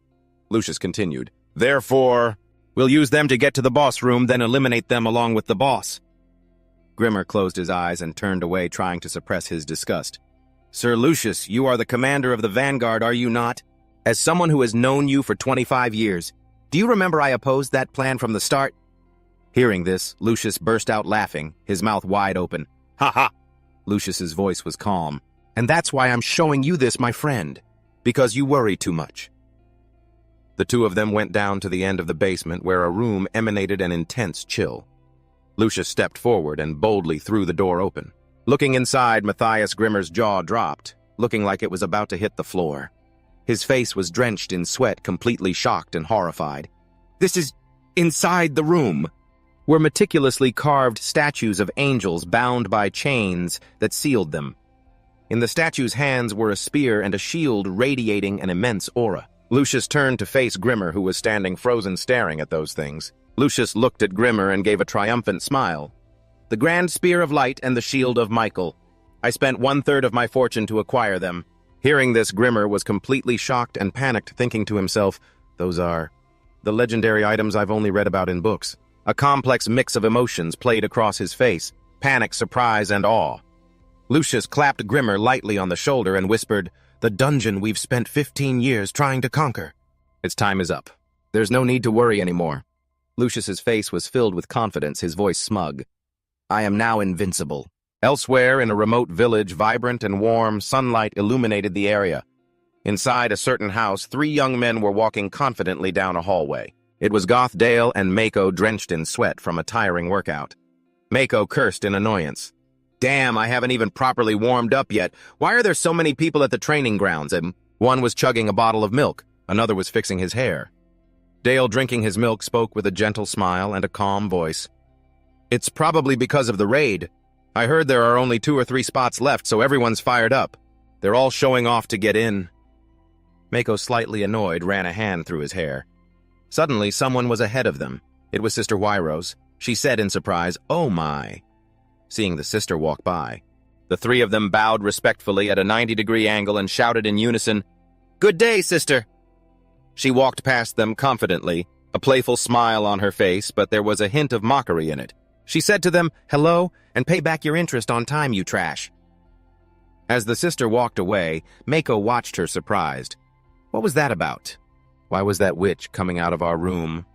Lucius continued, therefore, we'll use them to get to the boss room, then eliminate them along with the boss. Grimmer closed his eyes and turned away, trying to suppress his disgust. Sir Lucius, you are the commander of the vanguard, are you not? As someone who has known you for 25 years, do you remember I opposed that plan from the start? Hearing this, Lucius burst out laughing, his mouth wide open. Ha ha! Lucius's voice was calm. And that's why I'm showing you this, my friend. Because you worry too much. The two of them went down to the end of the basement where a room emanated an intense chill. Lucius stepped forward and boldly threw the door open. Looking inside, Matthias Grimmer's jaw dropped, looking like it was about to hit the floor. His face was drenched in sweat, completely shocked and horrified. This is inside the room, were meticulously carved statues of angels bound by chains that sealed them. In the statues' hands were a spear and a shield radiating an immense aura. Lucius turned to face Grimmer, who was standing frozen staring at those things. Lucius looked at Grimmer and gave a triumphant smile. The grand spear of light and the shield of Michael. I spent 1/3 of my fortune to acquire them. Hearing this, Grimmer was completely shocked and panicked, thinking to himself, those are the legendary items I've only read about in books. A complex mix of emotions played across his face, panic, surprise, and awe. Lucius clapped Grimmer lightly on the shoulder and whispered, the dungeon we've spent 15 years trying to conquer. Its time is up. There's no need to worry anymore. Lucius's face was filled with confidence, his voice smug. I am now invincible. Elsewhere, in a remote village, vibrant and warm sunlight illuminated the area. Inside a certain house, 3 young men were walking confidently down a hallway. It was Goth Dale and Mako, drenched in sweat from a tiring workout. Mako cursed in annoyance. Damn, I haven't even properly warmed up yet. Why are there so many people at the training grounds? And one was chugging a bottle of milk. Another was fixing his hair. Dale, drinking his milk, spoke with a gentle smile and a calm voice. It's probably because of the raid. I heard there are only 2 or 3 spots left, so everyone's fired up. They're all showing off to get in. Mako, slightly annoyed, ran a hand through his hair. Suddenly, someone was ahead of them. It was Sister Wyrose. She said in surprise, "Oh my." Seeing the sister walk by, the 3 of them bowed respectfully at a 90-degree angle and shouted in unison, "Good day, sister." She walked past them confidently, a playful smile on her face, but there was a hint of mockery in it. She said to them, "Hello, and pay back your interest on time, you trash." As the sister walked away, Mako watched her surprised. What was that about? Why was that witch coming out of our room?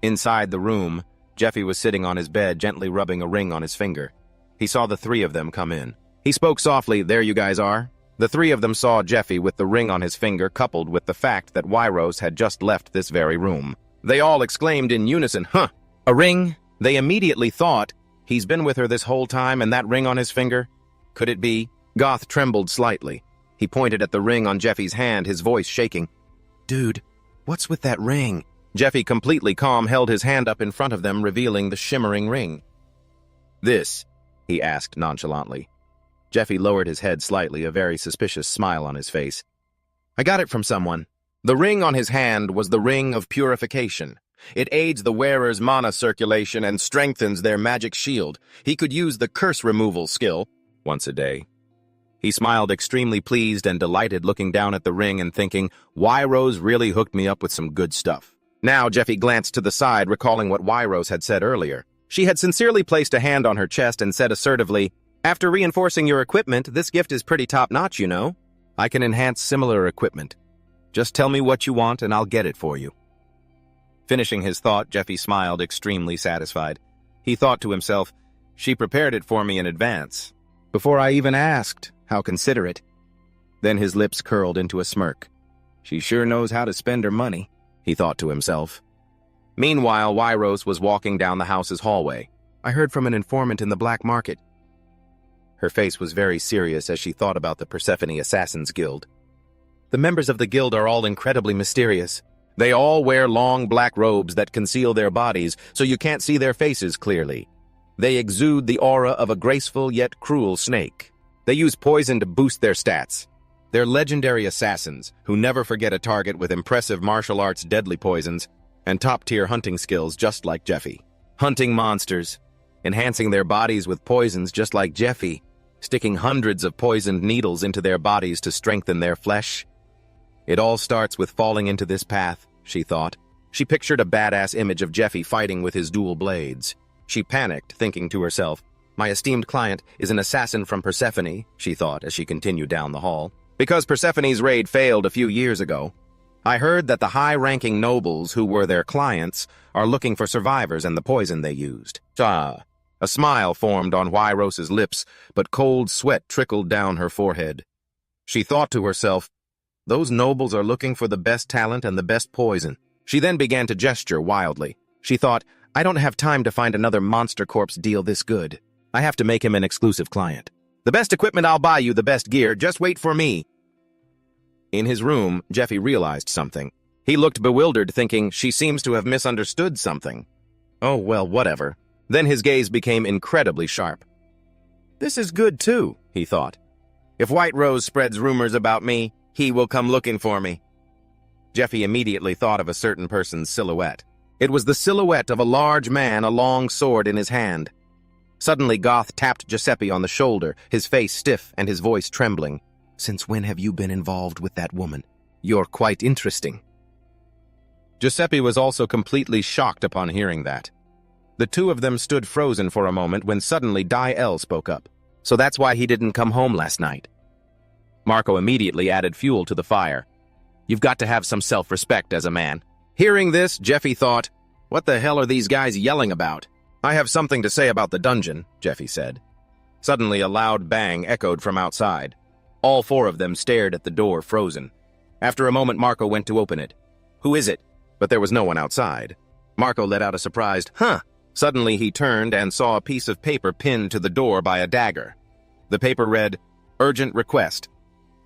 Inside the room, Jeffy was sitting on his bed, gently rubbing a ring on his finger. He saw the 3 of them come in. He spoke softly, "There you guys are." The 3 of them saw Jeffy with the ring on his finger, coupled with the fact that Wyrose had just left this very room. They all exclaimed in unison, "Huh! A ring?" They immediately thought, he's been with her this whole time and that ring on his finger? Could it be? Goth trembled slightly. He pointed at the ring on Jeffy's hand, his voice shaking. "Dude, what's with that ring?" Jeffy, completely calm, held his hand up in front of them, revealing the shimmering ring. "This?" he asked nonchalantly. Jeffy lowered his head slightly, a very suspicious smile on his face. "I got it from someone." The ring on his hand was the Ring of Purification. It aids the wearer's mana circulation and strengthens their magic shield. He could use the curse removal skill once a day. He smiled, extremely pleased and delighted, looking down at the ring and thinking, Wyrose really hooked me up with some good stuff. Now Jeffy glanced to the side, recalling what Wyrose had said earlier. She had sincerely placed a hand on her chest and said assertively, "After reinforcing your equipment, this gift is pretty top-notch, you know. I can enhance similar equipment. Just tell me what you want and I'll get it for you." Finishing his thought, Jeffy smiled, extremely satisfied. He thought to himself, "She prepared it for me in advance, before I even asked. How considerate." Then his lips curled into a smirk. "She sure knows how to spend her money," he thought to himself. Meanwhile, Wyrose was walking down the house's hallway. "I heard from an informant in the black market." Her face was very serious as she thought about the Persephone Assassins Guild. The members of the guild are all incredibly mysterious. They all wear long black robes that conceal their bodies, so you can't see their faces clearly. They exude the aura of a graceful yet cruel snake. They use poison to boost their stats. They're legendary assassins who never forget a target, with impressive martial arts, deadly poisons, and top-tier hunting skills just like Jeffy. Hunting monsters, enhancing their bodies with poisons just like Jeffy, sticking hundreds of poisoned needles into their bodies to strengthen their flesh. It all starts with falling into this path, she thought. She pictured a badass image of Jeffy fighting with his dual blades. She panicked, thinking to herself, My esteemed client is an assassin from Persephone, she thought as she continued down the hall. Because Persephone's raid failed a few years ago, I heard that the high-ranking nobles who were their clients are looking for survivors and the poison they used. A smile formed on Wairosa's lips, but cold sweat trickled down her forehead. She thought to herself, those nobles are looking for the best talent and the best poison. She then began to gesture wildly. She thought, I don't have time to find another monster corpse deal this good. I have to make him an exclusive client. The best equipment I'll buy you, the best gear, just wait for me. In his room, Jeffy realized something. He looked bewildered, thinking she seems to have misunderstood something. Oh, well, whatever. Then his gaze became incredibly sharp. This is good too, he thought. If White Rose spreads rumors about me, he will come looking for me. Jeffy immediately thought of a certain person's silhouette. It was the silhouette of a large man, a long sword in his hand. Suddenly, Goth tapped Giuseppe on the shoulder, his face stiff and his voice trembling. Since when have you been involved with that woman? You're quite interesting. Giuseppe was also completely shocked upon hearing that. The two of them stood frozen for a moment when suddenly Dai-El spoke up. So that's why he didn't come home last night. Marco immediately added fuel to the fire. You've got to have some self-respect as a man. Hearing this, Jeffy thought, what the hell are these guys yelling about? I have something to say about the dungeon, Jeffy said. Suddenly, a loud bang echoed from outside. All four of them stared at the door, frozen. After a moment, Marco went to open it. Who is it? But there was no one outside. Marco let out a surprised, huh? Suddenly, he turned and saw a piece of paper pinned to the door by a dagger. The paper read, Urgent request.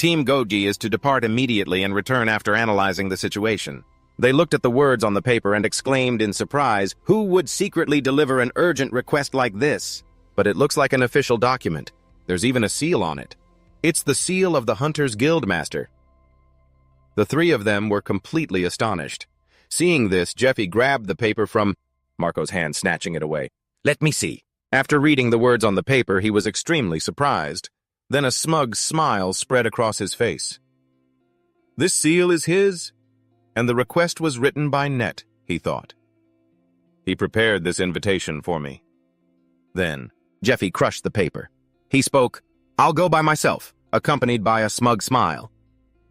Team Goji is to depart immediately and return after analyzing the situation. They looked at the words on the paper and exclaimed in surprise, who would secretly deliver an urgent request like this? But it looks like an official document. There's even a seal on it. It's the seal of the Hunter's Guildmaster. The three of them were completely astonished. Seeing this, Jeffy grabbed the paper from Marco's hand, snatching it away. Let me see. After reading the words on the paper, he was extremely surprised. Then a smug smile spread across his face. This seal is his? And the request was written by Net, he thought. He prepared this invitation for me. Then, Jeffy crushed the paper. He spoke, I'll go by myself, accompanied by a smug smile.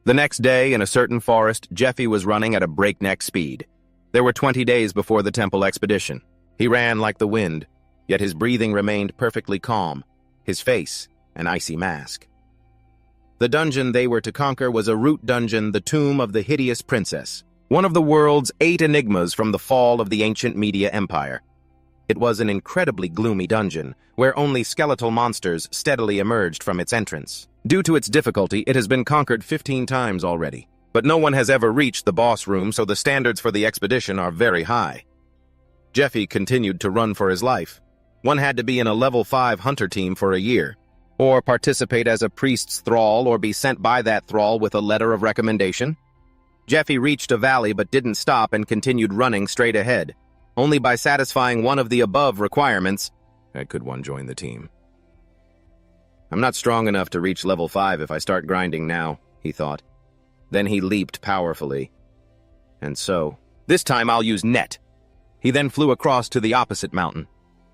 The next day, in a certain forest, Jeffy was running at a breakneck speed. There were 20 days before the temple expedition. He ran like the wind, yet his breathing remained perfectly calm, his face an icy mask. The dungeon they were to conquer was a root dungeon, the tomb of the hideous princess, one of the world's 8 enigmas from the fall of the ancient Media Empire. It was an incredibly gloomy dungeon, where only skeletal monsters steadily emerged from its entrance. Due to its difficulty, it has been conquered 15 times already, but no one has ever reached the boss room, so the standards for the expedition are very high. Jeffy continued to run for his life. One had to be in a level 5 hunter team for a year, or participate as a priest's thrall, or be sent by that thrall with a letter of recommendation. Jeffy reached a valley but didn't stop and continued running straight ahead. Only by satisfying one of the above requirements could one join the team. I'm not strong enough to reach level 5 if I start grinding now, he thought. Then he leaped powerfully. And so, this time I'll use Net. He then flew across to the opposite mountain.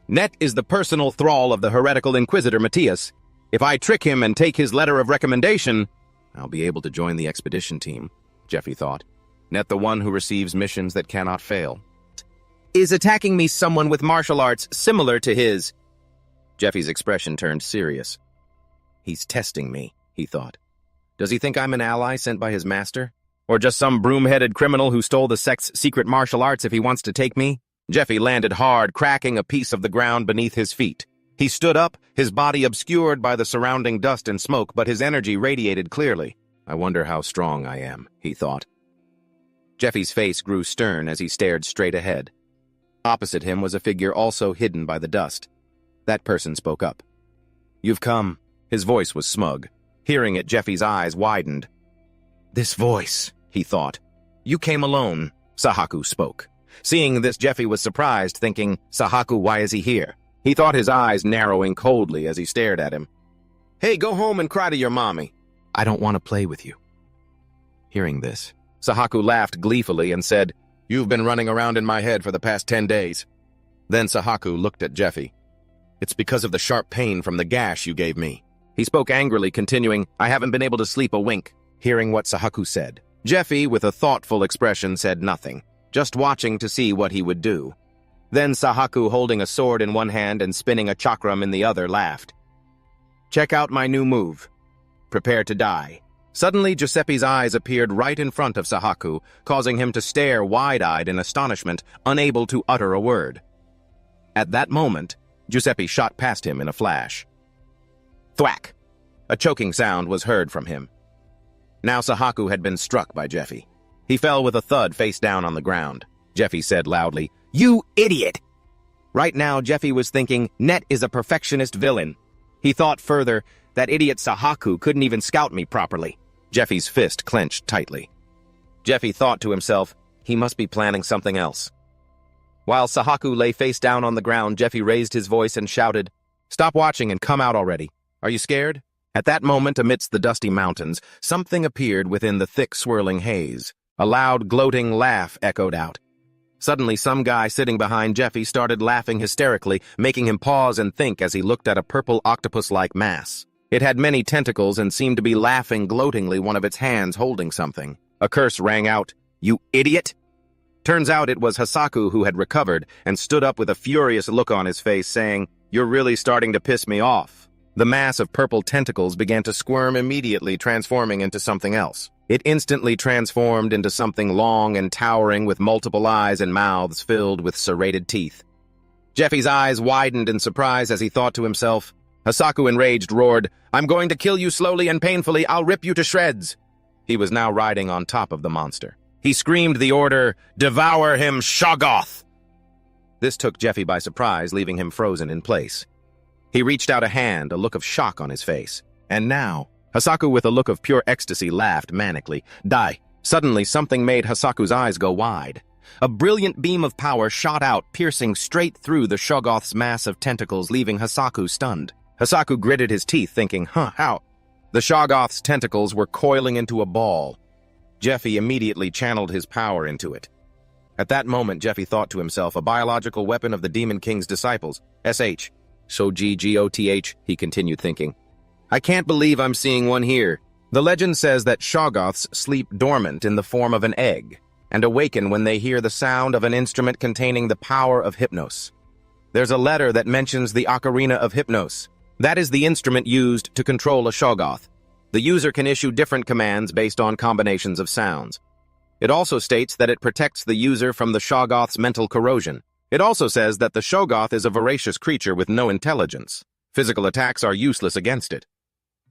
Net is the personal thrall of the heretical inquisitor Matthias. If I trick him and take his letter of recommendation, I'll be able to join the expedition team, Jeffy thought. Net, the one who receives missions that cannot fail. Is attacking me someone with martial arts similar to his? Jeffy's expression turned serious. He's testing me, he thought. Does he think I'm an ally sent by his master? Or just some broom-headed criminal who stole the sect's secret martial arts if he wants to take me? Jeffy landed hard, cracking a piece of the ground beneath his feet. He stood up, his body obscured by the surrounding dust and smoke, but his energy radiated clearly. I wonder how strong I am, he thought. Jeffy's face grew stern as he stared straight ahead. Opposite him was a figure also hidden by the dust. That person spoke up. You've come. His voice was smug. Hearing it, Jeffy's eyes widened. This voice, he thought. You came alone, Sahaku spoke. Seeing this, Jeffy was surprised, thinking, Sahaku, why is he here? He thought, his eyes narrowing coldly as he stared at him. Hey, go home and cry to your mommy. I don't want to play with you. Hearing this, Sahaku laughed gleefully and said, You've been running around in my head for the past 10 days. Then Sahaku looked at Jeffy. It's because of the sharp pain from the gash you gave me. He spoke angrily, continuing, I haven't been able to sleep a wink. Hearing what Sahaku said, Jeffy, with a thoughtful expression, said nothing, just watching to see what he would do. Then Sahaku, holding a sword in one hand and spinning a chakram in the other, laughed. Check out my new move. Prepare to die. Suddenly, Giuseppe's eyes appeared right in front of Sahaku, causing him to stare wide-eyed in astonishment, unable to utter a word. At that moment, Giuseppe shot past him in a flash. Thwack! A choking sound was heard from him. Now Sahaku had been struck by Jeffy. He fell with a thud face down on the ground. Jeffy said loudly, You idiot! Right now, Jeffy was thinking, Net is a perfectionist villain. He thought further, that idiot Sahaku couldn't even scout me properly. Jeffy's fist clenched tightly. Jeffy thought to himself, he must be planning something else. While Sahaku lay face down on the ground, Jeffy raised his voice and shouted, Stop watching and come out already. Are you scared? At that moment, amidst the dusty mountains, something appeared within the thick swirling haze. A loud, gloating laugh echoed out. Suddenly, some guy sitting behind Jeffy started laughing hysterically, making him pause and think as he looked at a purple octopus-like mass. It had many tentacles and seemed to be laughing gloatingly, one of its hands holding something. A curse rang out, You idiot! Turns out it was Hasaku who had recovered and stood up with a furious look on his face, saying, You're really starting to piss me off. The mass of purple tentacles began to squirm immediately, transforming into something else. It instantly transformed into something long and towering with multiple eyes and mouths filled with serrated teeth. Jeffy's eyes widened in surprise as he thought to himself. Hasaku, enraged, roared, I'm going to kill you slowly and painfully. I'll rip you to shreds. He was now riding on top of the monster. He screamed the order, Devour him, Shoggoth! This took Jeffy by surprise, leaving him frozen in place. He reached out a hand, a look of shock on his face. And now, Hasaku, with a look of pure ecstasy, laughed manically. Die! Suddenly, something made Hasaku's eyes go wide. A brilliant beam of power shot out, piercing straight through the Shoggoth's mass of tentacles, leaving Hasaku stunned. Hasaku gritted his teeth, thinking, how? The Shoggoth's tentacles were coiling into a ball. Jeffy immediately channeled his power into it. At that moment, Jeffy thought to himself, a biological weapon of the Demon King's disciples. SH. Shogoth, he continued thinking. I can't believe I'm seeing one here. The legend says that Shoggoths sleep dormant in the form of an egg and awaken when they hear the sound of an instrument containing the power of Hypnos. There's a letter that mentions the Ocarina of Hypnos. That is the instrument used to control a Shoggoth. The user can issue different commands based on combinations of sounds. It also states that it protects the user from the Shoggoth's mental corrosion. It also says that the Shoggoth is a voracious creature with no intelligence. Physical attacks are useless against it.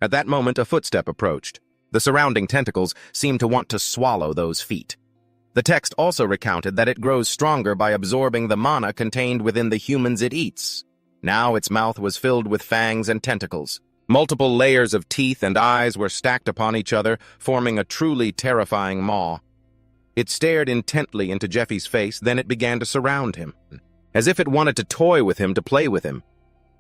At that moment, a footstep approached. The surrounding tentacles seemed to want to swallow those feet. The text also recounted that it grows stronger by absorbing the mana contained within the humans it eats. Now its mouth was filled with fangs and tentacles. Multiple layers of teeth and eyes were stacked upon each other, forming a truly terrifying maw. It stared intently into Jeffy's face, then it began to surround him, as if it wanted to toy with him, to play with him.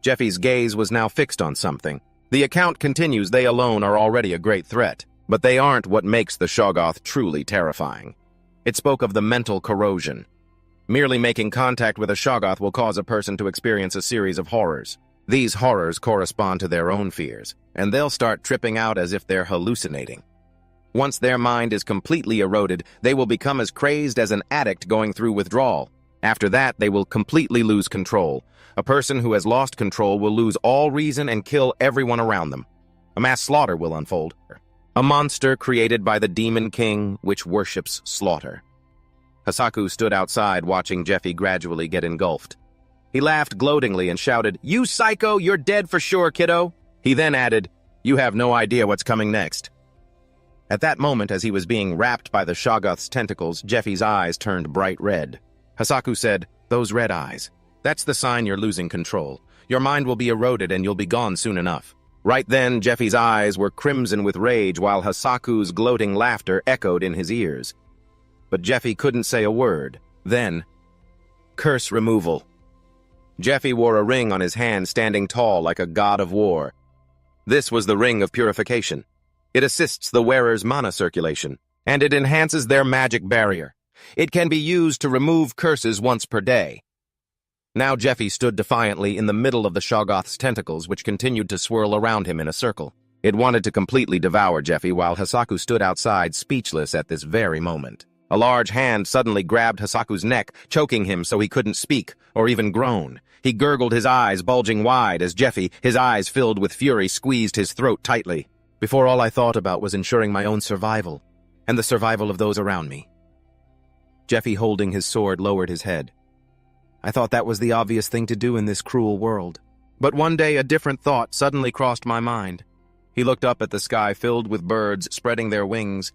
Jeffy's gaze was now fixed on something. The account continues, they alone are already a great threat, but they aren't what makes the Shoggoth truly terrifying. It spoke of the mental corrosion. Merely making contact with a Shoggoth will cause a person to experience a series of horrors. These horrors correspond to their own fears, and they'll start tripping out as if they're hallucinating. Once their mind is completely eroded, they will become as crazed as an addict going through withdrawal. After that, they will completely lose control. A person who has lost control will lose all reason and kill everyone around them. A mass slaughter will unfold. A monster created by the Demon King, which worships slaughter. Hasaku stood outside watching Jeffy gradually get engulfed. He laughed gloatingly and shouted, You psycho, you're dead for sure, kiddo. He then added, You have no idea what's coming next. At that moment, as he was being wrapped by the Shoggoth's tentacles, Jeffy's eyes turned bright red. Hasaku said, Those red eyes. That's the sign you're losing control. Your mind will be eroded and you'll be gone soon enough. Right then, Jeffy's eyes were crimson with rage while Hasaku's gloating laughter echoed in his ears. But Jeffy couldn't say a word. Then, curse removal. Jeffy wore a ring on his hand, standing tall like a god of war. This was the ring of purification. It assists the wearer's mana circulation, and it enhances their magic barrier. It can be used to remove curses once per day. Now Jeffy stood defiantly in the middle of the Shoggoth's tentacles, which continued to swirl around him in a circle. It wanted to completely devour Jeffy, while Hasaku stood outside, speechless at this very moment. A large hand suddenly grabbed Hasaku's neck, choking him so he couldn't speak or even groan. He gurgled, his eyes bulging wide, as Jeffy, his eyes filled with fury, squeezed his throat tightly. Before, all I thought about was ensuring my own survival, and the survival of those around me. Jeffy, holding his sword, lowered his head. I thought that was the obvious thing to do in this cruel world. But one day a different thought suddenly crossed my mind. He looked up at the sky filled with birds spreading their wings.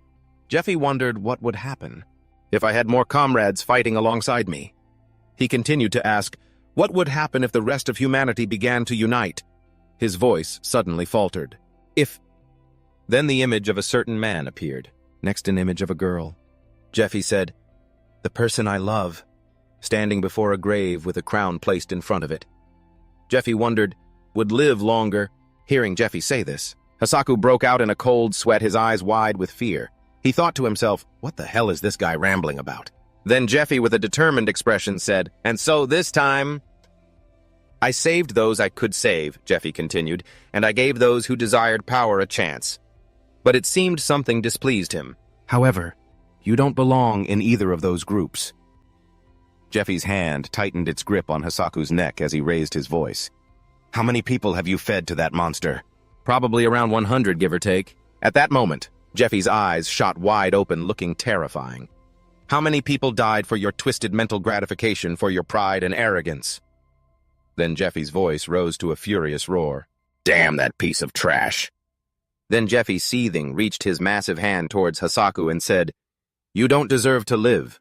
Jeffy wondered what would happen if I had more comrades fighting alongside me. He continued to ask, what would happen if the rest of humanity began to unite? His voice suddenly faltered. Then the image of a certain man appeared, next an image of a girl. Jeffy said, the person I love, standing before a grave with a crown placed in front of it. Jeffy wondered, would live longer. Hearing Jeffy say this, Hasaku broke out in a cold sweat, his eyes wide with fear. He thought to himself, what the hell is this guy rambling about? Then Jeffy, with a determined expression, said, and so this time, I saved those I could save, Jeffy continued, and I gave those who desired power a chance. But it seemed something displeased him. However, you don't belong in either of those groups. Jeffy's hand tightened its grip on Hasaku's neck as he raised his voice. How many people have you fed to that monster? Probably around 100, give or take. At that moment, Jeffy's eyes shot wide open, looking terrifying. How many people died for your twisted mental gratification, for your pride and arrogance? Then Jeffy's voice rose to a furious roar. Damn that piece of trash! Then Jeffy, seething, reached his massive hand towards Hasaku and said, you don't deserve to live.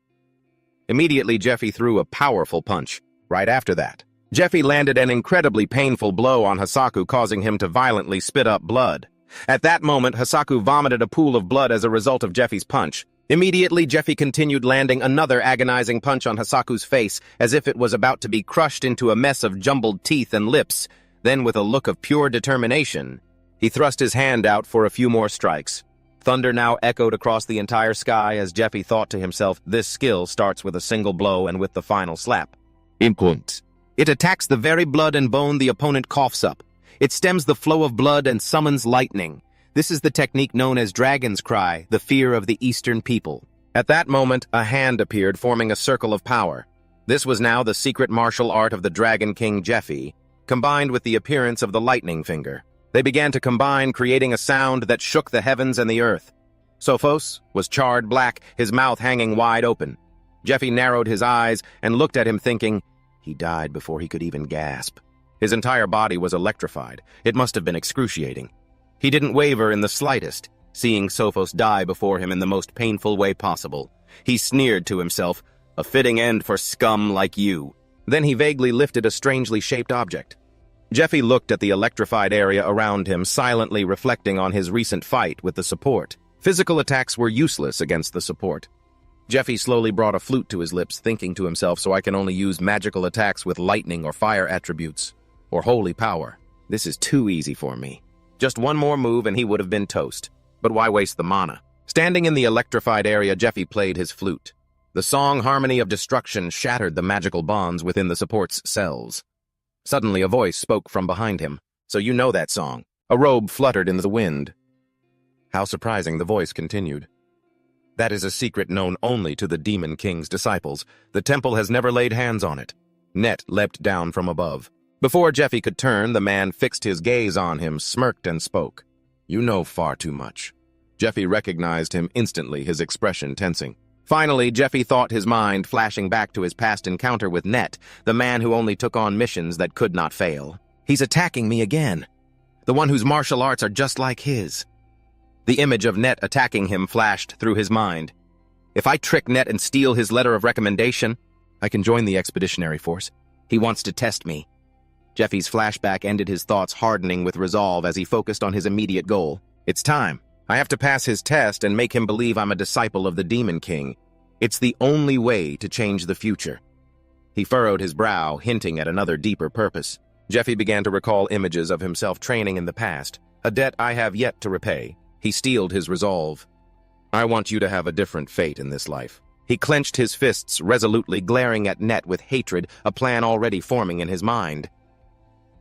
Immediately, Jeffy threw a powerful punch. Right after that, Jeffy landed an incredibly painful blow on Hasaku, causing him to violently spit up blood. At that moment, Hasaku vomited a pool of blood as a result of Jeffy's punch. Immediately, Jeffy continued, landing another agonizing punch on Hasaku's face, as if it was about to be crushed into a mess of jumbled teeth and lips. Then, with a look of pure determination, he thrust his hand out for a few more strikes. Thunder now echoed across the entire sky as Jeffy thought to himself, this skill starts with a single blow and with the final slap. Impunt. It attacks the very blood and bone the opponent coughs up. It stems the flow of blood and summons lightning. This is the technique known as Dragon's Cry, the fear of the Eastern people. At that moment, a hand appeared, forming a circle of power. This was now the secret martial art of the Dragon King Jeffy, combined with the appearance of the lightning finger. They began to combine, creating a sound that shook the heavens and the earth. Sophos was charred black, his mouth hanging wide open. Jeffy narrowed his eyes and looked at him, thinking, he died before he could even gasp. His entire body was electrified. It must have been excruciating. He didn't waver in the slightest, seeing Sophos die before him in the most painful way possible. He sneered to himself, a fitting end for scum like you. Then he vaguely lifted a strangely shaped object. Jeffy looked at the electrified area around him, silently reflecting on his recent fight with the support. Physical attacks were useless against the support. Jeffy slowly brought a flute to his lips, thinking to himself, so I can only use magical attacks with lightning or fire attributes, or holy power. This is too easy for me. Just one more move and he would have been toast. But why waste the mana? Standing in the electrified area, Jeffy played his flute. The song Harmony of Destruction shattered the magical bonds within the support's cells. Suddenly a voice spoke from behind him. So you know that song. A robe fluttered in the wind. How surprising, the voice continued. That is a secret known only to the Demon King's disciples. The temple has never laid hands on it. Net leapt down from above. Before Jeffy could turn, the man fixed his gaze on him, smirked, and spoke. You know far too much. Jeffy recognized him instantly, his expression tensing. Finally, Jeffy thought, his mind flashing back to his past encounter with Net, the man who only took on missions that could not fail. He's attacking me again. The one whose martial arts are just like his. The image of Net attacking him flashed through his mind. If I trick Net and steal his letter of recommendation, I can join the expeditionary force. He wants to test me. Jeffy's flashback ended his thoughts, hardening with resolve as he focused on his immediate goal. It's time. I have to pass his test and make him believe I'm a disciple of the Demon King. It's the only way to change the future. He furrowed his brow, hinting at another deeper purpose. Jeffy began to recall images of himself training in the past, a debt I have yet to repay. He steeled his resolve. I want you to have a different fate in this life. He clenched his fists resolutely, glaring at Net with hatred, a plan already forming in his mind.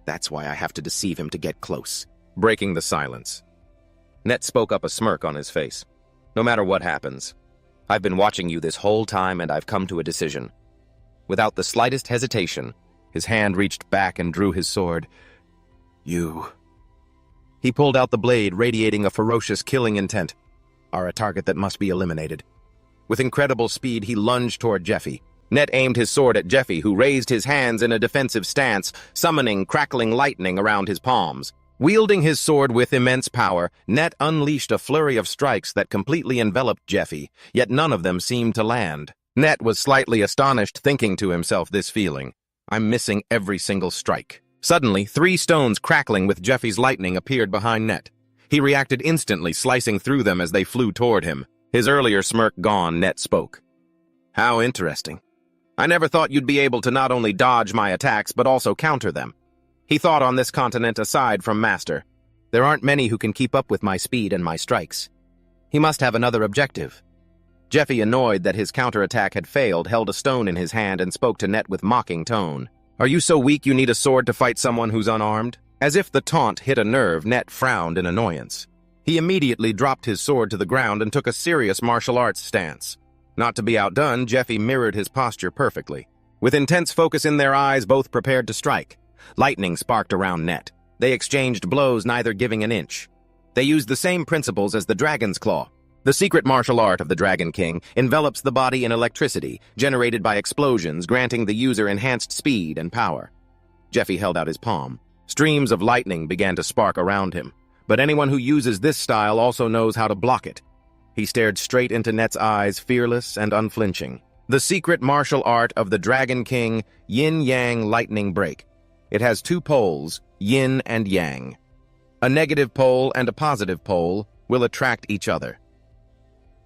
That's why I have to deceive him to get close. Breaking the silence, Net spoke up, a smirk on his face. No matter what happens, I've been watching you this whole time and I've come to a decision. Without the slightest hesitation, his hand reached back and drew his sword. You. He pulled out the blade, radiating a ferocious killing intent. Are a target that must be eliminated. With incredible speed, he lunged toward Jeffy. Net aimed his sword at Jeffy, who raised his hands in a defensive stance, summoning crackling lightning around his palms. Wielding his sword with immense power, Net unleashed a flurry of strikes that completely enveloped Jeffy, yet none of them seemed to land. Net was slightly astonished, thinking to himself this feeling. I'm missing every single strike. Suddenly, 3 stones crackling with Jeffy's lightning appeared behind Net. He reacted instantly, slicing through them as they flew toward him. His earlier smirk gone, Net spoke. How interesting. I never thought you'd be able to not only dodge my attacks, but also counter them. He thought on this continent aside from Master. There aren't many who can keep up with my speed and my strikes. He must have another objective. Jeffy, annoyed that his counterattack had failed, held a stone in his hand and spoke to Net with mocking tone. Are you so weak you need a sword to fight someone who's unarmed? As if the taunt hit a nerve, Net frowned in annoyance. He immediately dropped his sword to the ground and took a serious martial arts stance. Not to be outdone, Jeffy mirrored his posture perfectly. With intense focus in their eyes, both prepared to strike. Lightning sparked around Net. They exchanged blows, neither giving an inch. They used the same principles as the Dragon's Claw. The secret martial art of the Dragon King envelops the body in electricity, generated by explosions, granting the user enhanced speed and power. Jeffy held out his palm. Streams of lightning began to spark around him. But anyone who uses this style also knows how to block it. He stared straight into Net's eyes, fearless and unflinching. The secret martial art of the Dragon King, Yin-Yang Lightning Break. It has 2 poles, yin and yang. A negative pole and a positive pole will attract each other.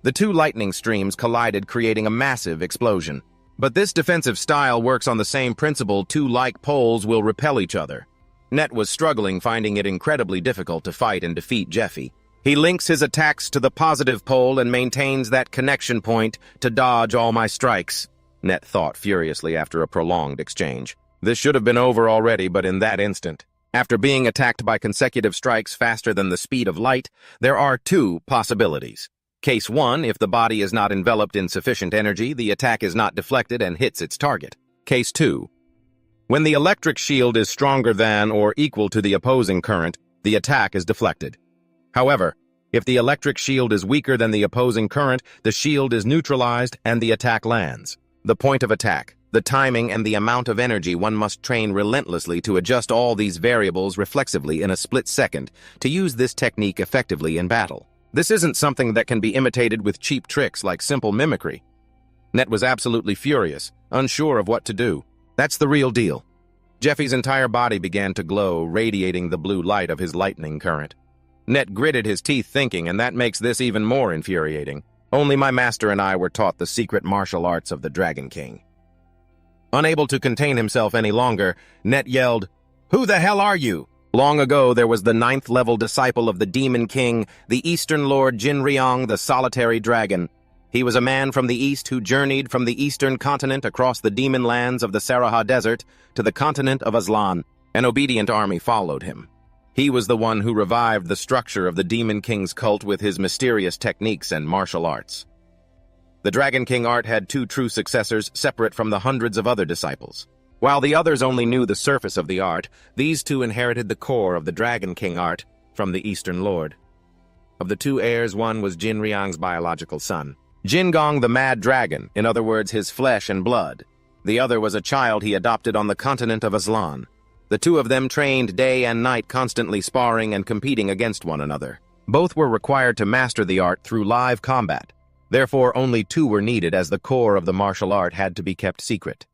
The 2 lightning streams collided, creating a massive explosion. But this defensive style works on the same principle: 2 like poles will repel each other. Net was struggling, finding it incredibly difficult to fight and defeat Jeffy. He links his attacks to the positive pole and maintains that connection point to dodge all my strikes, Net thought furiously after a prolonged exchange. This should have been over already, but in that instant, after being attacked by consecutive strikes faster than the speed of light, there are 2 possibilities. Case 1, if the body is not enveloped in sufficient energy, the attack is not deflected and hits its target. Case 2, when the electric shield is stronger than or equal to the opposing current, the attack is deflected. However, if the electric shield is weaker than the opposing current, the shield is neutralized and the attack lands. The point of attack, the timing, and the amount of energy. One must train relentlessly to adjust all these variables reflexively in a split second to use this technique effectively in battle. This isn't something that can be imitated with cheap tricks like simple mimicry. Net was absolutely furious, unsure of what to do. That's the real deal. Jeffy's entire body began to glow, radiating the blue light of his lightning current. Net gritted his teeth, thinking, and that makes this even more infuriating. Only my master and I were taught the secret martial arts of the Dragon King. Unable to contain himself any longer, Net yelled, "Who the hell are you?" Long ago, there was the 9th-level disciple of the Demon King, the Eastern Lord Jinryong, the Solitary Dragon. He was a man from the East who journeyed from the Eastern continent across the demon lands of the Saraha Desert to the continent of Aslan. An obedient army followed him. He was the one who revived the structure of the Demon King's cult with his mysterious techniques and martial arts. The Dragon King art had 2 true successors, separate from the hundreds of other disciples. While the others only knew the surface of the art, these 2 inherited the core of the Dragon King art from the Eastern Lord. Of the 2 heirs, one was Jinryong's biological son, Jingong the Mad Dragon, in other words, his flesh and blood. The other was a child he adopted on the continent of Aslan. The 2 of them trained day and night, constantly sparring and competing against one another. Both were required to master the art through live combat. Therefore, only 2 were needed, as the core of the martial art had to be kept secret.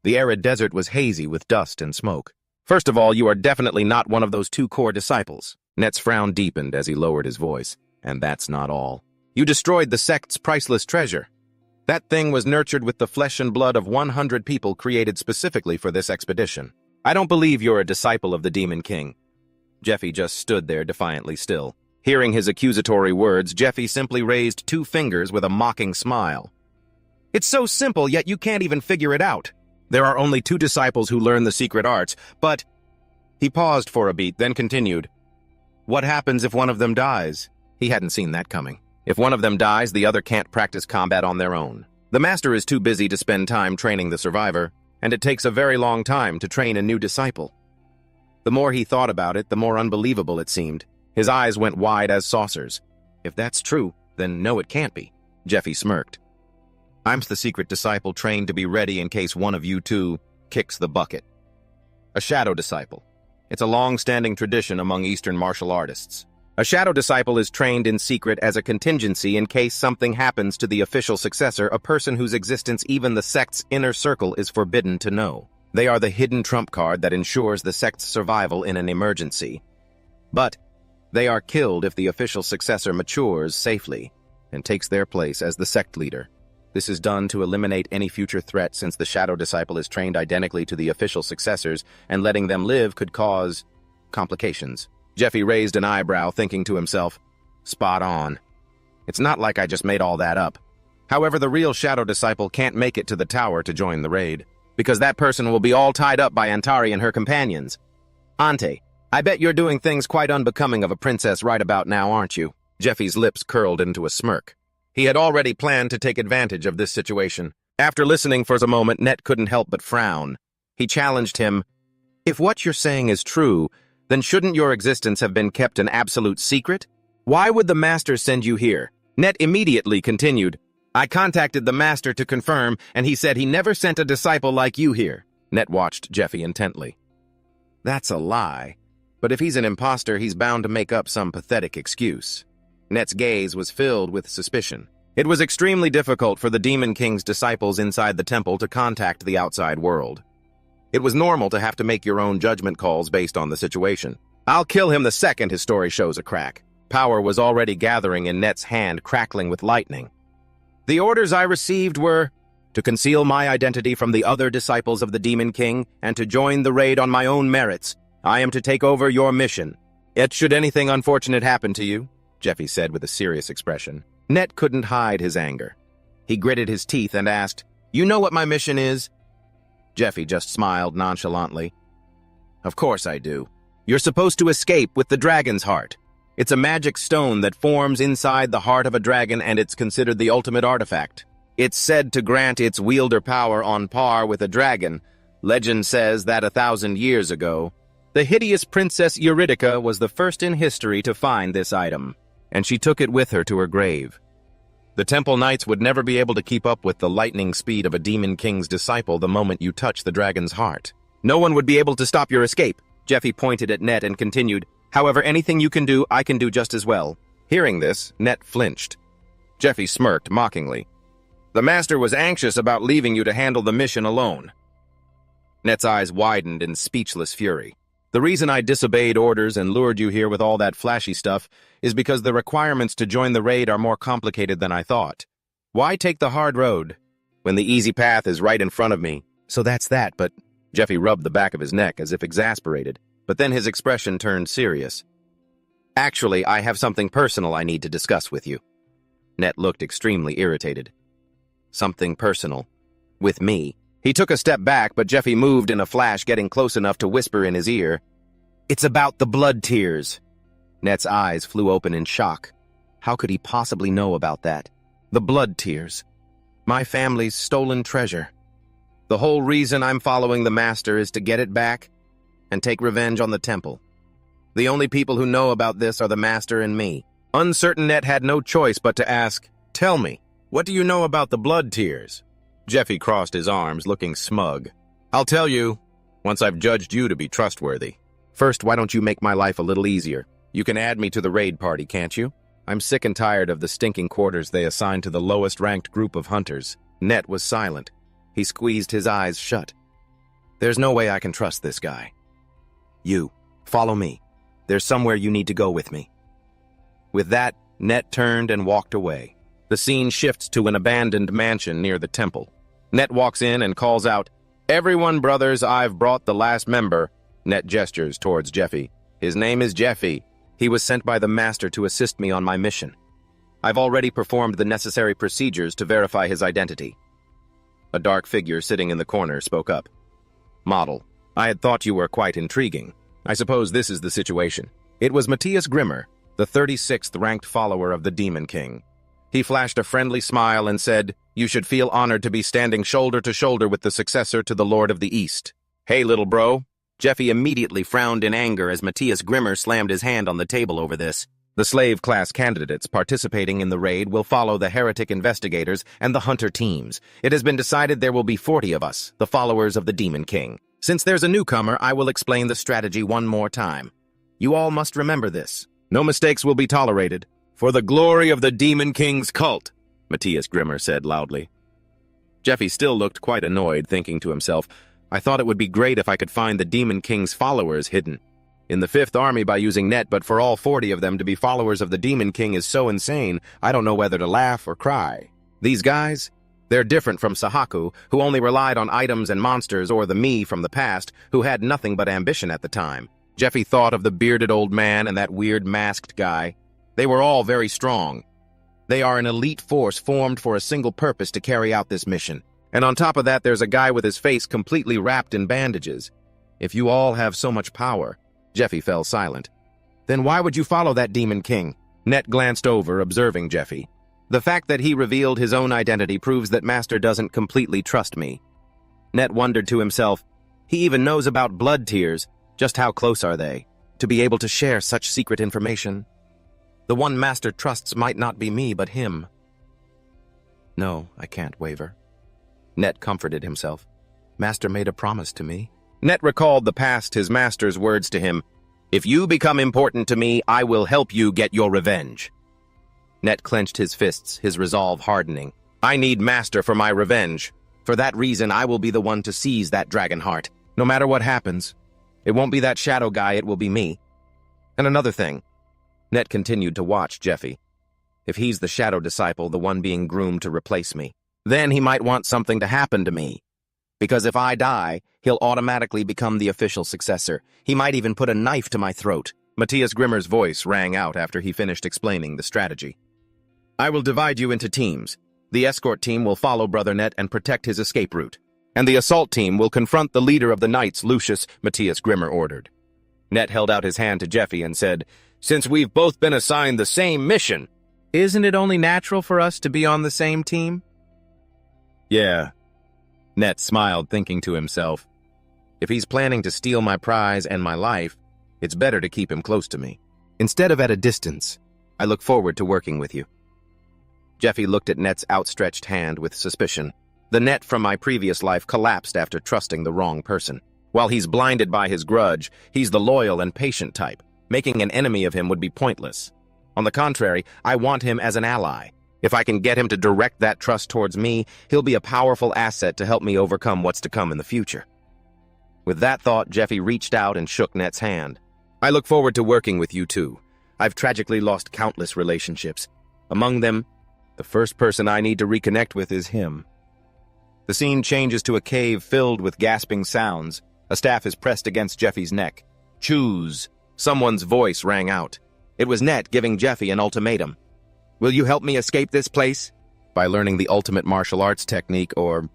The arid desert was hazy with dust and smoke. First of all, you are definitely not one of those 2 core disciples. Net's frown deepened as he lowered his voice. And that's not all. You destroyed the sect's priceless treasure. That thing was nurtured with the flesh and blood of 100 people created specifically for this expedition. I don't believe you're a disciple of the Demon King. Jeffy just stood there defiantly still. Hearing his accusatory words, Jeffy simply raised 2 fingers with a mocking smile. It's so simple, yet you can't even figure it out. There are only 2 disciples who learn the secret arts, but... He paused for a beat, then continued. What happens if one of them dies? He hadn't seen that coming. If one of them dies, the other can't practice combat on their own. The master is too busy to spend time training the survivor, and it takes a very long time to train a new disciple. The more he thought about it, the more unbelievable it seemed. His eyes went wide as saucers. If that's true, then no, it can't be. Jeffy smirked. I'm the secret disciple trained to be ready in case one of you two kicks the bucket. A shadow disciple. It's a long-standing tradition among Eastern martial artists. A shadow disciple is trained in secret as a contingency in case something happens to the official successor, a person whose existence even the sect's inner circle is forbidden to know. They are the hidden trump card that ensures the sect's survival in an emergency. But they are killed if the official successor matures safely and takes their place as the sect leader. This is done to eliminate any future threat since the shadow disciple is trained identically to the official successors, and letting them live could cause complications. Jeffy raised an eyebrow, thinking to himself, spot on. It's not like I just made all that up. However, the real shadow disciple can't make it to the tower to join the raid, because that person will be all tied up by Antari and her companions. Ante, I bet you're doing things quite unbecoming of a princess right about now, aren't you? Jeffy's lips curled into a smirk. He had already planned to take advantage of this situation. After listening for a moment, Net couldn't help but frown. He challenged him, if what you're saying is true, then shouldn't your existence have been kept an absolute secret? Why would the master send you here? Net immediately continued, I contacted the master to confirm, and he said he never sent a disciple like you here. Net watched Jeffy intently. That's a lie. But if he's an imposter, he's bound to make up some pathetic excuse. Net's gaze was filled with suspicion. It was extremely difficult for the Demon King's disciples inside the temple to contact the outside world. It was normal to have to make your own judgment calls based on the situation. I'll kill him the second his story shows a crack. Power was already gathering in Net's hand, crackling with lightning. The orders I received were to conceal my identity from the other disciples of the Demon King and to join the raid on my own merits. I am to take over your mission. Yet should anything unfortunate happen to you, Jeffy said with a serious expression. Net couldn't hide his anger. He gritted his teeth and asked, You know what my mission is? Jeffy just smiled nonchalantly. Of course I do. You're supposed to escape with the dragon's heart. It's a magic stone that forms inside the heart of a dragon, and it's considered the ultimate artifact. It's said to grant its wielder power on par with a dragon. Legend says that 1,000 years ago, the hideous Princess Eurydica was the first in history to find this item, and she took it with her to her grave. The Temple Knights would never be able to keep up with the lightning speed of a Demon King's disciple the moment you touch the dragon's heart. No one would be able to stop your escape. Jeffy pointed at Net and continued, However, anything you can do, I can do just as well. Hearing this, Net flinched. Jeffy smirked mockingly. The master was anxious about leaving you to handle the mission alone. Net's eyes widened in speechless fury. The reason I disobeyed orders and lured you here with all that flashy stuff is because the requirements to join the raid are more complicated than I thought. Why take the hard road when the easy path is right in front of me? So that's that, but... Jeffy rubbed the back of his neck as if exasperated, but then his expression turned serious. Actually, I have something personal I need to discuss with you. Net looked extremely irritated. Something personal. With me. He took a step back, but Jeffy moved in a flash, getting close enough to whisper in his ear, It's about the blood tears. Net's eyes flew open in shock. How could he possibly know about that? The blood tears. My family's stolen treasure. The whole reason I'm following the master is to get it back and take revenge on the temple. The only people who know about this are the master and me. Uncertain, Net had no choice but to ask, Tell me, what do you know about the blood tears? Jeffy crossed his arms, looking smug. I'll tell you, once I've judged you to be trustworthy. First, why don't you make my life a little easier? You can add me to the raid party, can't you? I'm sick and tired of the stinking quarters they assign to the lowest-ranked group of hunters. Net was silent. He squeezed his eyes shut. There's no way I can trust this guy. You, follow me. There's somewhere you need to go with me. With that, Net turned and walked away. The scene shifts to an abandoned mansion near the temple. Net walks in and calls out, Everyone, brothers, I've brought the last member. Net gestures towards Jeffy. His name is Jeffy. He was sent by the master to assist me on my mission. I've already performed the necessary procedures to verify his identity. A dark figure sitting in the corner spoke up. "Model, I had thought you were quite intriguing. I suppose this is the situation." It was Matthias Grimmer, the 36th ranked follower of the Demon King. He flashed a friendly smile and said, "You should feel honored to be standing shoulder to shoulder with the successor to the Lord of the East." "Hey, little bro." Jeffy immediately frowned in anger as Matthias Grimmer slammed his hand on the table over this. "The slave class candidates participating in the raid will follow the heretic investigators and the hunter teams. It has been decided there will be 40 of us, the followers of the Demon King. Since there's a newcomer, I will explain the strategy one more time. You all must remember this. No mistakes will be tolerated. For the glory of the Demon King's cult," Matthias Grimmer said loudly. Jeffy still looked quite annoyed, thinking to himself, "I thought it would be great if I could find the Demon King's followers hidden in the 5th Army by using net, but for all 40 of them to be followers of the Demon King is so insane, I don't know whether to laugh or cry. These guys, they're different from Sahaku, who only relied on items and monsters, or the me from the past, who had nothing but ambition at the time." Jeffy thought of the bearded old man and that weird masked guy. They were all very strong. They are an elite force formed for a single purpose to carry out this mission. And on top of that, there's a guy with his face completely wrapped in bandages. If you all have so much power, Jeffy fell silent. Then why would you follow that Demon King? Net glanced over, observing Jeffy. The fact that he revealed his own identity proves that Master doesn't completely trust me. Net wondered to himself, he even knows about blood tears. Just how close are they, to be able to share such secret information? The one Master trusts might not be me, but him. No, I can't waver. Net comforted himself. Master made a promise to me. Net recalled the past his master's words to him. "If you become important to me, I will help you get your revenge." Net clenched his fists, his resolve hardening. "I need Master for my revenge. For that reason, I will be the one to seize that dragon heart, no matter what happens. It won't be that shadow guy, it will be me. And another thing." Net continued to watch Jeffy. "If he's the shadow disciple, the one being groomed to replace me, then he might want something to happen to me. Because if I die, he'll automatically become the official successor. He might even put a knife to my throat." Matthias Grimmer's voice rang out after he finished explaining the strategy. "I will divide you into teams. The escort team will follow Brother Net and protect his escape route. And the assault team will confront the leader of the Knights, Lucius," Matthias Grimmer ordered. Net held out his hand to Jeffy and said, "Since we've both been assigned the same mission, isn't it only natural for us to be on the same team?" "Yeah." Net smiled, thinking to himself, "If he's planning to steal my prize and my life, it's better to keep him close to me. Instead of at a distance, I look forward to working with you." Jeffy looked at Net's outstretched hand with suspicion. The Net from my previous life collapsed after trusting the wrong person. While he's blinded by his grudge, he's the loyal and patient type. Making an enemy of him would be pointless. On the contrary, I want him as an ally. If I can get him to direct that trust towards me, he'll be a powerful asset to help me overcome what's to come in the future. With that thought, Jeffy reached out and shook Net's hand. "I look forward to working with you too. I've tragically lost countless relationships. Among them, the first person I need to reconnect with is him." The scene changes to a cave filled with gasping sounds. A staff is pressed against Jeffy's neck. "Choose." Someone's voice rang out. It was Net giving Jeffy an ultimatum. "Will you help me escape this place? By learning the ultimate martial arts technique, or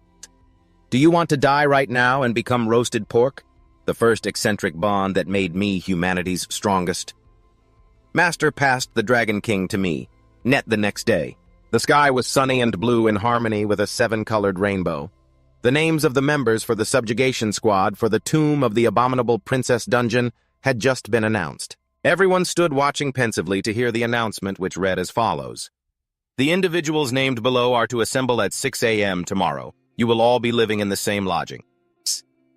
do you want to die right now and become roasted pork? The first eccentric bond that made me humanity's strongest." Master passed the Dragon King to me, Net, the next day. The sky was sunny and blue in harmony with a 7-colored rainbow. The names of the members for the subjugation squad for the Tomb of the Abominable Princess Dungeon had just been announced. Everyone stood watching pensively to hear the announcement, which read as follows. "The individuals named below are to assemble at 6 a.m. tomorrow. You will all be living in the same lodging,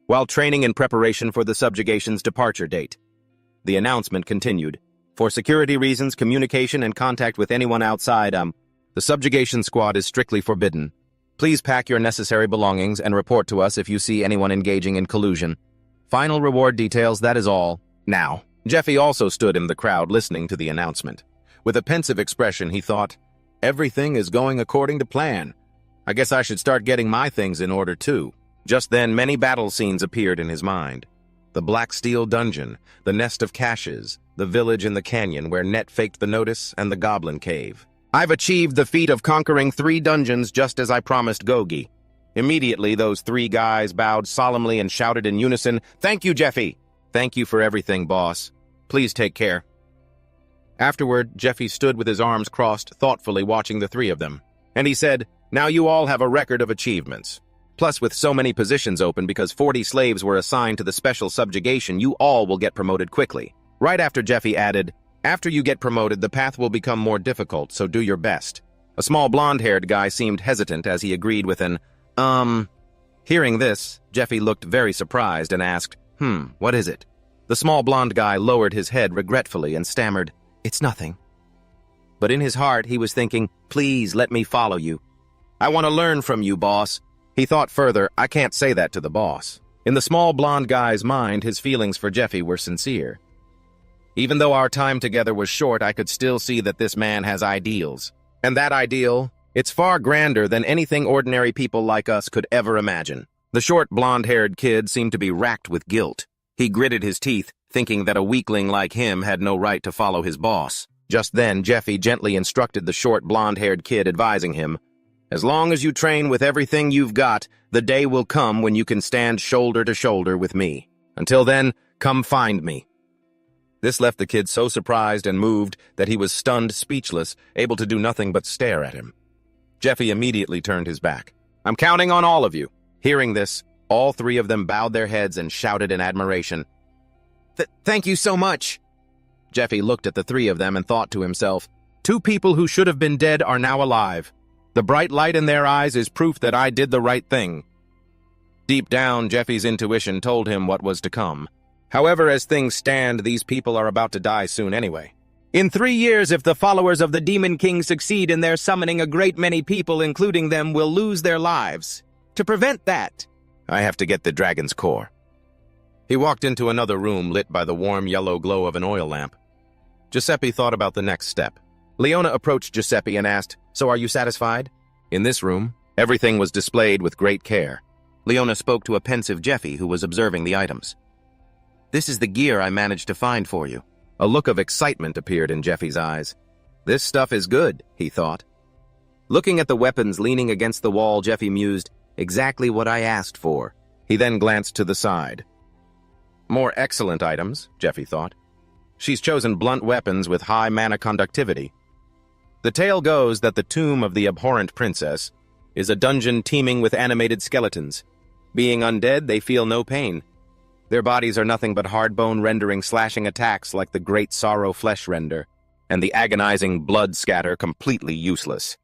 while training in preparation for the subjugation's departure date." The announcement continued. "For security reasons, communication and contact with anyone outside, the subjugation squad is strictly forbidden. Please pack your necessary belongings and report to us if you see anyone engaging in collusion. Final reward details, that is all. Now." Jeffy also stood in the crowd listening to the announcement. With a pensive expression, he thought, "Everything is going according to plan. I guess I should start getting my things in order too." Just then, many battle scenes appeared in his mind. The Black Steel Dungeon, the Nest of Caches, the village in the canyon where Net faked the notice, and the Goblin Cave. "I've achieved the feat of conquering 3 dungeons just as I promised Gogi. Immediately, those three guys bowed solemnly and shouted in unison, "Thank you, Jeffy!" "Thank you for everything, boss. Please take care." Afterward, Jeffy stood with his arms crossed, thoughtfully watching the three of them. And he said, "Now you all have a record of achievements. Plus, with so many positions open because 40 slaves were assigned to the special subjugation, you all will get promoted quickly." Right after, Jeffy added, "After you get promoted, the path will become more difficult, so do your best." A small blonde-haired guy seemed hesitant as he agreed with an, Hearing this, Jeffy looked very surprised and asked, what is it?" The small blonde guy lowered his head regretfully and stammered, "It's nothing." But in his heart, he was thinking, "Please let me follow you. I want to learn from you, boss." He thought further, "I can't say that to the boss." In the small blonde guy's mind, his feelings for Jeffy were sincere. Even though our time together was short, I could still see that this man has ideals. And that ideal, it's far grander than anything ordinary people like us could ever imagine. The short, blonde-haired kid seemed to be racked with guilt. He gritted his teeth, thinking that a weakling like him had no right to follow his boss. Just then, Jeffy gently instructed the short, blonde-haired kid, advising him, "As long as you train with everything you've got, the day will come when you can stand shoulder to shoulder with me. Until then, come find me." This left the kid so surprised and moved that he was stunned, speechless, able to do nothing but stare at him. Jeffy immediately turned his back. "I'm counting on all of you." Hearing this, all three of them bowed their heads and shouted in admiration, Thank you so much." Jeffy looked at the three of them and thought to himself, "Two people who should have been dead are now alive. The bright light in their eyes is proof that I did the right thing." Deep down, Jeffy's intuition told him what was to come. However, as things stand, these people are about to die soon anyway. In 3 years, if the followers of the Demon King succeed in their summoning, a great many people, including them, will lose their lives. To prevent that, I have to get the dragon's core. He walked into another room lit by the warm yellow glow of an oil lamp. Giuseppe thought about the next step. Leona approached Giuseppe and asked, "So are you satisfied?" In this room, everything was displayed with great care. Leona spoke to a pensive Jeffy who was observing the items. "This is the gear I managed to find for you." A look of excitement appeared in Jeffy's eyes. "This stuff is good," he thought. Looking at the weapons leaning against the wall, Jeffy mused, "Exactly what I asked for." He then glanced to the side. More excellent items, Jeffy thought. She's chosen blunt weapons with high mana conductivity. The tale goes that the tomb of the abhorrent princess is a dungeon teeming with animated skeletons. Being undead, they feel no pain. Their bodies are nothing but hard bone rendering slashing attacks like the Great Sorrow flesh render, and the agonizing blood scatter completely useless.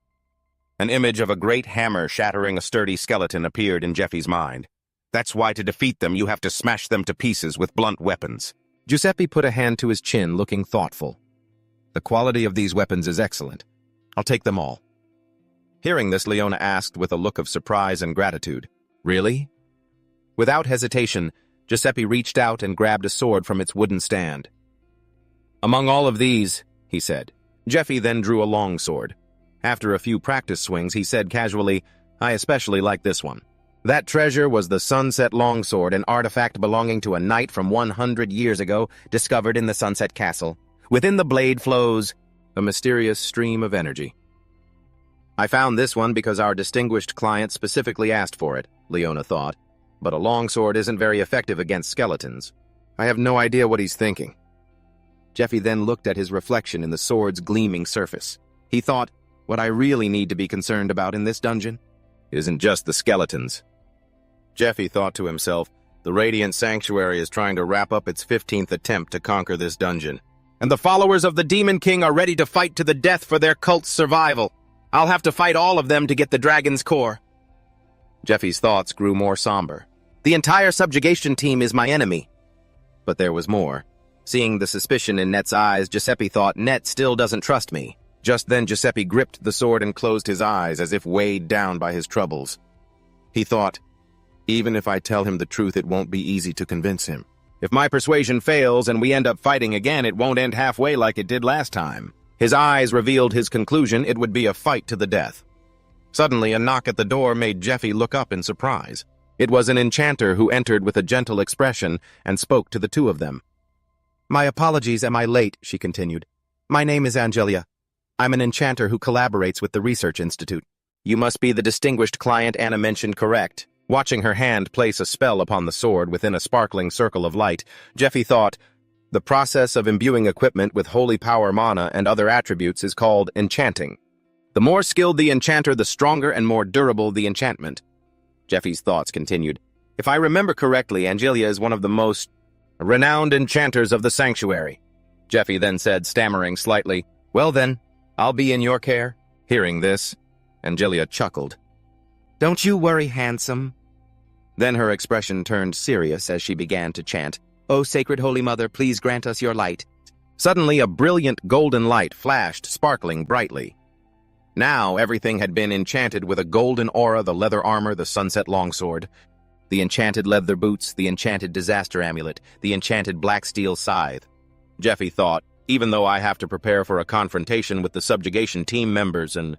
An image of a great hammer shattering a sturdy skeleton appeared in Jeffy's mind. That's why to defeat them, you have to smash them to pieces with blunt weapons. Giuseppe put a hand to his chin, looking thoughtful. "The quality of these weapons is excellent. I'll take them all." Hearing this, Leona asked with a look of surprise and gratitude, "Really?" Without hesitation, Giuseppe reached out and grabbed a sword from its wooden stand. "Among all of these," he said. Jeffy then drew a long sword. After a few practice swings, he said casually, "I especially like this one." That treasure was the Sunset Longsword, an artifact belonging to a knight from 100 years ago, discovered in the Sunset Castle. Within the blade flows a mysterious stream of energy. "I found this one because our distinguished client specifically asked for it," Leona thought. "But a longsword isn't very effective against skeletons. I have no idea what he's thinking." Jeffy then looked at his reflection in the sword's gleaming surface. He thought, what I really need to be concerned about in this dungeon isn't just the skeletons. Jeffy thought to himself, the Radiant Sanctuary is trying to wrap up its 15th attempt to conquer this dungeon. And the followers of the Demon King are ready to fight to the death for their cult's survival. I'll have to fight all of them to get the dragon's core. Jeffy's thoughts grew more somber. The entire subjugation team is my enemy. But there was more. Seeing the suspicion in Net's eyes, Giuseppe thought, Net still doesn't trust me. Just then Giuseppe gripped the sword and closed his eyes as if weighed down by his troubles. He thought, even if I tell him the truth, it won't be easy to convince him. If my persuasion fails and we end up fighting again, it won't end halfway like it did last time. His eyes revealed his conclusion: it would be a fight to the death. Suddenly, a knock at the door made Jeffy look up in surprise. It was an enchanter who entered with a gentle expression and spoke to the two of them. My apologies, am I late? She continued. My name is Angelia. I'm an enchanter who collaborates with the Research Institute. You must be the distinguished client Anna mentioned, correct? Watching her hand place a spell upon the sword within a sparkling circle of light, Jeffy thought, the process of imbuing equipment with holy power mana and other attributes is called enchanting. The more skilled the enchanter, the stronger and more durable the enchantment. Jeffy's thoughts continued. If I remember correctly, Angelia is one of the most renowned enchanters of the sanctuary. Jeffy then said, stammering slightly, Well then, I'll be in your care. Hearing this, Angelia chuckled. Don't you worry, handsome. Then her expression turned serious as she began to chant, O sacred holy mother, please grant us your light. Suddenly a brilliant golden light flashed, sparkling brightly. Now everything had been enchanted with a golden aura, the leather armor, the sunset longsword, the enchanted leather boots, the enchanted disaster amulet, the enchanted black steel scythe. Jeffy thought, even though I have to prepare for a confrontation with the subjugation team members and...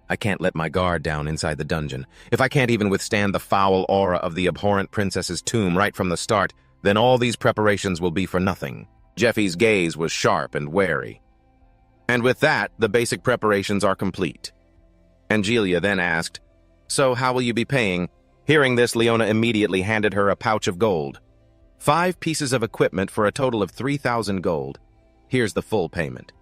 I can't let my guard down inside the dungeon. If I can't even withstand the foul aura of the abhorrent princess's tomb right from the start, then all these preparations will be for nothing. Jeffy's gaze was sharp and wary. And with that, the basic preparations are complete. Angelia then asked, So how will you be paying? Hearing this, Leona immediately handed her a pouch of gold. 5 pieces of equipment for a total of 3,000 gold. Here's the full payment.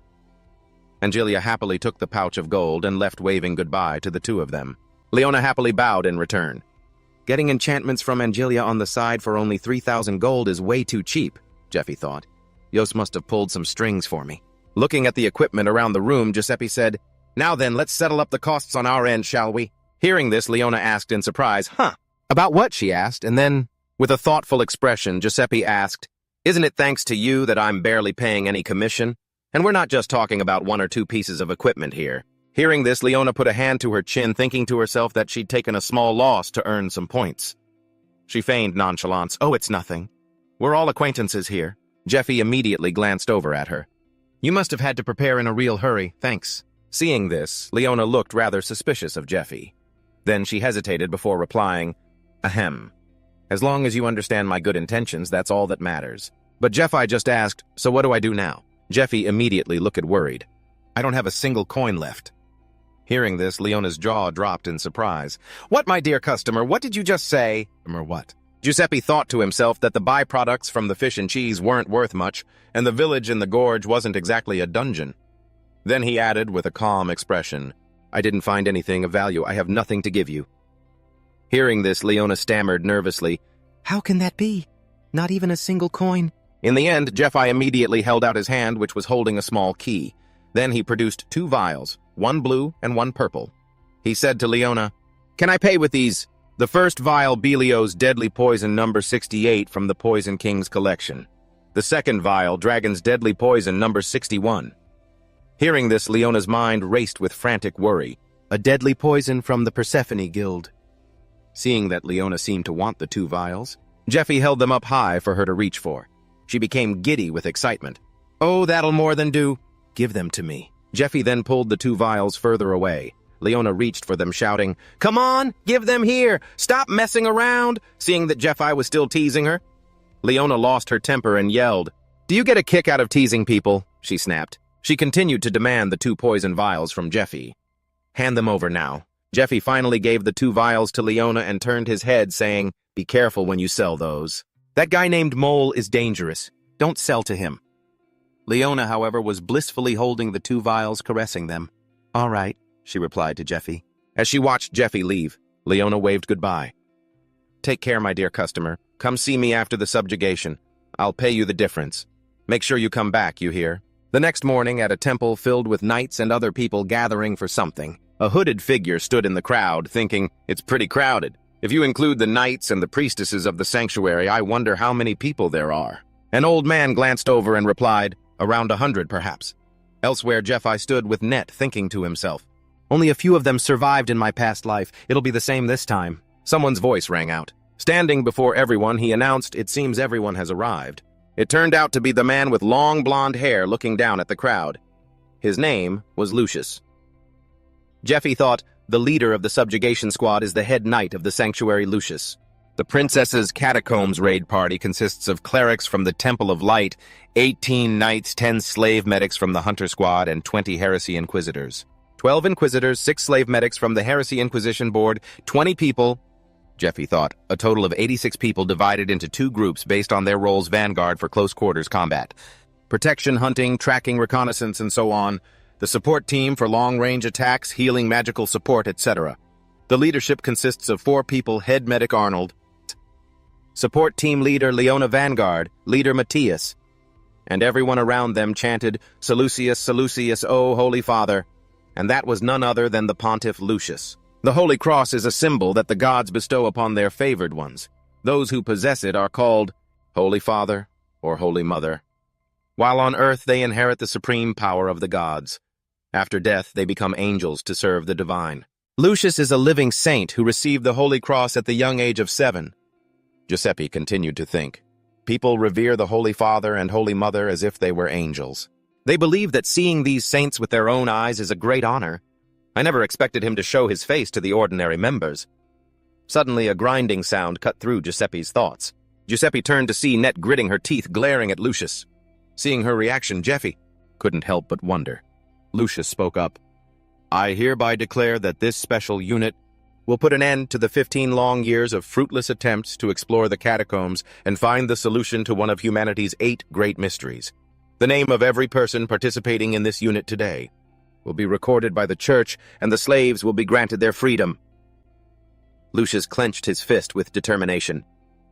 Angelia happily took the pouch of gold and left waving goodbye to the two of them. Leona happily bowed in return. Getting enchantments from Angelia on the side for only 3,000 gold is way too cheap, Jeffy thought. Yos must have pulled some strings for me. Looking at the equipment around the room, Giuseppe said, Now then, let's settle up the costs on our end, shall we? Hearing this, Leona asked in surprise, About what, she asked, and then, with a thoughtful expression, Giuseppe asked, Isn't it thanks to you that I'm barely paying any commission? And we're not just talking about 1 or 2 pieces of equipment here. Hearing this, Leona put a hand to her chin, thinking to herself that she'd taken a small loss to earn some points. She feigned nonchalance. Oh, it's nothing. We're all acquaintances here. Jeffy immediately glanced over at her. You must have had to prepare in a real hurry, thanks. Seeing this, Leona looked rather suspicious of Jeffy. Then she hesitated before replying, Ahem. As long as you understand my good intentions, that's all that matters. But Jeffy just asked, So what do I do now? Jeffy immediately looked worried. I don't have a single coin left. Hearing this, Leona's jaw dropped in surprise. What, my dear customer, what did you just say? Or what? Giuseppe thought to himself that the byproducts from the fish and cheese weren't worth much, and the village in the gorge wasn't exactly a dungeon. Then he added with a calm expression, I didn't find anything of value. I have nothing to give you. Hearing this, Leona stammered nervously, How can that be? Not even a single coin? In the end, Jeffy immediately held out his hand, which was holding a small key. Then he produced 2 vials, 1 blue and 1 purple. He said to Leona, Can I pay with these? The first vial, Belio's Deadly Poison number 68 from the Poison King's collection. The second vial, Dragon's Deadly Poison number 61. Hearing this, Leona's mind raced with frantic worry. A deadly poison from the Persephone Guild. Seeing that Leona seemed to want the 2 vials, Jeffy held them up high for her to reach for. She became giddy with excitement. Oh, that'll more than do. Give them to me. Jeffy then pulled the 2 vials further away. Leona reached for them, shouting, Come on, give them here! Stop messing around! Seeing that Jeffy was still teasing her. Leona lost her temper and yelled, Do you get a kick out of teasing people? She snapped. She continued to demand the 2 poison vials from Jeffy. Hand them over now. Jeffy finally gave the 2 vials to Leona and turned his head, saying, Be careful when you sell those. That guy named Mole is dangerous. Don't sell to him. Leona, however, was blissfully holding the 2 vials, caressing them. All right, she replied to Jeffy. As she watched Jeffy leave, Leona waved goodbye. Take care, my dear customer. Come see me after the subjugation. I'll pay you the difference. Make sure you come back, you hear? The next morning, at a temple filled with knights and other people gathering for something, a hooded figure stood in the crowd, thinking, It's pretty crowded. If you include the knights and the priestesses of the sanctuary, I wonder how many people there are. An old man glanced over and replied, Around 100, perhaps. Elsewhere, Jeffy stood with Net, thinking to himself, Only a few of them survived in my past life. It'll be the same this time. Someone's voice rang out. Standing before everyone, he announced, It seems everyone has arrived. It turned out to be the man with long blonde hair looking down at the crowd. His name was Lucius. Jeffy thought, The leader of the subjugation squad is the head knight of the sanctuary, Lucius. The princess's catacombs raid party consists of clerics from the Temple of Light, 18 knights, 10 slave medics from the hunter squad, and 20 heresy inquisitors. 12 inquisitors, 6 slave medics from the Heresy Inquisition Board, 20 people, Jeffy thought, a total of 86 people divided into 2 groups based on their roles: vanguard for close quarters combat, protection, hunting, tracking, reconnaissance, and so on, the support team for long-range attacks, healing, magical support, etc. The leadership consists of 4 people: head medic Arnold, support team leader Leona Vanguard, leader Matthias, and everyone around them chanted, "Seleucus, Seleucus, O Holy Father," and that was none other than the Pontiff Lucius. The Holy Cross is a symbol that the gods bestow upon their favored ones. Those who possess it are called Holy Father or Holy Mother. While on earth, they inherit the supreme power of the gods. After death, they become angels to serve the divine. Lucius is a living saint who received the Holy Cross at the young age of 7. Giuseppe continued to think. People revere the Holy Father and Holy Mother as if they were angels. They believe that seeing these saints with their own eyes is a great honor. I never expected him to show his face to the ordinary members. Suddenly, a grinding sound cut through Giuseppe's thoughts. Giuseppe turned to see Net gritting her teeth, glaring at Lucius. Seeing her reaction, Jeffy couldn't help but wonder. Lucius spoke up. "I hereby declare that this special unit will put an end to the 15 long years of fruitless attempts to explore the catacombs and find the solution to one of humanity's 8 great mysteries. The name of every person participating in this unit today will be recorded by the church, and the slaves will be granted their freedom." Lucius clenched his fist with determination.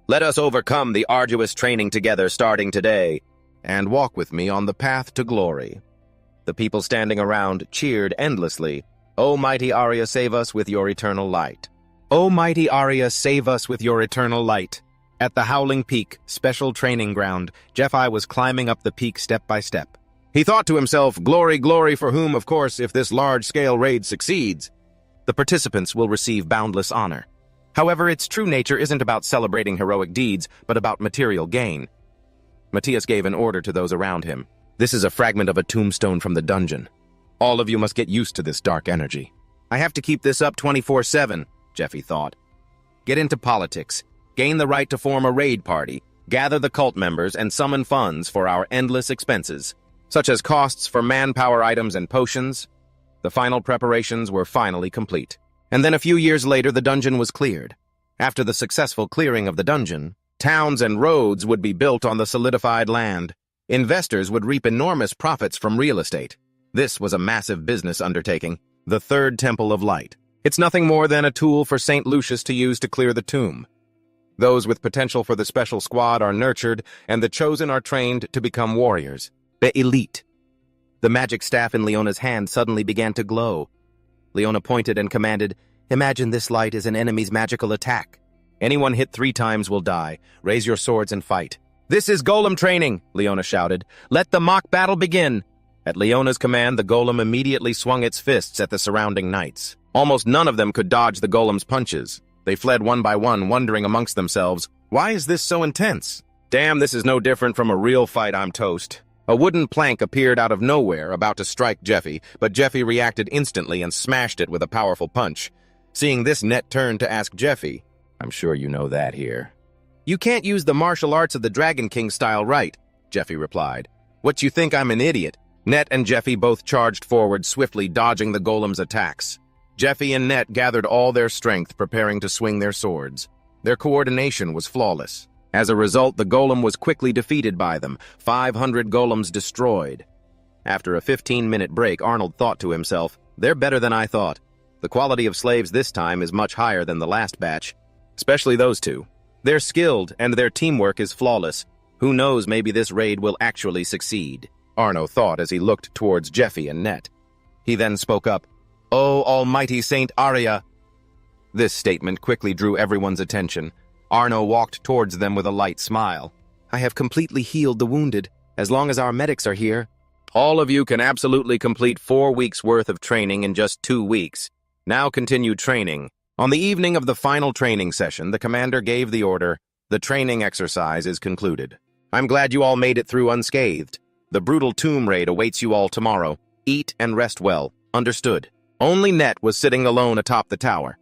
"Let us overcome the arduous training together starting today, and walk with me on the path to glory." The people standing around cheered endlessly. "O mighty Arya, save us with your eternal light. O mighty Arya, save us with your eternal light." At the Howling Peak, special training ground, Jeffy was climbing up the peak step by step. He thought to himself, glory, glory for whom, of course, if this large-scale raid succeeds, the participants will receive boundless honor. However, its true nature isn't about celebrating heroic deeds, but about material gain. Matthias gave an order to those around him. "This is a fragment of a tombstone from the dungeon. All of you must get used to this dark energy." "I have to keep this up 24/7, Jeffy thought. "Get into politics, gain the right to form a raid party, gather the cult members, and summon funds for our endless expenses, such as costs for manpower items and potions." The final preparations were finally complete. And then a few years later, the dungeon was cleared. After the successful clearing of the dungeon, towns and roads would be built on the solidified land. Investors would reap enormous profits from real estate. This was a massive business undertaking, the Third Temple of Light. It's nothing more than a tool for St. Lucius to use to clear the tomb. Those with potential for the special squad are nurtured, and the chosen are trained to become warriors. The elite. The magic staff in Leona's hand suddenly began to glow. Leona pointed and commanded, "Imagine this light is an enemy's magical attack. Anyone hit 3 times will die. Raise your swords and fight." "This is golem training," Leona shouted. "Let the mock battle begin." At Leona's command, the golem immediately swung its fists at the surrounding knights. Almost none of them could dodge the golem's punches. They fled one by one, wondering amongst themselves, "Why is this so intense? Damn, this is no different from a real fight, I'm toast." A wooden plank appeared out of nowhere, about to strike Jeffy, but Jeffy reacted instantly and smashed it with a powerful punch. Seeing this, Net turned to ask Jeffy, "I'm sure you know that here." "You can't use the martial arts of the Dragon King style, right?" Jeffy replied. "What, you think I'm an idiot?" Net and Jeffy both charged forward, swiftly dodging the golem's attacks. Jeffy and Net gathered all their strength, preparing to swing their swords. Their coordination was flawless. As a result, the golem was quickly defeated by them, 500 golems destroyed. After a 15-minute break, Arnold thought to himself, "They're better than I thought. The quality of slaves this time is much higher than the last batch, especially those 2. They're skilled, and their teamwork is flawless. Who knows, maybe this raid will actually succeed," Arno thought as he looked towards Jeffy and Net. He then spoke up, "O almighty Saint Arya." This statement quickly drew everyone's attention. Arno walked towards them with a light smile. "I have completely healed the wounded. As long as our medics are here, all of you can absolutely complete 4 weeks' worth of training in just 2 weeks. Now continue training." On the evening of the final training session, the commander gave the order, "The training exercise is concluded. I'm glad you all made it through unscathed. The brutal tomb raid awaits you all tomorrow. Eat and rest well. Understood." Only Net was sitting alone atop the tower.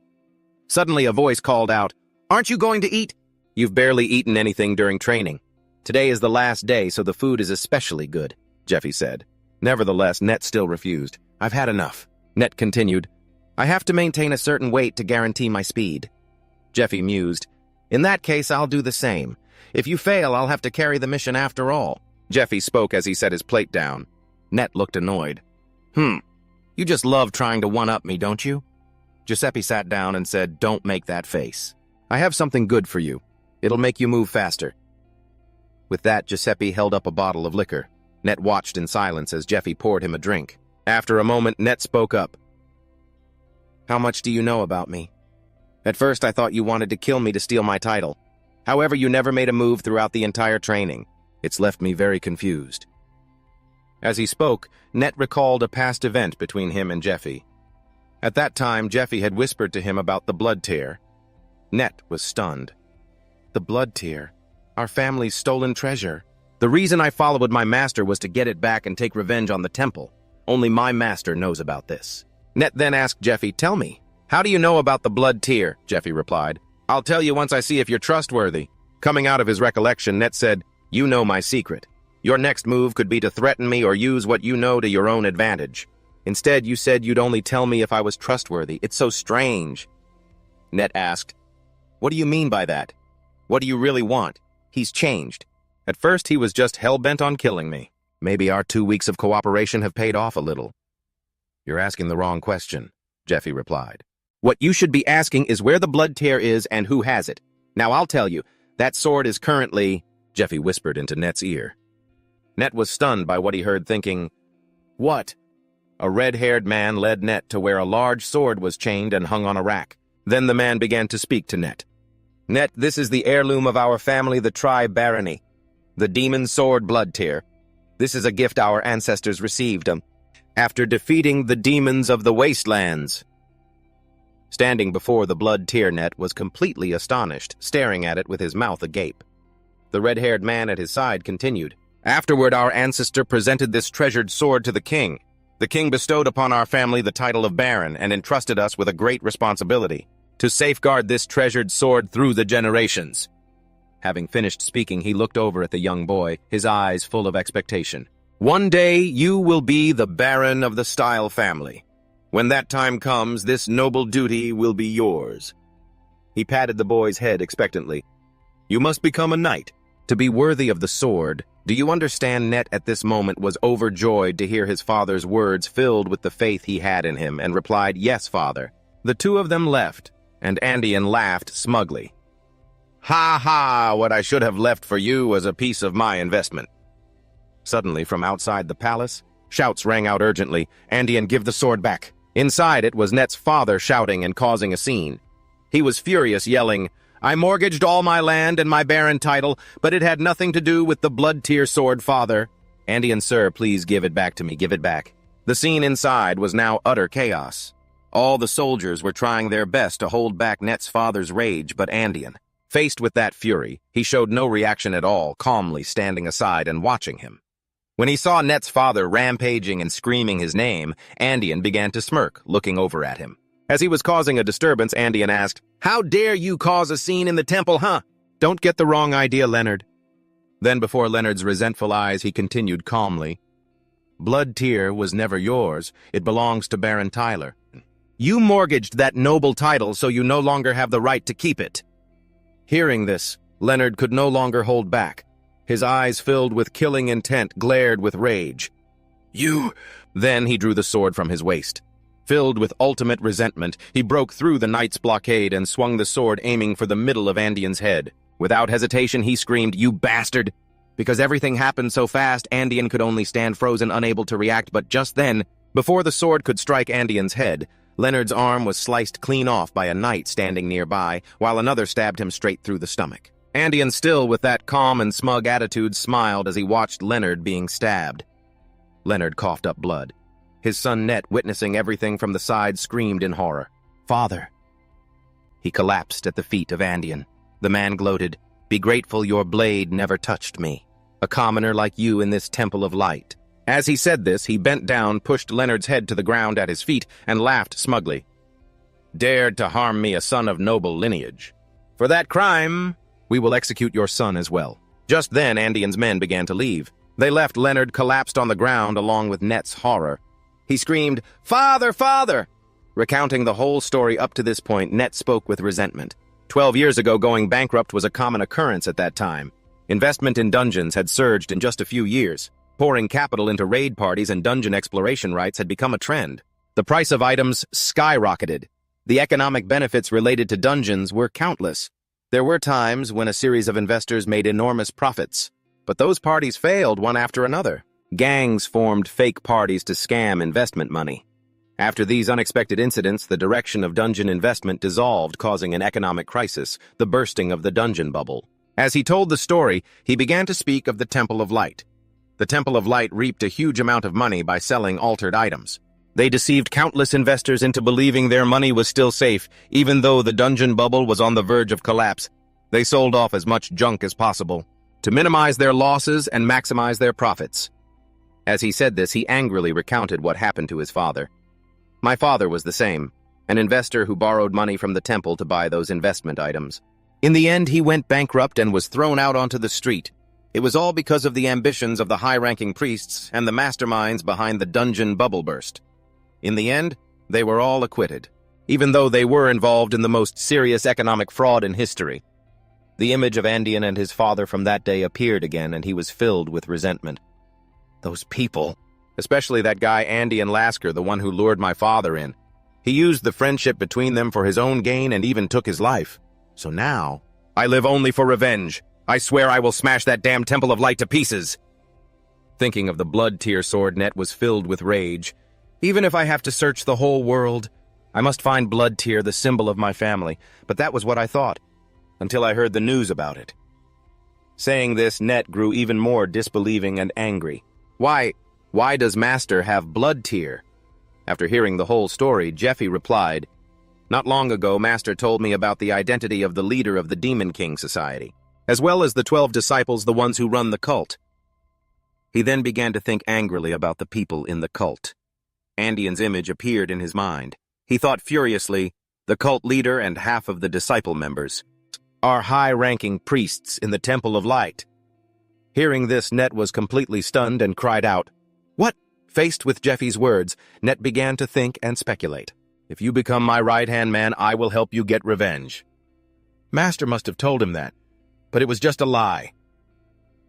Suddenly a voice called out, "Aren't you going to eat?" "You've barely eaten anything during training. Today is the last day, so the food is especially good," Jeffy said. Nevertheless, Net still refused. "I've had enough. Net continued, I have to maintain a certain weight to guarantee my speed. Jeffy mused, in that case, I'll do the same. If you fail, I'll have to carry the mission after all. Jeffy spoke as he set his plate down. Net looked annoyed. You just love trying to one-up me, don't you? Giuseppe sat down and said, don't make that face. I have something good for you. It'll make you move faster. With that, Giuseppe held up a bottle of liquor. Net watched in silence as Jeffy poured him a drink. After a moment, Net spoke up. How much do you know about me? At first, I thought you wanted to kill me to steal my title. However, you never made a move throughout the entire training. It's left me very confused. As he spoke, Net recalled a past event between him and Jeffy. At that time, Jeffy had whispered to him about the blood tear. Net was stunned. The blood tear? Our family's stolen treasure. The reason I followed my master was to get it back and take revenge on the temple. Only my master knows about this. Net then asked Jeffy, tell me, how do you know about the blood tear? Jeffy replied, I'll tell you once I see if you're trustworthy. Coming out of his recollection, Net said, you know my secret. Your next move could be to threaten me or use what you know to your own advantage. Instead, you said you'd only tell me if I was trustworthy. It's so strange. Net asked, what do you mean by that? What do you really want? He's changed. At first, he was just hell-bent on killing me. Maybe our 2 weeks of cooperation have paid off a little. You're asking the wrong question, Jeffy replied. What you should be asking is where the blood tear is and who has it. Now I'll tell you, that sword is currently... Jeffy whispered into Net's ear. Net was stunned by what he heard, thinking, what? A red-haired man led Net to where a large sword was chained and hung on a rack. Then the man began to speak to Net. Net, this is the heirloom of our family, the tribe Barony. The demon sword blood tear. This is a gift our ancestors received after defeating the demons of the wastelands. Standing before the blood tear, Net was completely astonished, staring at it with his mouth agape. The red-haired man at his side continued. Afterward, our ancestor presented this treasured sword to the king. The king bestowed upon our family the title of Baron and entrusted us with a great responsibility, to safeguard this treasured sword through the generations. Having finished speaking, he looked over at the young boy, his eyes full of expectation. One day, you will be the Baron of the Style family. When that time comes, this noble duty will be yours. He patted the boy's head expectantly. You must become a knight. To be worthy of the sword, do you understand? Net at this moment was overjoyed to hear his father's words filled with the faith he had in him, and replied, yes, father. The two of them left, and Andean laughed smugly. Ha ha, what I should have left for you was a piece of my investment. Suddenly, from outside the palace, shouts rang out urgently, Andean, give the sword back. Inside it was Net's father shouting and causing a scene. He was furious, yelling, I mortgaged all my land and my baron title, but it had nothing to do with the blood tear sword, father. Andean, sir, please give it back to me, give it back. The scene inside was now utter chaos. All the soldiers were trying their best to hold back Net's father's rage, but Andean, faced with that fury, he showed no reaction at all, calmly standing aside and watching him. When he saw Net's father rampaging and screaming his name, Andean began to smirk, looking over at him. As he was causing a disturbance, Andean asked, how dare you cause a scene in the temple, huh? Don't get the wrong idea, Leonard. Then before Leonard's resentful eyes, he continued calmly, blood tear was never yours. It belongs to Baron Tyler. You mortgaged that noble title, so you no longer have the right to keep it. Hearing this, Leonard could no longer hold back. His eyes, filled with killing intent, glared with rage. You! Then he drew the sword from his waist. Filled with ultimate resentment, he broke through the knight's blockade and swung the sword, aiming for the middle of Andean's head. Without hesitation, he screamed, you bastard! Because everything happened so fast, Andean could only stand frozen, unable to react, but just then, before the sword could strike Andean's head, Leonard's arm was sliced clean off by a knight standing nearby, while another stabbed him straight through the stomach. Andean, still with that calm and smug attitude, smiled as he watched Leonard being stabbed. Leonard coughed up blood. His son Net, witnessing everything from the side, screamed in horror. Father! He collapsed at the feet of Andean. The man gloated, be grateful your blade never touched me, a commoner like you in this temple of light. As he said this, he bent down, pushed Leonard's head to the ground at his feet, and laughed smugly. Dared to harm me, a son of noble lineage. For that crime, we will execute your son as well. Just then, Andean's men began to leave. They left Leonard collapsed on the ground along with Net's horror. He screamed, "Father, father!" Recounting the whole story up to this point, Net spoke with resentment. 12 years ago, going bankrupt was a common occurrence at that time. Investment in dungeons had surged in just a few years. Pouring capital into raid parties and dungeon exploration rights had become a trend. The price of items skyrocketed. The economic benefits related to dungeons were countless. There were times when a series of investors made enormous profits, but those parties failed one after another. Gangs formed fake parties to scam investment money. After these unexpected incidents, the direction of dungeon investment dissolved, causing an economic crisis, the bursting of the dungeon bubble. As he told the story, he began to speak of the Temple of Light. The Temple of Light reaped a huge amount of money by selling altered items. They deceived countless investors into believing their money was still safe, even though the dungeon bubble was on the verge of collapse. They sold off as much junk as possible to minimize their losses and maximize their profits. As he said this, he angrily recounted what happened to his father. My father was the same, an investor who borrowed money from the temple to buy those investment items. In the end, he went bankrupt and was thrown out onto the street. It was all because of the ambitions of the high-ranking priests and the masterminds behind the dungeon bubble burst. In the end, they were all acquitted, even though they were involved in the most serious economic fraud in history. The image of Andean and his father from that day appeared again, and he was filled with resentment. Those people, especially that guy Andean Lasker, the one who lured my father in. He used the friendship between them for his own gain and even took his life. So now, I live only for revenge. I swear I will smash that damn Temple of Light to pieces. Thinking of the blood tear sword, Net was filled with rage. Even if I have to search the whole world, I must find blood tear, the symbol of my family. But that was what I thought, until I heard the news about it. Saying this, Net grew even more disbelieving and angry. Why does Master have blood tear? After hearing the whole story, Jeffy replied, "Not long ago, Master told me about the identity of the leader of the Demon King Society, as well as the 12 disciples, the ones who run the cult." He then began to think angrily about the people in the cult. Andean's image appeared in his mind. He thought furiously, the cult leader and half of the disciple members are high-ranking priests in the Temple of Light. Hearing this, Net was completely stunned and cried out, "What?" Faced with Jeffy's words, Net began to think and speculate. "If you become my right-hand man, I will help you get revenge." Master must have told him that, but it was just a lie.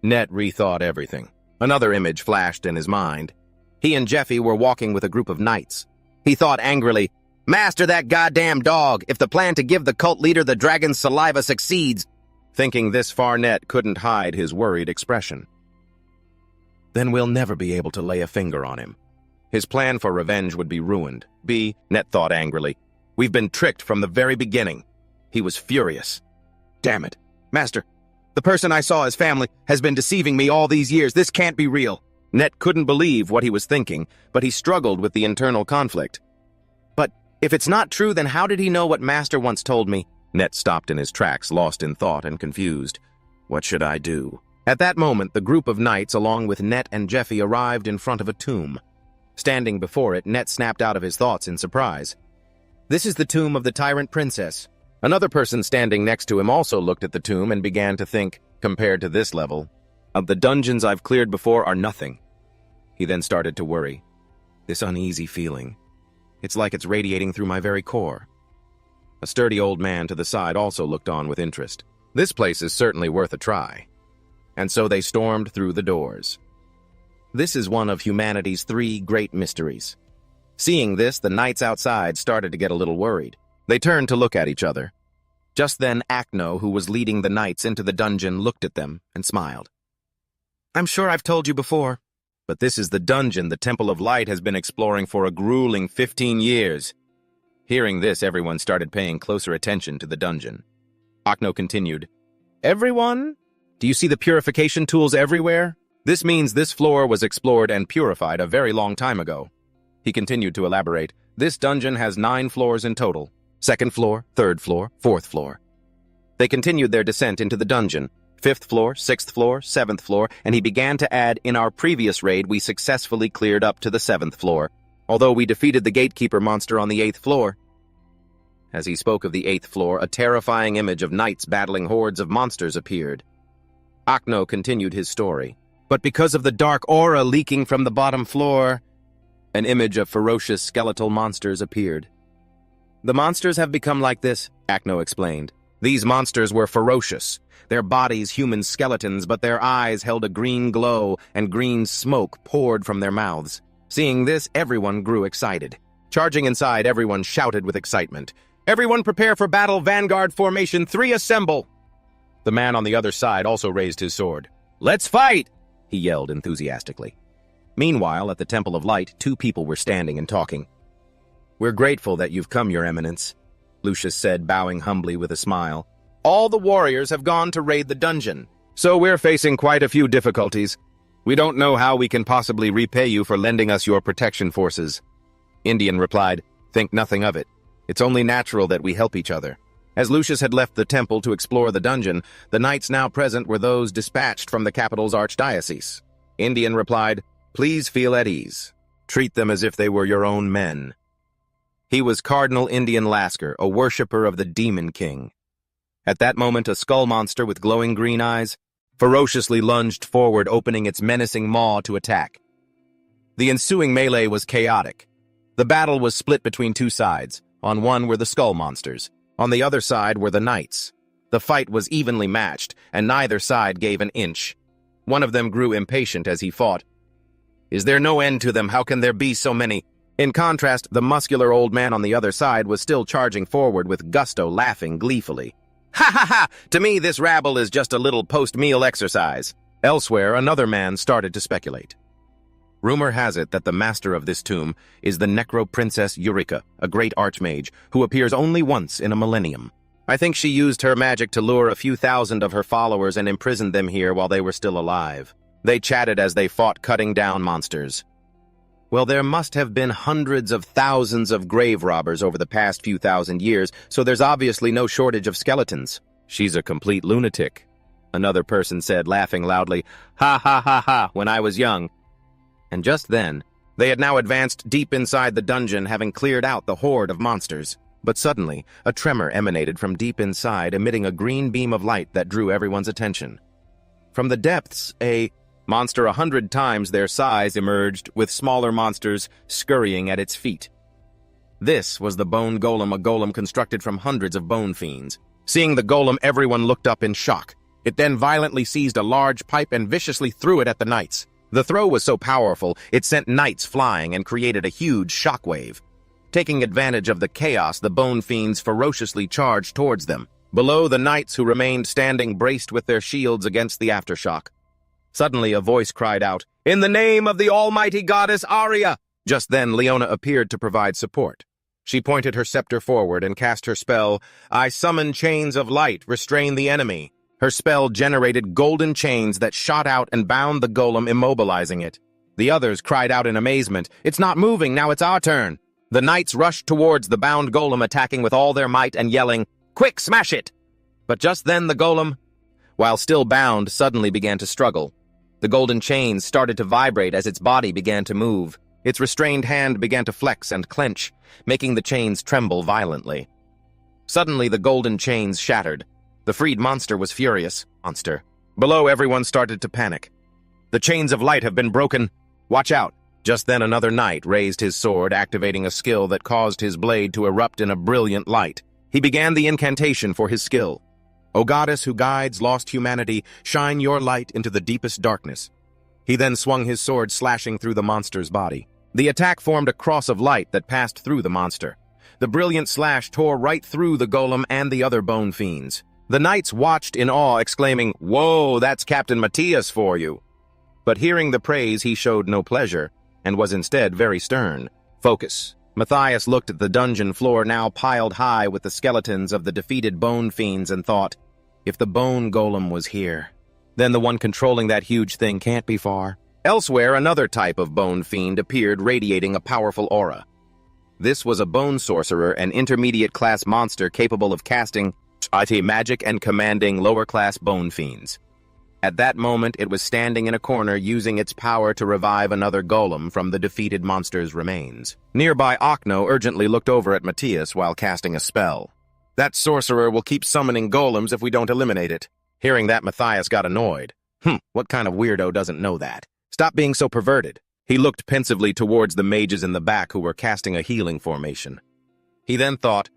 Net rethought everything. Another image flashed in his mind. He and Jeffy were walking with a group of knights. He thought angrily, "Master, that goddamn dog! If the plan to give the cult leader the dragon's saliva succeeds..." Thinking this far, Net couldn't hide his worried expression. Then we'll never be able to lay a finger on him. His plan for revenge would be ruined. Net thought angrily. We've been tricked from the very beginning. He was furious. "Damn it. Master, the person I saw as family has been deceiving me all these years. This can't be real." Net couldn't believe what he was thinking, but he struggled with the internal conflict. "But if it's not true, then how did he know what Master once told me?" Net stopped in his tracks, lost in thought and confused. What should I do? At that moment, the group of knights, along with Net and Jeffy, arrived in front of a tomb. Standing before it, Net snapped out of his thoughts in surprise. "This is the tomb of the Tyrant Princess." Another person standing next to him also looked at the tomb and began to think, compared to this level, of the dungeons I've cleared before are nothing. He then started to worry. This uneasy feeling. It's like it's radiating through my very core. A sturdy old man to the side also looked on with interest. This place is certainly worth a try. And so they stormed through the doors. This is one of humanity's 3 great mysteries. Seeing this, the knights outside started to get a little worried. They turned to look at each other. Just then, Acno, who was leading the knights into the dungeon, looked at them and smiled. "I'm sure I've told you before, but this is the dungeon the Temple of Light has been exploring for a grueling 15 years. Hearing this, everyone started paying closer attention to the dungeon. Acno continued, "Everyone? Do you see the purification tools everywhere? This means this floor was explored and purified a very long time ago." He continued to elaborate, "This dungeon has 9 floors in total. 2nd floor, 3rd floor, 4th floor." They continued their descent into the dungeon. 5th floor, 6th floor, 7th floor, and he began to add, "In our previous raid, we successfully cleared up to the 7th floor, although we defeated the gatekeeper monster on the 8th floor. As he spoke of the 8th floor, a terrifying image of knights battling hordes of monsters appeared. Acno continued his story. "But because of the dark aura leaking from the bottom floor..." An image of ferocious skeletal monsters appeared. "The monsters have become like this," Acno explained. "These monsters were ferocious. Their bodies human skeletons, but their eyes held a green glow and green smoke poured from their mouths. Seeing this, everyone grew excited. Charging inside, everyone shouted with excitement. 'Everyone prepare for battle, Vanguard Formation 3 assemble!' The man on the other side also raised his sword. 'Let's fight!' he yelled enthusiastically. Meanwhile, at the Temple of Light, two people were standing and talking. "We're grateful that you've come, Your Eminence," Lucius said, bowing humbly with a smile. "All the warriors have gone to raid the dungeon, so we're facing quite a few difficulties. We don't know how we can possibly repay you for lending us your protection forces." Indian replied, "Think nothing of it. It's only natural that we help each other." As Lucius had left the temple to explore the dungeon, the knights now present were those dispatched from the capital's archdiocese. Indian replied, "Please feel at ease. Treat them as if they were your own men." He was Cardinal Indian Lasker, a worshipper of the Demon King. At that moment, a skull monster with glowing green eyes ferociously lunged forward, opening its menacing maw to attack. The ensuing melee was chaotic. The battle was split between two sides. On one were the skull monsters. On the other side were the knights. The fight was evenly matched, and neither side gave an inch. One of them grew impatient as he fought. "Is there no end to them? How can there be so many?" In contrast, the muscular old man on the other side was still charging forward with gusto, laughing gleefully. "Ha ha ha! To me, this rabble is just a little post-meal exercise." Elsewhere, another man started to speculate. Rumor has it that the master of this tomb is the Necro-Princess Eureka, a great archmage, who appears only once in a millennium. I think she used her magic to lure a few thousand of her followers and imprisoned them here while they were still alive. They chatted as they fought, cutting down monsters. Well, there must have been hundreds of thousands of grave robbers over the past few thousand years, so there's obviously no shortage of skeletons. "She's a complete lunatic," another person said, laughing loudly. "Ha ha ha ha, when I was young." And just then, they had now advanced deep inside the dungeon, having cleared out the horde of monsters. But suddenly, a tremor emanated from deep inside, emitting a green beam of light that drew everyone's attention. From the depths, a monster 100 times their size emerged, with smaller monsters scurrying at its feet. This was the bone golem, a golem constructed from hundreds of bone fiends. Seeing the golem, everyone looked up in shock. It then violently seized a large pipe and viciously threw it at the knights. The throw was so powerful, it sent knights flying and created a huge shockwave. Taking advantage of the chaos, the bone fiends ferociously charged towards them. Below, the knights who remained standing braced with their shields against the aftershock. Suddenly, a voice cried out, "In the name of the almighty goddess Arya!" Just then, Leona appeared to provide support. She pointed her scepter forward and cast her spell, "I summon chains of light, restrain the enemy." Her spell generated golden chains that shot out and bound the golem, immobilizing it. The others cried out in amazement, "It's not moving, now it's our turn." The knights rushed towards the bound golem, attacking with all their might and yelling, "Quick, smash it!" But just then the golem, while still bound, suddenly began to struggle. The golden chains started to vibrate as its body began to move. Its restrained hand began to flex and clench, making the chains tremble violently. Suddenly the golden chains shattered. The freed monster was furious. Below, everyone started to panic. "The chains of light have been broken. Watch out." Just then another knight raised his sword, activating a skill that caused his blade to erupt in a brilliant light. He began the incantation for his skill. "O goddess who guides lost humanity, shine your light into the deepest darkness." He then swung his sword, slashing through the monster's body. The attack formed a cross of light that passed through the monster. The brilliant slash tore right through the golem and the other bone fiends. The knights watched in awe, exclaiming, "Whoa, that's Captain Matthias for you." But hearing the praise, he showed no pleasure, and was instead very stern. "Focus." Matthias looked at the dungeon floor, now piled high with the skeletons of the defeated bone fiends, and thought, if the bone golem was here, then the one controlling that huge thing can't be far. Elsewhere, another type of bone fiend appeared, radiating a powerful aura. This was a bone sorcerer, an intermediate-class monster capable of casting IT magic and commanding lower-class bone fiends. At that moment, it was standing in a corner, using its power to revive another golem from the defeated monster's remains. Nearby, Ocno urgently looked over at Matthias while casting a spell. "That sorcerer will keep summoning golems if we don't eliminate it." Hearing that, Matthias got annoyed. What kind of weirdo doesn't know that? Stop being so perverted." He looked pensively towards the mages in the back who were casting a healing formation. He then thought,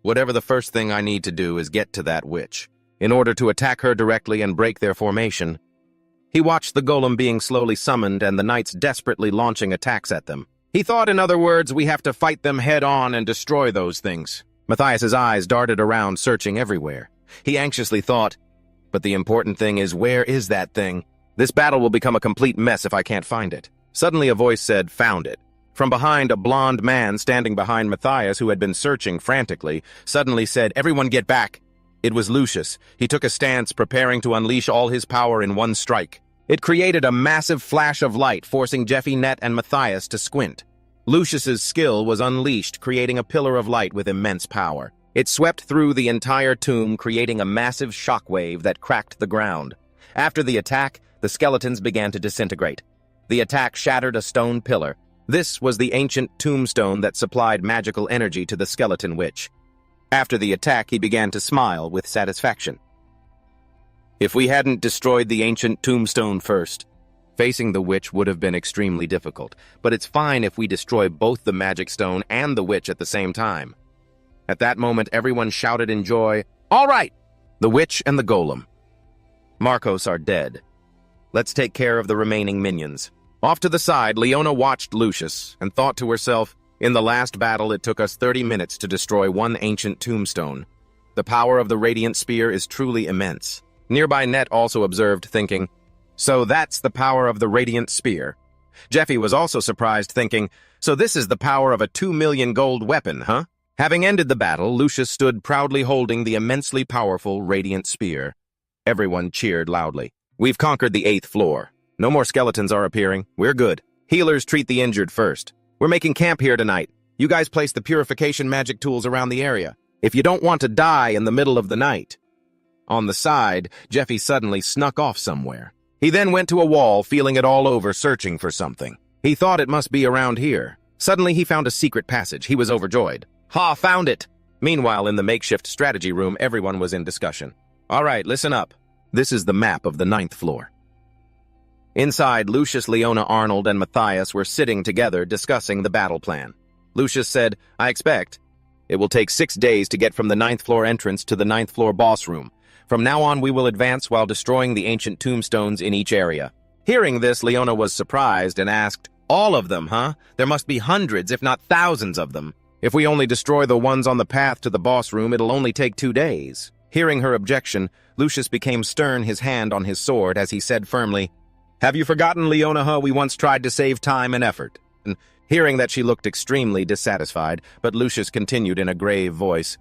whatever the first thing I need to do is get to that witch, in order to attack her directly and break their formation. He watched the golem being slowly summoned and the knights desperately launching attacks at them. He thought, in other words, we have to fight them head-on and destroy those things. Matthias's eyes darted around, searching everywhere. He anxiously thought, but the important thing is, where is that thing? This battle will become a complete mess if I can't find it. Suddenly a voice said, found it. From behind, a blond man standing behind Matthias, who had been searching frantically, suddenly said, everyone get back. It was Lucius. He took a stance, preparing to unleash all his power in one strike. It created a massive flash of light, forcing Jeffy, Net, and Matthias to squint. Lucius's skill was unleashed, creating a pillar of light with immense power. It swept through the entire tomb, creating a massive shockwave that cracked the ground. After the attack, the skeletons began to disintegrate. The attack shattered a stone pillar. This was the ancient tombstone that supplied magical energy to the skeleton witch. After the attack, he began to smile with satisfaction. If we hadn't destroyed the ancient tombstone first, facing the witch would have been extremely difficult, but it's fine if we destroy both the magic stone and the witch at the same time. At that moment, everyone shouted in joy, all right! The witch and the golem. Marcos are dead. Let's take care of the remaining minions. Off to the side, Leona watched Lucius and thought to herself, in the last battle it took us 30 minutes to destroy one ancient tombstone. The power of the radiant spear is truly immense. Nearby Net also observed, thinking, so that's the power of the radiant spear. Jeffy was also surprised, thinking, so this is the power of a 2 million gold weapon, huh? Having ended the battle, Lucius stood proudly holding the immensely powerful radiant spear. Everyone cheered loudly. We've conquered the 8th floor. No more skeletons are appearing. We're good. Healers treat the injured first. We're making camp here tonight. You guys place the purification magic tools around the area, if you don't want to die in the middle of the night. On the side, Jeffy suddenly snuck off somewhere. He then went to a wall, feeling it all over, searching for something. He thought it must be around here. Suddenly, he found a secret passage. He was overjoyed. Ha, found it! Meanwhile, in the makeshift strategy room, everyone was in discussion. All right, listen up. This is the map of the 9th floor. Inside, Lucius, Leona, Arnold, and Matthias were sitting together discussing the battle plan. Lucius said, I expect it will take 6 days to get from the 9th floor entrance to the 9th floor boss room. From now on, we will advance while destroying the ancient tombstones in each area. Hearing this, Leona was surprised and asked, all of them, huh? There must be hundreds, if not thousands of them. If we only destroy the ones on the path to the boss room, it'll only take 2 days. Hearing her objection, Lucius became stern, his hand on his sword, as he said firmly, have you forgotten, Leona, huh? We once tried to save time and effort. And hearing that, she looked extremely dissatisfied, but Lucius continued in a grave voice,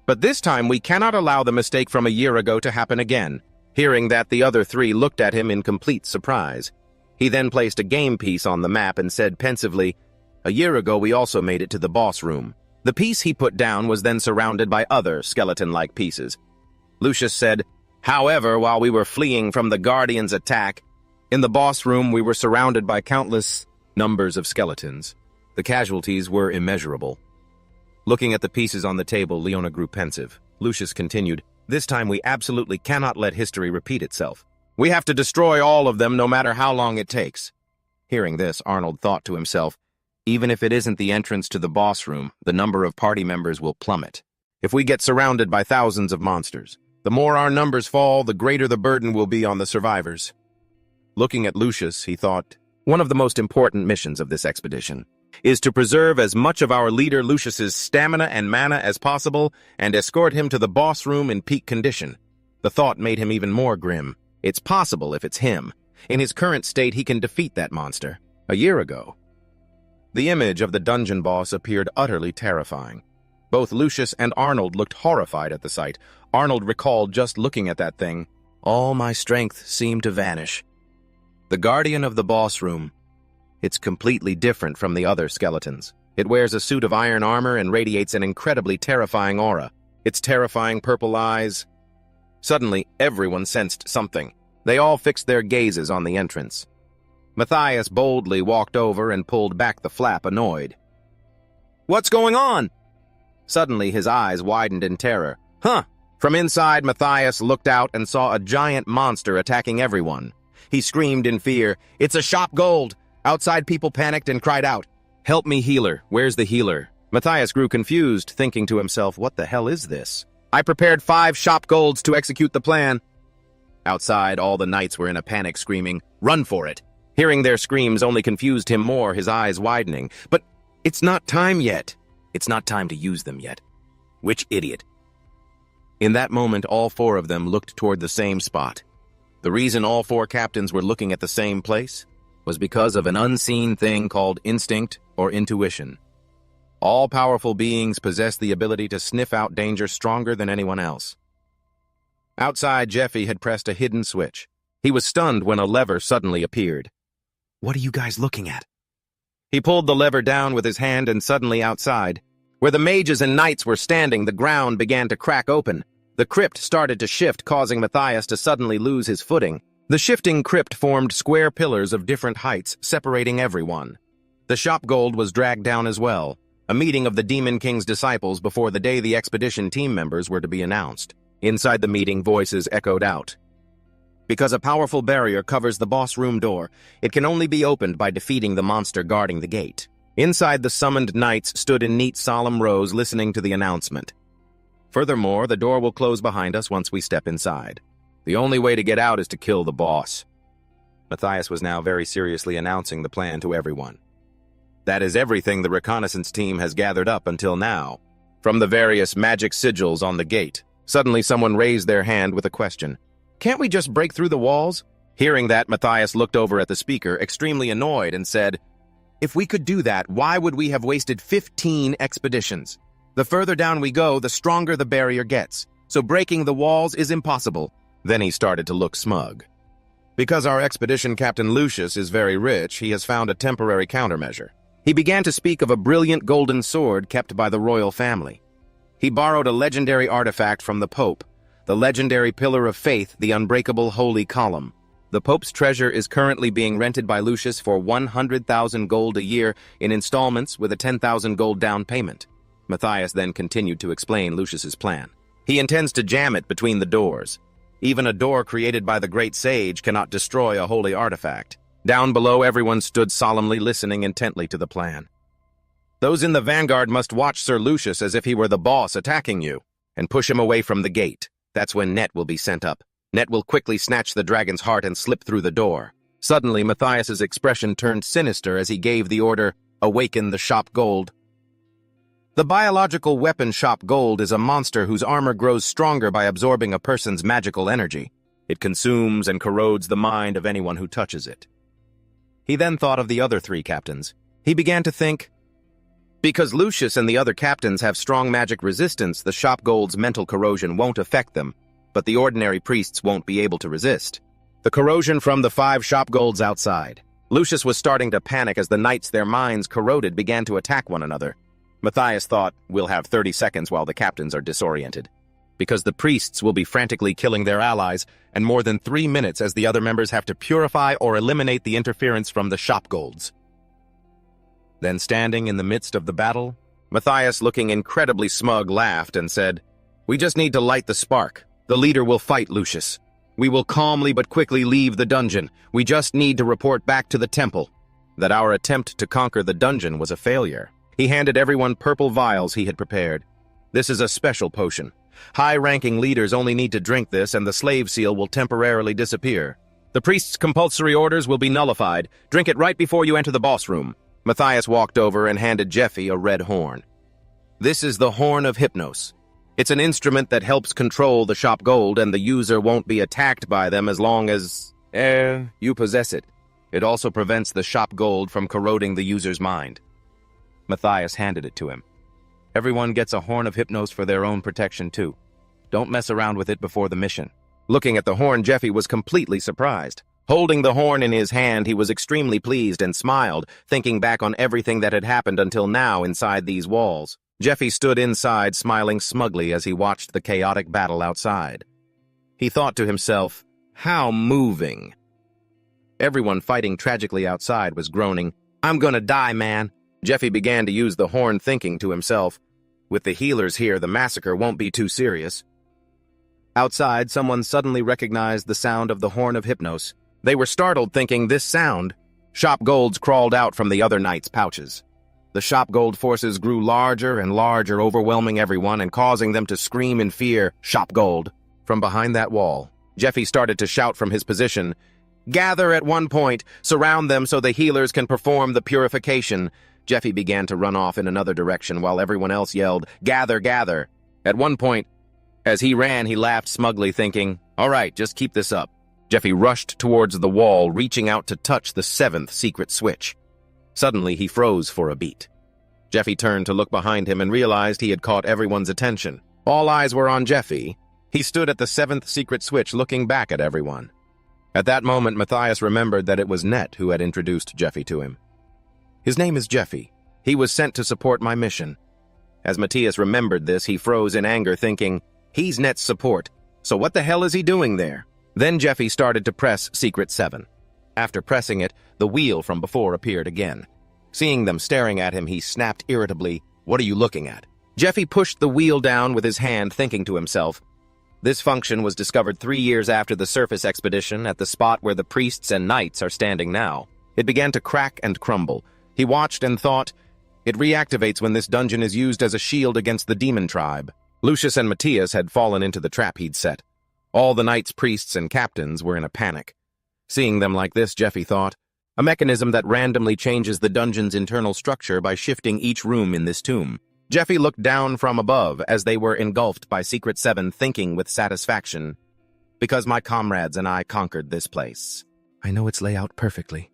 but this time we cannot allow the mistake from a year ago to happen again. Hearing that, the other 3 looked at him in complete surprise. He then placed a game piece on the map and said pensively, a year ago we also made it to the boss room. The piece he put down was then surrounded by other skeleton-like pieces. Lucius said, however, while we were fleeing from the Guardian's attack, in the boss room we were surrounded by countless numbers of skeletons. The casualties were immeasurable. Looking at the pieces on the table, Leona grew pensive. Lucius continued, this time we absolutely cannot let history repeat itself. We have to destroy all of them no matter how long it takes. Hearing this, Arnold thought to himself, even if it isn't the entrance to the boss room, the number of party members will plummet. If we get surrounded by thousands of monsters, the more our numbers fall, the greater the burden will be on the survivors. Looking at Lucius, he thought, one of the most important missions of this expedition is to preserve as much of our leader Lucius's stamina and mana as possible and escort him to the boss room in peak condition. The thought made him even more grim. It's possible if it's him. In his current state, he can defeat that monster. A year ago, the image of the dungeon boss appeared utterly terrifying. Both Lucius and Arnold looked horrified at the sight. Arnold recalled just looking at that thing. All my strength seemed to vanish. The guardian of the boss room. It's completely different from the other skeletons. It wears a suit of iron armor and radiates an incredibly terrifying aura. Its terrifying purple eyes. Suddenly, everyone sensed something. They all fixed their gazes on the entrance. Matthias boldly walked over and pulled back the flap, annoyed. What's going on? Suddenly, his eyes widened in terror. Huh! From inside, Matthias looked out and saw a giant monster attacking everyone. He screamed in fear, "It's a shop gold! Outside, people panicked and cried out, "Help me, healer! Where's the healer?" Matthias grew confused, thinking to himself, what the hell is this? I prepared 5 shop golds to execute the plan. Outside, all the knights were in a panic, screaming, "Run for it!" Hearing their screams only confused him more, his eyes widening. But it's not time yet. It's not time to use them yet. Which idiot? In that moment, all 4 of them looked toward the same spot. The reason all 4 captains were looking at the same place was because of an unseen thing called instinct or intuition. All-powerful beings possess the ability to sniff out danger stronger than anyone else. Outside, Jeffy had pressed a hidden switch. He was stunned when a lever suddenly appeared. "What are you guys looking at?" He pulled the lever down with his hand, and suddenly outside, where the mages and knights were standing, the ground began to crack open. The crypt started to shift, causing Matthias to suddenly lose his footing. The shifting crypt formed square pillars of different heights, separating everyone. The shop gold was dragged down as well, a meeting of the Demon King's disciples before the day the expedition team members were to be announced. Inside the meeting, voices echoed out. Because a powerful barrier covers the boss room door, it can only be opened by defeating the monster guarding the gate. Inside, the summoned knights stood in neat, solemn rows listening to the announcement. Furthermore, the door will close behind us once we step inside. The only way to get out is to kill the boss. Matthias was now very seriously announcing the plan to everyone. That is everything the reconnaissance team has gathered up until now. From the various magic sigils on the gate, suddenly someone raised their hand with a question. "Can't we just break through the walls?" Hearing that, Matthias looked over at the speaker, extremely annoyed, and said, "If we could do that, why would we have wasted 15 expeditions? The further down we go, the stronger the barrier gets, so breaking the walls is impossible." Then he started to look smug. Because our expedition captain Lucius is very rich, he has found a temporary countermeasure. He began to speak of a brilliant golden sword kept by the royal family. He borrowed a legendary artifact from the Pope, the legendary Pillar of Faith, the unbreakable Holy Column. The Pope's treasure is currently being rented by Lucius for 100,000 gold a year in installments with a 10,000 gold down payment. Matthias then continued to explain Lucius's plan. He intends to jam it between the doors. Even a door created by the great sage cannot destroy a holy artifact. Down below, everyone stood solemnly listening intently to the plan. "Those in the vanguard must watch Sir Lucius as if he were the boss attacking you, and push him away from the gate. That's when Net will be sent up. Net will quickly snatch the dragon's heart and slip through the door." Suddenly, Matthias's expression turned sinister as he gave the order, "Awaken the shop gold." The biological weapon shop gold is a monster whose armor grows stronger by absorbing a person's magical energy. It consumes and corrodes the mind of anyone who touches it. He then thought of the other 3 captains. He began to think, because Lucius and the other captains have strong magic resistance, the shop gold's mental corrosion won't affect them, but the ordinary priests won't be able to resist. The corrosion from the 5 shop golds outside. Lucius was starting to panic as the knights, their minds corroded, began to attack one another. Matthias thought, we'll have 30 seconds while the captains are disoriented, because the priests will be frantically killing their allies, and more than 3 minutes as the other members have to purify or eliminate the interference from the shop golds. Then, standing in the midst of the battle, Matthias, looking incredibly smug, laughed and said, "We just need to light the spark. The leader will fight Lucius. We will calmly but quickly leave the dungeon. We just need to report back to the temple that our attempt to conquer the dungeon was a failure." He handed everyone purple vials he had prepared. "This is a special potion. High-ranking leaders only need to drink this, and the slave seal will temporarily disappear. The priest's compulsory orders will be nullified. Drink it right before you enter the boss room." Matthias walked over and handed Jeffy a red horn. "This is the Horn of Hypnos. It's an instrument that helps control the shop gold, and the user won't be attacked by them as long as you possess it. It also prevents the shop gold from corroding the user's mind." Matthias handed it to him. "Everyone gets a Horn of Hypnos for their own protection, too. Don't mess around with it before the mission." Looking at the horn, Jeffy was completely surprised. Holding the horn in his hand, he was extremely pleased and smiled, thinking back on everything that had happened until now inside these walls. Jeffy stood inside, smiling smugly as he watched the chaotic battle outside. He thought to himself, how moving. Everyone fighting tragically outside was groaning, "I'm gonna die, man." Jeffy began to use the horn, thinking to himself, with the healers here, the massacre won't be too serious. Outside, someone suddenly recognized the sound of the Horn of Hypnos. They were startled, thinking, this sound, Shop golds crawled out from the other knights' pouches. The shop gold forces grew larger and larger, overwhelming everyone and causing them to scream in fear, "Shop gold!" From behind that wall, Jeffy started to shout from his position, "Gather at one point, surround them so the healers can perform the purification." Jeffy began to run off in another direction while everyone else yelled, "Gather, gather!" At one point, as he ran, he laughed smugly, thinking, "All right, just keep this up." Jeffy rushed towards the wall, reaching out to touch the 7th secret switch. Suddenly, he froze for a beat. Jeffy turned to look behind him and realized he had caught everyone's attention. All eyes were on Jeffy. He stood at the 7th secret switch looking back at everyone. At that moment, Matthias remembered that it was Net who had introduced Jeffy to him. "His name is Jeffy. He was sent to support my mission." As Matthias remembered this, he froze in anger, thinking, "He's Net's support, so what the hell is he doing there?" Then Jeffy started to press Secret 7. After pressing it, the wheel from before appeared again. Seeing them staring at him, he snapped irritably, "What are you looking at?" Jeffy pushed the wheel down with his hand, thinking to himself, "This function was discovered 3 years after the surface expedition at the spot where the priests and knights are standing now." It began to crack and crumble. He watched and thought, "It reactivates when this dungeon is used as a shield against the demon tribe." Lucius and Matthias had fallen into the trap he'd set. All the knights, priests, and captains were in a panic. Seeing them like this, Jeffy thought, a mechanism that randomly changes the dungeon's internal structure by shifting each room in this tomb. Jeffy looked down from above as they were engulfed by Secret 7, thinking with satisfaction, "Because my comrades and I conquered this place. I know its layout perfectly."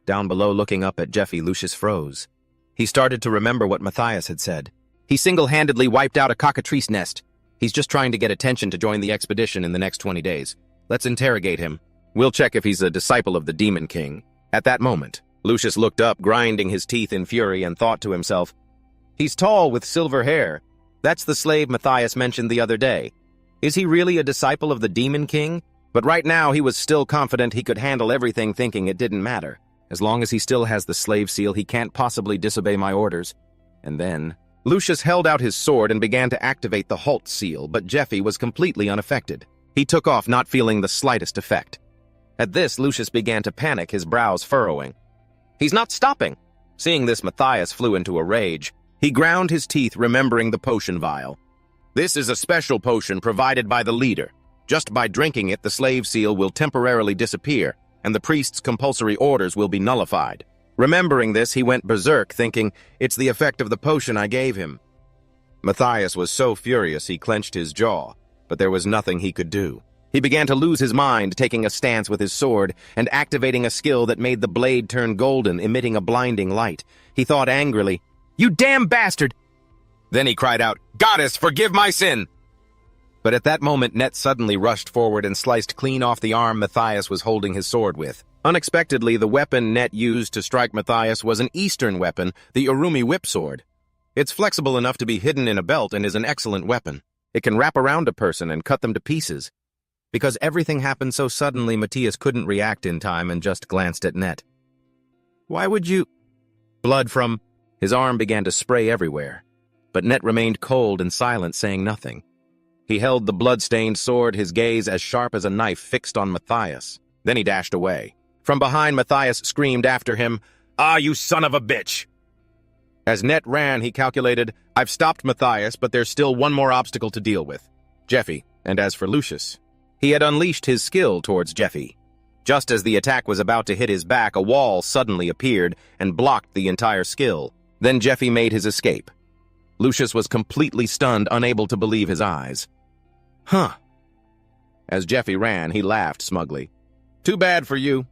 Down below, looking up at Jeffy, Lucius froze. He started to remember what Matthias had said. He single-handedly wiped out a cockatrice nest. He's just trying to get attention to join the expedition in the next 20 days. Let's interrogate him. We'll check if he's a disciple of the Demon King. At that moment, Lucius looked up, grinding his teeth in fury, and thought to himself, "He's tall with silver hair. That's the slave Matthias mentioned the other day. Is he really a disciple of the Demon King?" But right now he was still confident he could handle everything, thinking it didn't matter. As long as he still has the slave seal, he can't possibly disobey my orders. And then Lucius held out his sword and began to activate the halt seal, but Jeffy was completely unaffected. He took off, not feeling the slightest effect. At this, Lucius began to panic, his brows furrowing. "He's not stopping!" Seeing this, Matthias flew into a rage. He ground his teeth, remembering the potion vial. "This is a special potion provided by the leader. Just by drinking it, the slave seal will temporarily disappear, and the priest's compulsory orders will be nullified." Remembering this, he went berserk, thinking, "It's the effect of the potion I gave him." Matthias was so furious he clenched his jaw, but there was nothing he could do. He began to lose his mind, taking a stance with his sword and activating a skill that made the blade turn golden, emitting a blinding light. He thought angrily, "You damn bastard!" Then he cried out, "Goddess, forgive my sin!" But at that moment, Net suddenly rushed forward and sliced clean off the arm Matthias was holding his sword with. Unexpectedly, the weapon Net used to strike Matthias was an Eastern weapon, the Urumi whip sword. It's flexible enough to be hidden in a belt and is an excellent weapon. It can wrap around a person and cut them to pieces. Because everything happened so suddenly, Matthias couldn't react in time and just glanced at Net. "Why would you—" Blood from his arm began to spray everywhere, but Net remained cold and silent, saying nothing. He held the blood-stained sword, his gaze as sharp as a knife, fixed on Matthias. Then he dashed away. From behind, Matthias screamed after him, "Ah, you son of a bitch!" As Net ran, he calculated, "I've stopped Matthias, but there's still one more obstacle to deal with. Jeffy." And as for Lucius, he had unleashed his skill towards Jeffy. Just as the attack was about to hit his back, a wall suddenly appeared and blocked the entire skill. Then Jeffy made his escape. Lucius was completely stunned, unable to believe his eyes. "Huh." As Jeffy ran, he laughed smugly. "Too bad for you.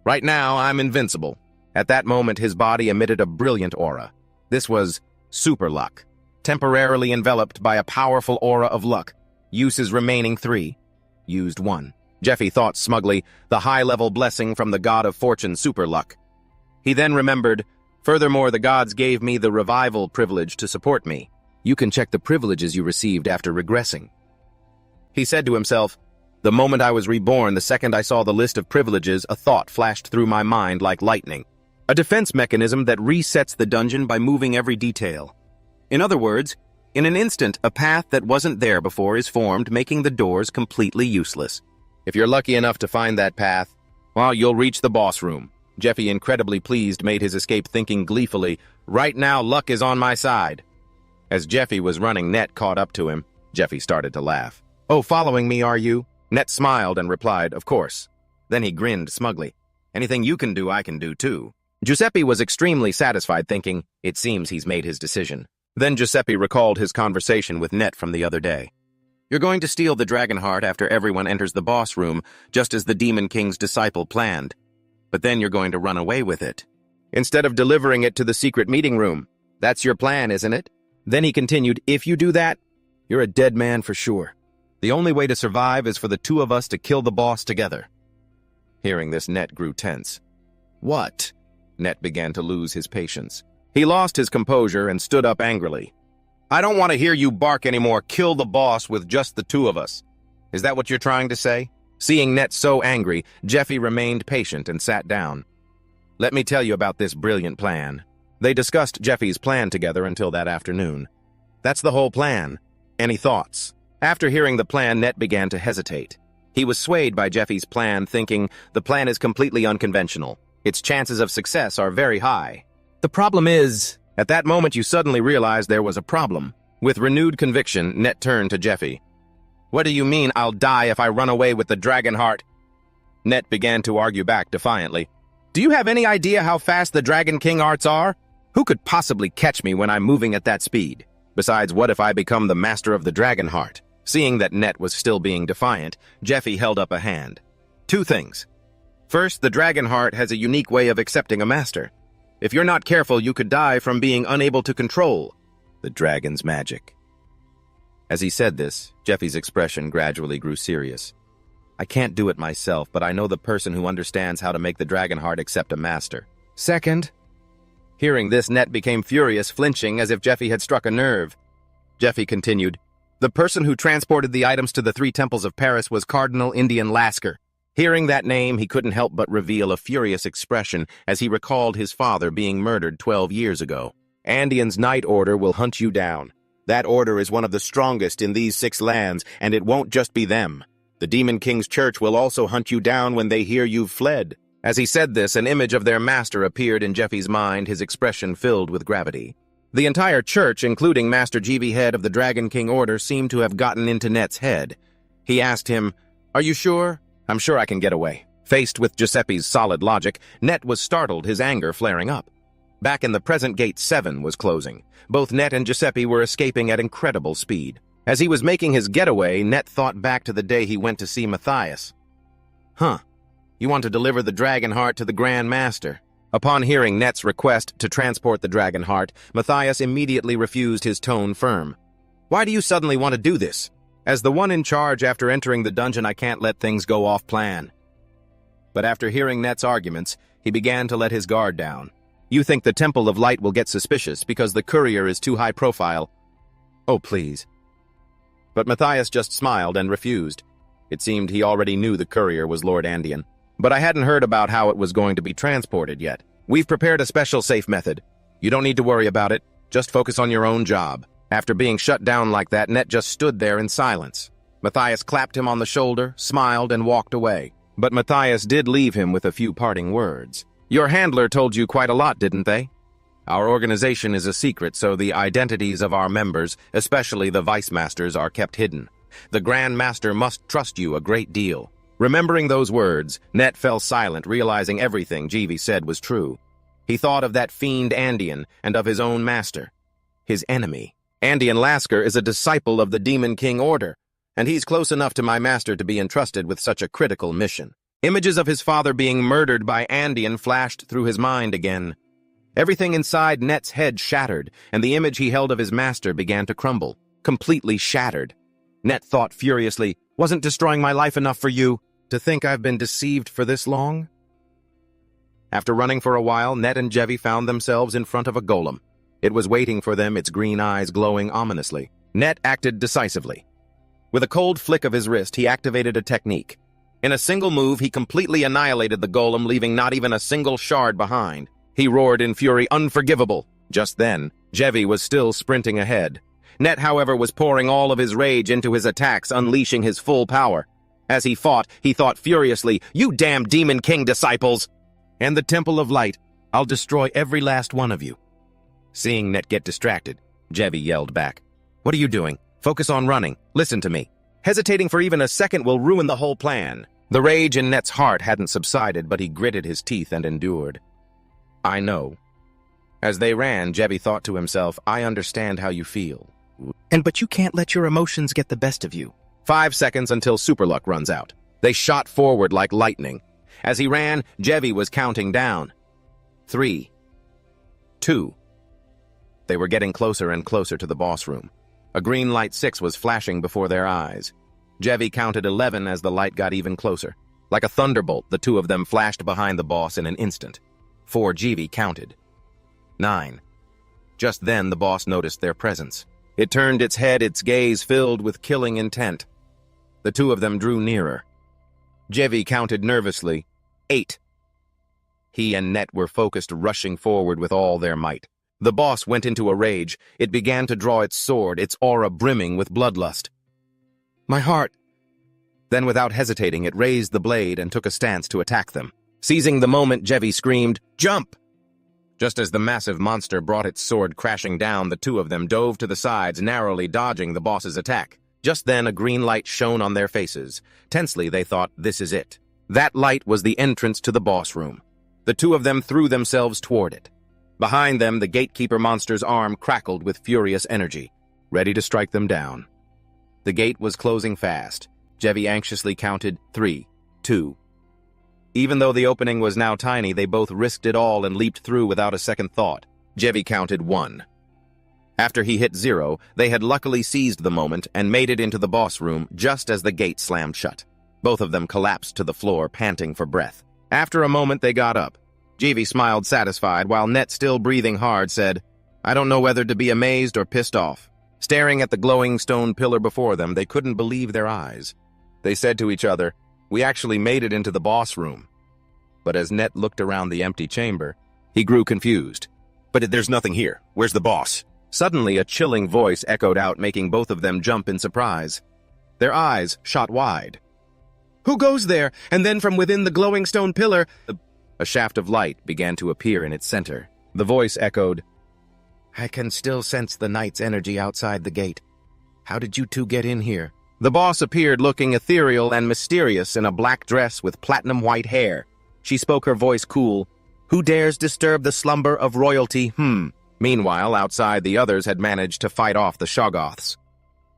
Right now, I'm invincible." At that moment, his body emitted a brilliant aura. This was super luck, temporarily enveloped by a powerful aura of luck. Uses remaining 3. Used 1. Jeffy thought smugly, the high-level blessing from the god of fortune, super luck. He then remembered, "Furthermore, the gods gave me the revival privilege to support me. You can check the privileges you received after regressing." He said to himself, "The moment I was reborn, the second I saw the list of privileges, a thought flashed through my mind like lightning. A defense mechanism that resets the dungeon by moving every detail. In other words, in an instant, a path that wasn't there before is formed, making the doors completely useless. If you're lucky enough to find that path, well, you'll reach the boss room. Jeffy, incredibly pleased, made his escape, thinking gleefully, "Right now, luck is on my side." As Jeffy was running, Net caught up to him. Jeffy started to laugh. "Oh, following me, are you?" Net smiled and replied, "Of course." Then he grinned smugly. "Anything you can do, I can do too." Giuseppe was extremely satisfied, thinking, "It seems he's made his decision." Then Giuseppe recalled his conversation with Net from the other day. "You're going to steal the dragon heart after everyone enters the boss room, just as the Demon King's disciple planned. But then you're going to run away with it, instead of delivering it to the secret meeting room. That's your plan, isn't it?" Then he continued, "If you do that, you're a dead man for sure. The only way to survive is for the two of us to kill the boss together." Hearing this, Net grew tense. "What?" Net began to lose his patience. He lost his composure and stood up angrily. "I don't want to hear you bark anymore. Kill the boss with just the two of us. Is that what you're trying to say?" Seeing Net so angry, Jeffy remained patient and sat down. "Let me tell you about this brilliant plan." They discussed Jeffy's plan together until that afternoon. "That's the whole plan. Any thoughts?" After hearing the plan, Net began to hesitate. He was swayed by Jeffy's plan, thinking the plan is completely unconventional. Its chances of success are very high. "The problem is..." At that moment, you suddenly realized there was a problem. With renewed conviction, Net turned to Jeffy. "What do you mean I'll die if I run away with the dragon heart?" Net began to argue back defiantly. "Do you have any idea how fast the Dragon King arts are? Who could possibly catch me when I'm moving at that speed? Besides, what if I become the master of the dragon heart?" Seeing that Net was still being defiant, Jeffy held up a hand. "Two things. First, the dragon heart has a unique way of accepting a master. If you're not careful, you could die from being unable to control the dragon's magic." As he said this, Jeffy's expression gradually grew serious. "I can't do it myself, but I know the person who understands how to make the dragon heart accept a master. Second..." Hearing this, Net became furious, flinching as if Jeffy had struck a nerve. Jeffy continued, "The person who transported the items to the 3 temples of Paris was Cardinal Indian Lasker." Hearing that name, he couldn't help but reveal a furious expression as he recalled his father being murdered 12 years ago. "Andean's Night Order will hunt you down. That order is one of the strongest in these 6 lands, and it won't just be them. The Demon King's church will also hunt you down when they hear you've fled." As he said this, an image of their master appeared in Jeffy's mind, his expression filled with gravity. The entire church, including Master Jeevy, head of the Dragon King Order, seemed to have gotten into Net's head. He asked him, "Are you sure?" "I'm sure I can get away." Faced with Giuseppe's solid logic, Net was startled, his anger flaring up. Back in the present, Gate 7 was closing. Both Net and Giuseppe were escaping at incredible speed. As he was making his getaway, Net thought back to the day he went to see Matthias. "Huh. You want to deliver the dragon heart to the Grand Master?" Upon hearing Net's request to transport the dragon heart, Matthias immediately refused, his tone firm. "Why do you suddenly want to do this? As the one in charge after entering the dungeon, I can't let things go off plan." But after hearing Net's arguments, he began to let his guard down. "You think the Temple of Light will get suspicious because the courier is too high profile?" "Oh, please." But Matthias just smiled and refused. It seemed he already knew the courier was Lord Andean. "But I hadn't heard about how it was going to be transported yet. We've prepared a special safe method. You don't need to worry about it. Just focus on your own job." After being shut down like that, Net just stood there in silence. Matthias clapped him on the shoulder, smiled, and walked away. But Matthias did leave him with a few parting words. "Your handler told you quite a lot, didn't they? Our organization is a secret, so the identities of our members, especially the Vice Masters, are kept hidden. The Grand Master must trust you a great deal." Remembering those words, Net fell silent, realizing everything Jeevy said was true. He thought of that fiend Andean and of his own master, his enemy. "Andean Lasker is a disciple of the Demon King Order, and he's close enough to my master to be entrusted with such a critical mission." Images of his father being murdered by Andean flashed through his mind again. Everything inside Net's head shattered, and the image he held of his master began to crumble, completely shattered. Net thought furiously, "Wasn't destroying my life enough for you? To think I've been deceived for this long?" After running for a while, Net and Jevy found themselves in front of a golem. It was waiting for them, its green eyes glowing ominously. Net acted decisively. With a cold flick of his wrist, he activated a technique. In a single move, he completely annihilated the golem, leaving not even a single shard behind. He roared in fury, "Unforgivable!" Just then, Jevy was still sprinting ahead. Net, however, was pouring all of his rage into his attacks, unleashing his full power. As he fought, he thought furiously, "You damn Demon King disciples!" and the Temple of Light. I'll destroy every last one of you." Seeing Net get distracted, Jevi yelled back, "What are you doing? Focus on running. Listen to me. Hesitating for even a second will ruin the whole plan." The rage in Net's heart hadn't subsided, but he gritted his teeth and endured. "I know." As they ran, Jevi thought to himself, "I understand how you feel. But you can't let your emotions get the best of you." 5 seconds until Superluck runs out. They shot forward like lightning. As he ran, Jevi was counting down. 3, 2. They were getting closer and closer to the boss room. A green light 6 was flashing before their eyes. Jevi counted 11 as the light got even closer. Like a thunderbolt, the two of them flashed behind the boss in an instant. 4, Jevi counted. 9. Just then, the boss noticed their presence. It turned its head, its gaze filled with killing intent. The two of them drew nearer. Jevi counted nervously. 8. He and Net were focused, rushing forward with all their might. The boss went into a rage. It began to draw its sword, its aura brimming with bloodlust. "My heart!" Then, without hesitating, it raised the blade and took a stance to attack them. Seizing the moment, Jevi screamed, "Jump!" Just as the massive monster brought its sword crashing down, the two of them dove to the sides, narrowly dodging the boss's attack. Just then, a green light shone on their faces. Tensely, they thought, "This is it." That light was the entrance to the boss room. The two of them threw themselves toward it. Behind them, the gatekeeper monster's arm crackled with furious energy, ready to strike them down. The gate was closing fast. Jevi anxiously counted 3, 2. Even though the opening was now tiny, they both risked it all and leaped through without a second thought. Jevi counted 1. After he hit 0, they had luckily seized the moment and made it into the boss room just as the gate slammed shut. Both of them collapsed to the floor, panting for breath. After a moment, they got up. Jevi smiled satisfied, while Net, still breathing hard, said, "I don't know whether to be amazed or pissed off." Staring at the glowing stone pillar before them, they couldn't believe their eyes. They said to each other, "We actually made it into the boss room." But as Net looked around the empty chamber, he grew confused. "But there's nothing here. Where's the boss?" Suddenly, a chilling voice echoed out, making both of them jump in surprise. Their eyes shot wide. "Who goes there?" And then from within the glowing stone pillar, a shaft of light began to appear in its center. The voice echoed, "I can still sense the night's energy outside the gate. How did you two get in here?" The boss appeared looking ethereal and mysterious in a black dress with platinum white hair. She spoke, her voice cool. "Who dares disturb the slumber of royalty? Meanwhile, outside, the others had managed to fight off the Shoggoths.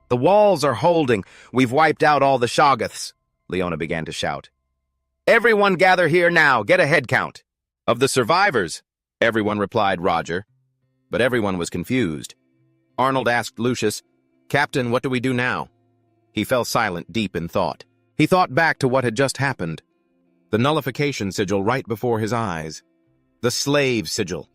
"The walls are holding. We've wiped out all the Shoggoths," Leona began to shout. "Everyone gather here now. Get a head count." "Of the survivors," everyone replied Roger. But everyone was confused. Arnold asked Lucius, "Captain, what do we do now?" He fell silent, deep in thought. He thought back to what had just happened. The nullification sigil right before his eyes. The slave sigil.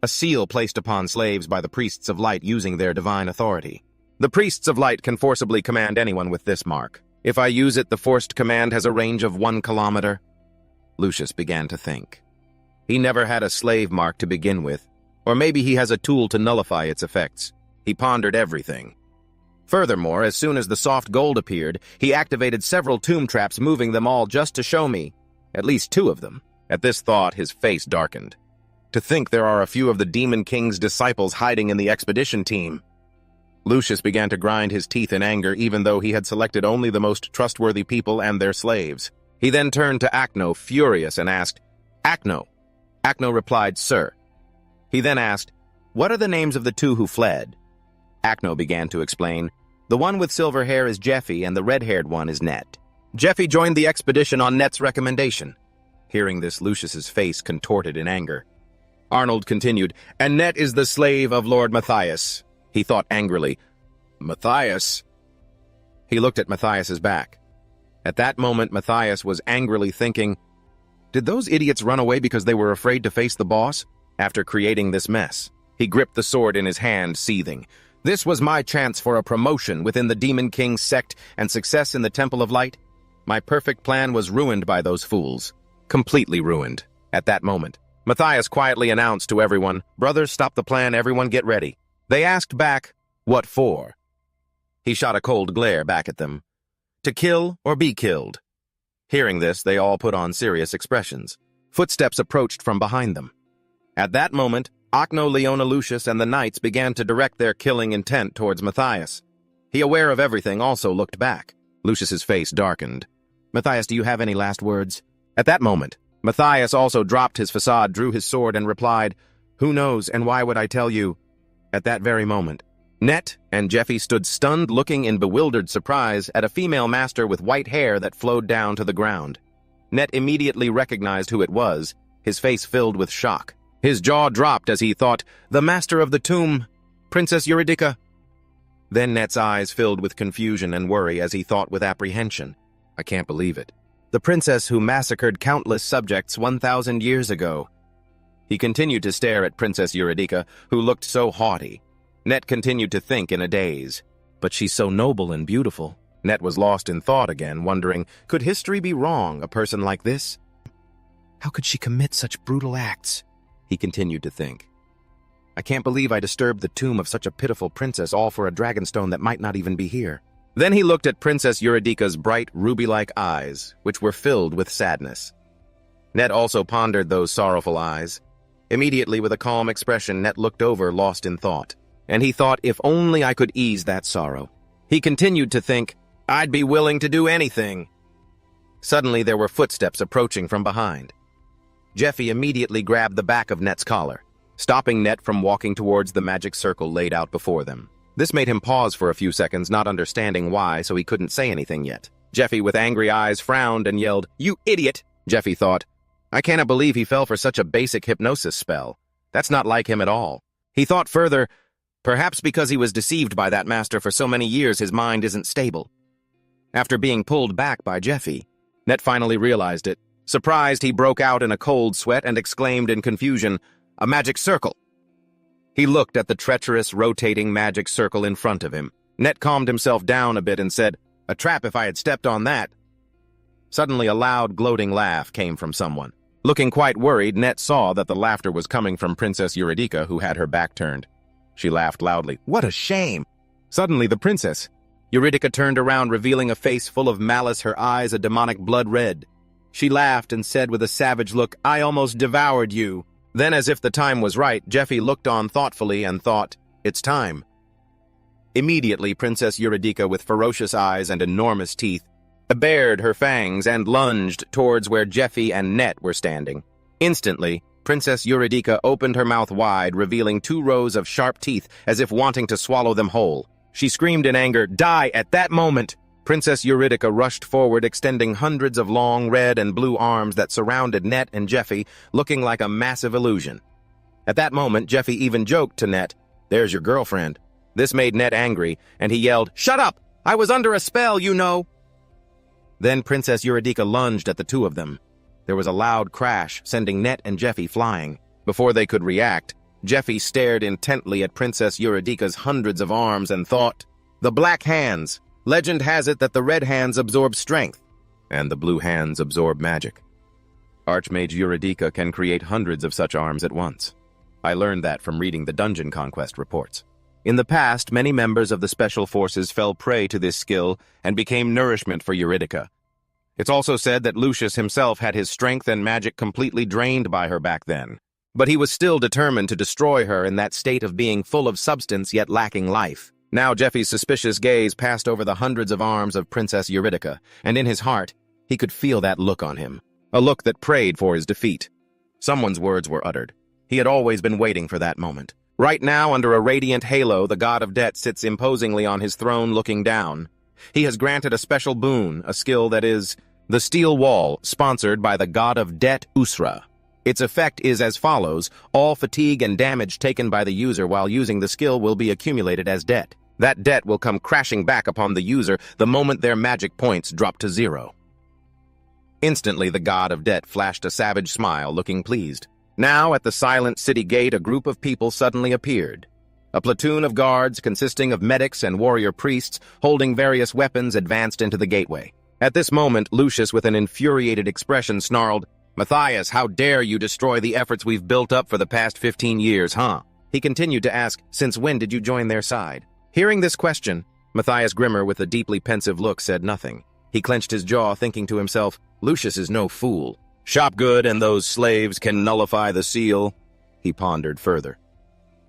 A seal placed upon slaves by the priests of light using their divine authority. The priests of light can forcibly command anyone with this mark. If I use it, the forced command has a range of 1 kilometer. Lucius began to think. He never had a slave mark to begin with, or maybe he has a tool to nullify its effects. He pondered everything. Furthermore, as soon as the soft gold appeared, he activated several tomb traps, moving them all just to show me. At least 2 of them. At this thought, his face darkened. To think there are a few of the Demon King's disciples hiding in the expedition team. Lucius began to grind his teeth in anger, even though he had selected only the most trustworthy people and their slaves. He then turned to Acno, furious, and asked, "Acno." Acno replied, "Sir." He then asked, "What are the names of the 2 who fled?" Acno began to explain, "The one with silver hair is Jeffy, and the red-haired one is Net. Jeffy joined the expedition on Net's recommendation." Hearing this, Lucius's face contorted in anger. Arnold continued, "And Net is the slave of Lord Matthias." He thought angrily, "Matthias?" He looked at Matthias's back. At that moment, Matthias was angrily thinking, did those idiots run away because they were afraid to face the boss? After creating this mess, he gripped the sword in his hand, seething. This was my chance for a promotion within the Demon King's sect and success in the Temple of Light. My perfect plan was ruined by those fools. Completely ruined. At that moment, Matthias quietly announced to everyone, "Brothers, stop the plan, everyone get ready." They asked back, "What for?" He shot a cold glare back at them. "To kill or be killed." Hearing this, they all put on serious expressions. Footsteps approached from behind them. At that moment, Ocno, Leona, Lucius, and the knights began to direct their killing intent towards Matthias. He, aware of everything, also looked back. Lucius's face darkened. "Matthias, do you have any last words?" At that moment, Matthias also dropped his facade, drew his sword, and replied, "Who knows, and why would I tell you?" At that very moment, Net and Jeffy stood stunned, looking in bewildered surprise at a female master with white hair that flowed down to the ground. Net immediately recognized who it was, his face filled with shock. His jaw dropped as he thought, "The master of the tomb, Princess Eurydice." Then Net's eyes filled with confusion and worry as he thought with apprehension, "I can't believe it. The princess who massacred countless subjects 1,000 years ago." He continued to stare at Princess Eurydice, who looked so haughty. Net continued to think in a daze. But she's so noble and beautiful. Net was lost in thought again, wondering, could history be wrong, a person like this? How could she commit such brutal acts? He continued to think. I can't believe I disturbed the tomb of such a pitiful princess, all for a dragonstone that might not even be here. Then he looked at Princess Eurydice's bright, ruby-like eyes, which were filled with sadness. Net also pondered those sorrowful eyes. Immediately, with a calm expression, Net looked over, lost in thought. And he thought, if only I could ease that sorrow. He continued to think, I'd be willing to do anything. Suddenly, there were footsteps approaching from behind. Jeffy immediately grabbed the back of Net's collar, stopping Net from walking towards the magic circle laid out before them. This made him pause for a few seconds, not understanding why, so he couldn't say anything yet. Jeffy, with angry eyes, frowned and yelled, "You idiot!" Jeffy thought, I cannot believe he fell for such a basic hypnosis spell. That's not like him at all. He thought further, perhaps because he was deceived by that master for so many years, his mind isn't stable. After being pulled back by Jeffy, Net finally realized it. Surprised, he broke out in a cold sweat and exclaimed in confusion, "A magic circle!" He looked at the treacherous, rotating magic circle in front of him. Net calmed himself down a bit and said, "A trap if I had stepped on that." Suddenly, a loud, gloating laugh came from someone. Looking quite worried, Net saw that the laughter was coming from Princess Eurydice, who had her back turned. She laughed loudly. "What a shame!" Suddenly, the princess, Eurydice, turned around, revealing a face full of malice, her eyes a demonic blood red. She laughed and said with a savage look, "I almost devoured you." Then, as if the time was right, Jeffy looked on thoughtfully and thought, "It's time." Immediately, Princess Eurydice, with ferocious eyes and enormous teeth, bared her fangs and lunged towards where Jeffy and Net were standing. Instantly, Princess Eurydice opened her mouth wide, revealing 2 rows of sharp teeth as if wanting to swallow them whole. She screamed in anger, "Die!" At that moment, Princess Eurydice rushed forward, extending hundreds of long red and blue arms that surrounded Net and Jeffy, looking like a massive illusion. At that moment, Jeffy even joked to Net, "There's your girlfriend." This made Net angry, and he yelled, "Shut up! I was under a spell, you know!" Then Princess Eurydice lunged at the 2 of them. There was a loud crash, sending Net and Jeffy flying. Before they could react, Jeffy stared intently at Princess Eurydice's hundreds of arms and thought, "The black hands. Legend has it that the red hands absorb strength, and the blue hands absorb magic. Archmage Eurydice can create hundreds of such arms at once. I learned that from reading the Dungeon Conquest reports. In the past, many members of the Special Forces fell prey to this skill and became nourishment for Eurydice. It's also said that Lucius himself had his strength and magic completely drained by her back then. But he was still determined to destroy her in that state of being full of substance yet lacking life. Now Jeffy's suspicious gaze passed over the hundreds of arms of Princess Eurydice, and in his heart, he could feel that look on him. A look that prayed for his defeat. Someone's words were uttered. He had always been waiting for that moment. Right now, under a radiant halo, the god of death sits imposingly on his throne looking down. He has granted a special boon, a skill that is the Steel Wall, sponsored by the god of debt Usra. Its effect is as follows: all fatigue and damage taken by the user while using the skill will be accumulated as debt. That debt will come crashing back upon the user the moment their magic points drop to 0. Instantly, the god of debt flashed a savage smile, looking pleased. Now, at the silent city gate, a group of people suddenly appeared. A platoon of guards consisting of medics and warrior priests holding various weapons advanced into the gateway. At this moment, Lucius, with an infuriated expression, snarled, "Matthias, how dare you destroy the efforts we've built up for the past 15 years, huh?" He continued to ask, "Since when did you join their side?" Hearing this question, Matthias Grimmer, with a deeply pensive look, said nothing. He clenched his jaw, thinking to himself, Lucius is no fool. Shopgood and those slaves can nullify the seal, he pondered further.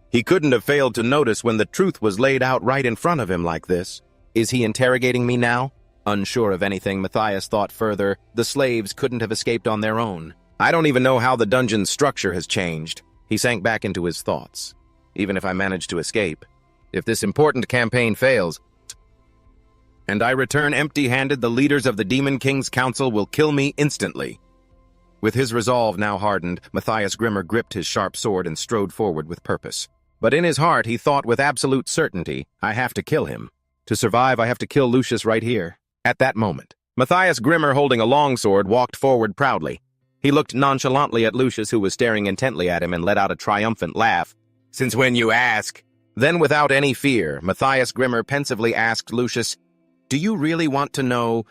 He couldn't have failed to notice when the truth was laid out right in front of him like this. Is he interrogating me now? Unsure of anything, Matthias thought further. The slaves couldn't have escaped on their own. I don't even know how the dungeon's structure has changed. He sank back into his thoughts. Even if I manage to escape, if this important campaign fails, and I return empty-handed, the leaders of the Demon King's council will kill me instantly. With his resolve now hardened, Matthias Grimmer gripped his sharp sword and strode forward with purpose. But in his heart he thought with absolute certainty, I have to kill him. To survive, I have to kill Lucius right here. At that moment, Matthias Grimmer, holding a longsword, walked forward proudly. He looked nonchalantly at Lucius, who was staring intently at him, and let out a triumphant laugh. Since when, you ask? Then, without any fear, Matthias Grimmer pensively asked Lucius, Do you really want to know?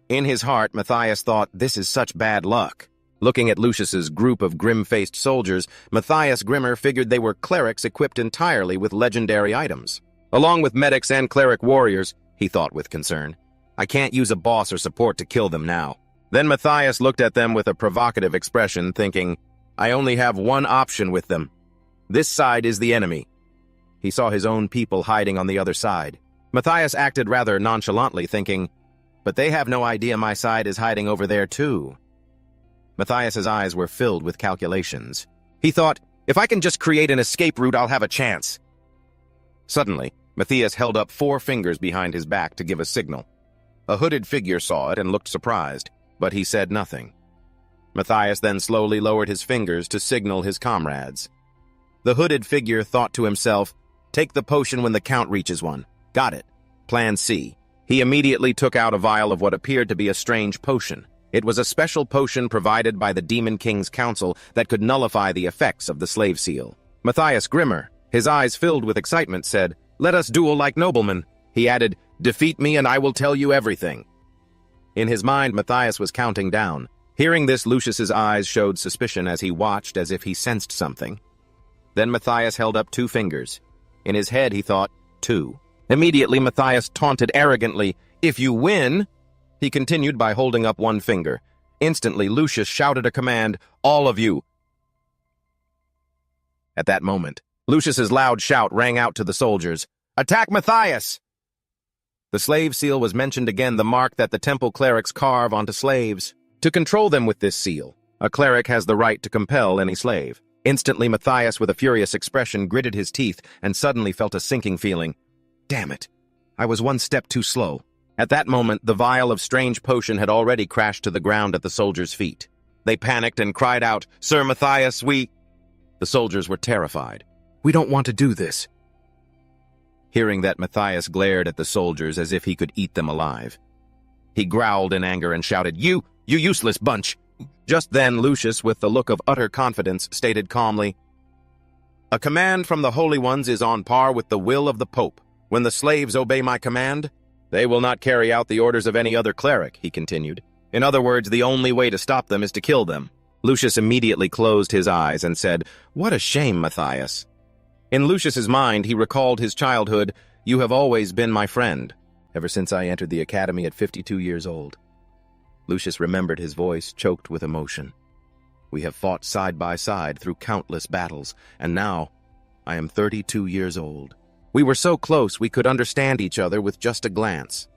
In his heart, Matthias thought, this is such bad luck. Looking at Lucius's group of grim-faced soldiers, Matthias Grimmer figured they were clerics equipped entirely with legendary items. Along with medics and cleric warriors, he thought with concern. I can't use a boss or support to kill them now. Then Matthias looked at them with a provocative expression, thinking, I only have one option with them. This side is the enemy. He saw his own people hiding on the other side. Matthias acted rather nonchalantly, thinking, but they have no idea my side is hiding over there too. Matthias's eyes were filled with calculations. He thought, if I can just create an escape route, I'll have a chance. Suddenly, Matthias held up 4 fingers behind his back to give a signal. A hooded figure saw it and looked surprised, but he said nothing. Matthias then slowly lowered his fingers to signal his comrades. The hooded figure thought to himself, take the potion when the count reaches 1. Got it. Plan C. He immediately took out a vial of what appeared to be a strange potion. It was a special potion provided by the Demon King's council that could nullify the effects of the slave seal. Matthias Grimmer, his eyes filled with excitement, said, Let us duel like noblemen. He added, Defeat me and I will tell you everything. In his mind, Matthias was counting down. Hearing this, Lucius's eyes showed suspicion as he watched as if he sensed something. Then Matthias held up 2 fingers. In his head, he thought, 2. Immediately, Matthias taunted arrogantly, If you win... He continued by holding up 1 finger. Instantly, Lucius shouted a command, All of you! At that moment, Lucius's loud shout rang out to the soldiers, Attack Matthias! The slave seal was mentioned again, the mark that the temple clerics carve onto slaves. To control them with this seal, a cleric has the right to compel any slave. Instantly, Matthias, with a furious expression, gritted his teeth and suddenly felt a sinking feeling. Damn it! I was 1 step too slow. At that moment, the vial of strange potion had already crashed to the ground at the soldiers' feet. They panicked and cried out, Sir Matthias, we... The soldiers were terrified. We don't want to do this. Hearing that, Matthias glared at the soldiers as if he could eat them alive. He growled in anger and shouted, You useless bunch! Just then, Lucius, with the look of utter confidence, stated calmly, A command from the Holy Ones is on par with the will of the Pope. When the slaves obey my command, they will not carry out the orders of any other cleric, he continued. In other words, the only way to stop them is to kill them. Lucius immediately closed his eyes and said, What a shame, Matthias. In Lucius's mind, he recalled his childhood. You have always been my friend, ever since I entered the academy at 52 years old. Lucius remembered his voice, choked with emotion. We have fought side by side through countless battles, and now I am 32 years old. We were so close we could understand each other with just a glance.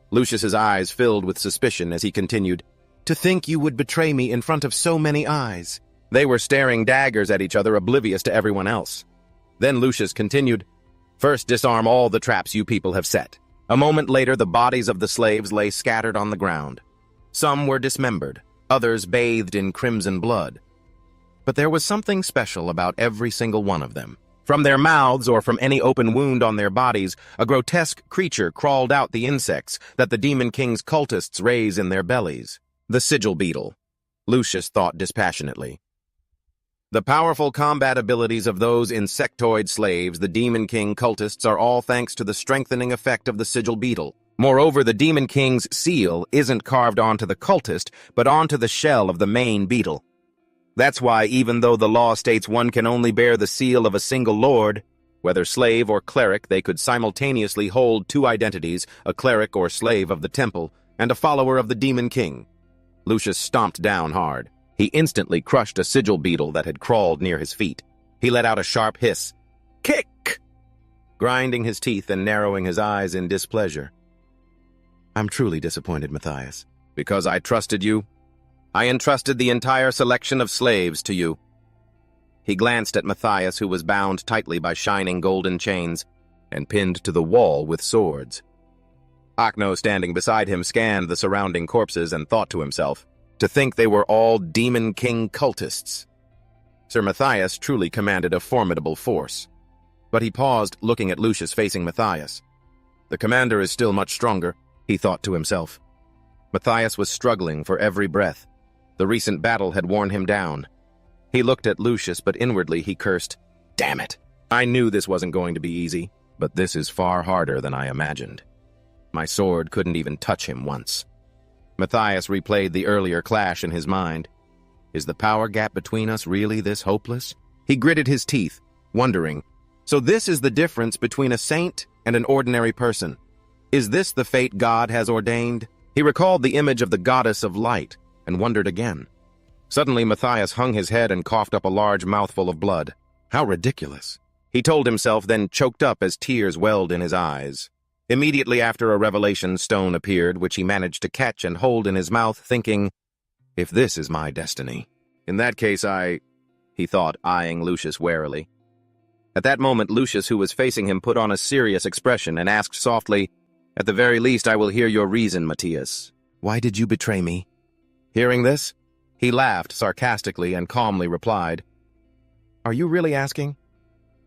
Lucius's eyes filled with suspicion as he continued, To think you would betray me in front of so many eyes. They were staring daggers at each other, oblivious to everyone else. Then Lucius continued, First disarm all the traps you people have set. A moment later, the bodies of the slaves lay scattered on the ground. Some were dismembered, others bathed in crimson blood. But there was something special about every single one of them. From their mouths or from any open wound on their bodies, a grotesque creature crawled out, the insects that the Demon King's cultists raise in their bellies. The sigil beetle, Lucius thought dispassionately. The powerful combat abilities of those insectoid slaves, the Demon King cultists, are all thanks to the strengthening effect of the sigil beetle. Moreover, the Demon King's seal isn't carved onto the cultist, but onto the shell of the main beetle. That's why, even though the law states one can only bear the seal of a single lord, whether slave or cleric, they could simultaneously hold 2 identities, a cleric or slave of the temple, and a follower of the Demon King. Lucius stomped down hard. He instantly crushed a sigil beetle that had crawled near his feet. He let out a sharp hiss. Kick! Grinding his teeth and narrowing his eyes in displeasure. I'm truly disappointed, Matthias. Because I trusted you. I entrusted the entire selection of slaves to you. He glanced at Matthias, who was bound tightly by shining golden chains and pinned to the wall with swords. Akno, standing beside him, scanned the surrounding corpses and thought to himself, to think they were all Demon King cultists. Sir Matthias truly commanded a formidable force. But he paused, looking at Lucius facing Matthias. The commander is still much stronger, he thought to himself. Matthias was struggling for every breath. The recent battle had worn him down. He looked at Lucius, but inwardly he cursed, Damn it! I knew this wasn't going to be easy, but this is far harder than I imagined. My sword couldn't even touch him once. Matthias replayed the earlier clash in his mind. Is the power gap between us really this hopeless? He gritted his teeth, wondering, so this is the difference between a saint and an ordinary person. Is this the fate God has ordained? He recalled the image of the goddess of light and wondered again. Suddenly, Matthias hung his head and coughed up a large mouthful of blood. How ridiculous. He told himself, then choked up as tears welled in his eyes. Immediately after, a revelation stone appeared, which he managed to catch and hold in his mouth, thinking, If this is my destiny, in that case he thought, eyeing Lucius warily. At that moment, Lucius, who was facing him, put on a serious expression and asked softly, At the very least, I will hear your reason, Matthias. Why did you betray me? Hearing this, he laughed sarcastically and calmly replied, Are you really asking?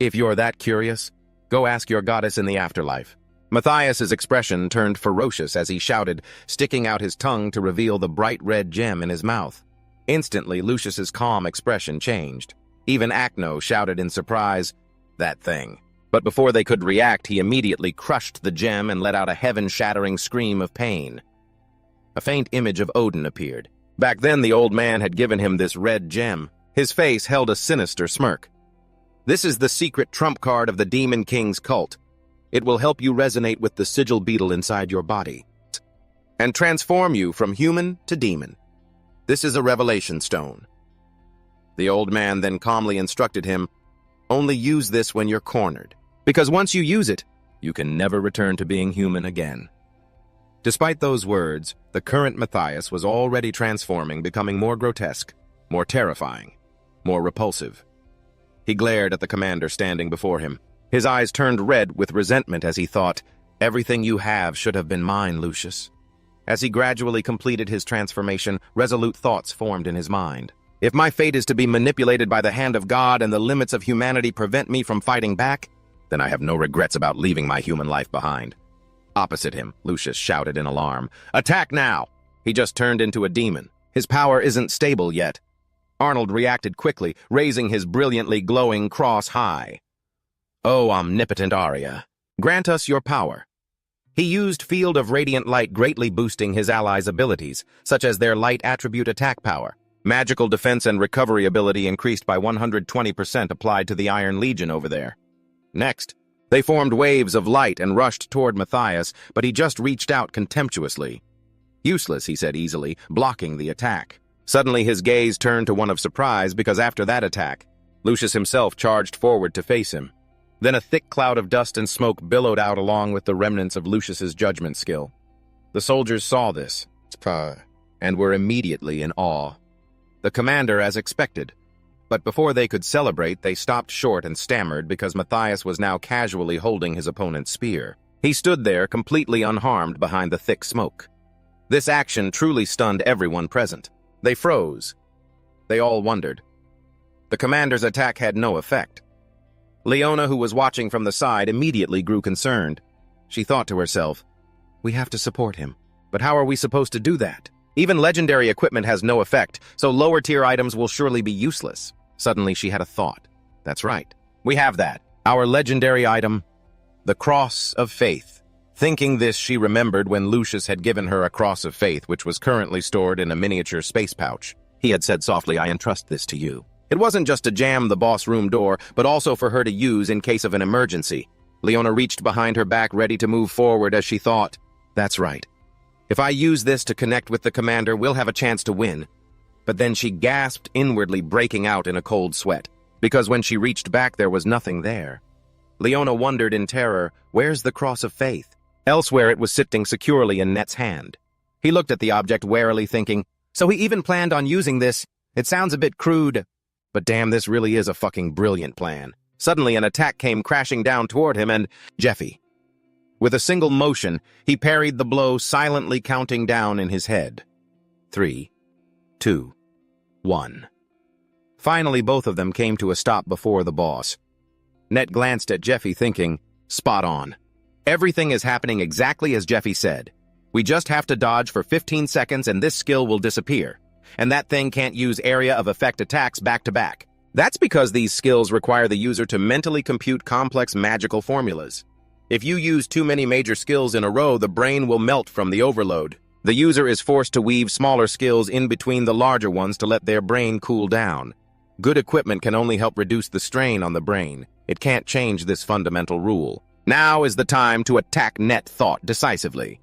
If you're that curious, go ask your goddess in the afterlife. Matthias's expression turned ferocious as he shouted, sticking out his tongue to reveal the bright red gem in his mouth. Instantly, Lucius's calm expression changed. Even Akno shouted in surprise, That thing. But before they could react, he immediately crushed the gem and let out a heaven-shattering scream of pain. A faint image of Odin appeared. Back then, the old man had given him this red gem. His face held a sinister smirk. This is the secret trump card of the Demon King's cult. It will help you resonate with the sigil beetle inside your body and transform you from human to demon. This is a revelation stone. The old man then calmly instructed him, Only use this when you're cornered, because once you use it, you can never return to being human again. Despite those words, the current Matthias was already transforming, becoming more grotesque, more terrifying, more repulsive. He glared at the commander standing before him. His eyes turned red with resentment as he thought, Everything you have should have been mine, Lucius. As he gradually completed his transformation, resolute thoughts formed in his mind. If my fate is to be manipulated by the hand of God and the limits of humanity prevent me from fighting back, then I have no regrets about leaving my human life behind. Opposite him, Lucius shouted in alarm, Attack now! He just turned into a demon. His power isn't stable yet. Arnold reacted quickly, raising his brilliantly glowing cross high. O omnipotent Arya, grant us your power. He used Field of Radiant Light, greatly boosting his allies' abilities, such as their light attribute attack power. Magical defense and recovery ability increased by 120% applied to the Iron Legion over there. Next, they formed waves of light and rushed toward Matthias, but he just reached out contemptuously. Useless, he said easily, blocking the attack. Suddenly his gaze turned to one of surprise because after that attack, Lucius himself charged forward to face him. Then a thick cloud of dust and smoke billowed out along with the remnants of Lucius's judgment skill. The soldiers saw this, and were immediately in awe. The commander as expected. But before they could celebrate, they stopped short and stammered because Matthias was now casually holding his opponent's spear. He stood there completely unharmed behind the thick smoke. This action truly stunned everyone present. They froze. They all wondered. The commander's attack had no effect. Leona, who was watching from the side, immediately grew concerned. She thought to herself, We have to support him. But how are we supposed to do that? Even legendary equipment has no effect, so lower-tier items will surely be useless. Suddenly she had a thought. That's right. We have that. Our legendary item, the Cross of Faith. Thinking this, she remembered when Lucius had given her a Cross of Faith, which was currently stored in a miniature space pouch. He had said softly, I entrust this to you. It wasn't just to jam the boss room door, but also for her to use in case of an emergency. Leona reached behind her back, ready to move forward as she thought, That's right. If I use this to connect with the commander, we'll have a chance to win. But then she gasped inwardly, breaking out in a cold sweat, because when she reached back there was nothing there. Leona wondered in terror, where's the cross of faith? Elsewhere it was sitting securely in Net's hand. He looked at the object warily, thinking, so he even planned on using this. It sounds a bit crude, but damn, this really is a fucking brilliant plan. Suddenly an attack came crashing down toward him and Jeffy. With a single motion, he parried the blow, silently counting down in his head. 3, 2, 1. Finally, both of them came to a stop before the boss. Net glanced at Jeffy, thinking, spot on. Everything is happening exactly as Jeffy said. We just have to dodge for 15 seconds and this skill will disappear. And that thing can't use area of effect attacks back to back. That's because these skills require the user to mentally compute complex magical formulas. If you use too many major skills in a row, the brain will melt from the overload. The user is forced to weave smaller skills in between the larger ones to let their brain cool down. Good equipment can only help reduce the strain on the brain. It can't change this fundamental rule. Now is the time to attack Net, thought decisively.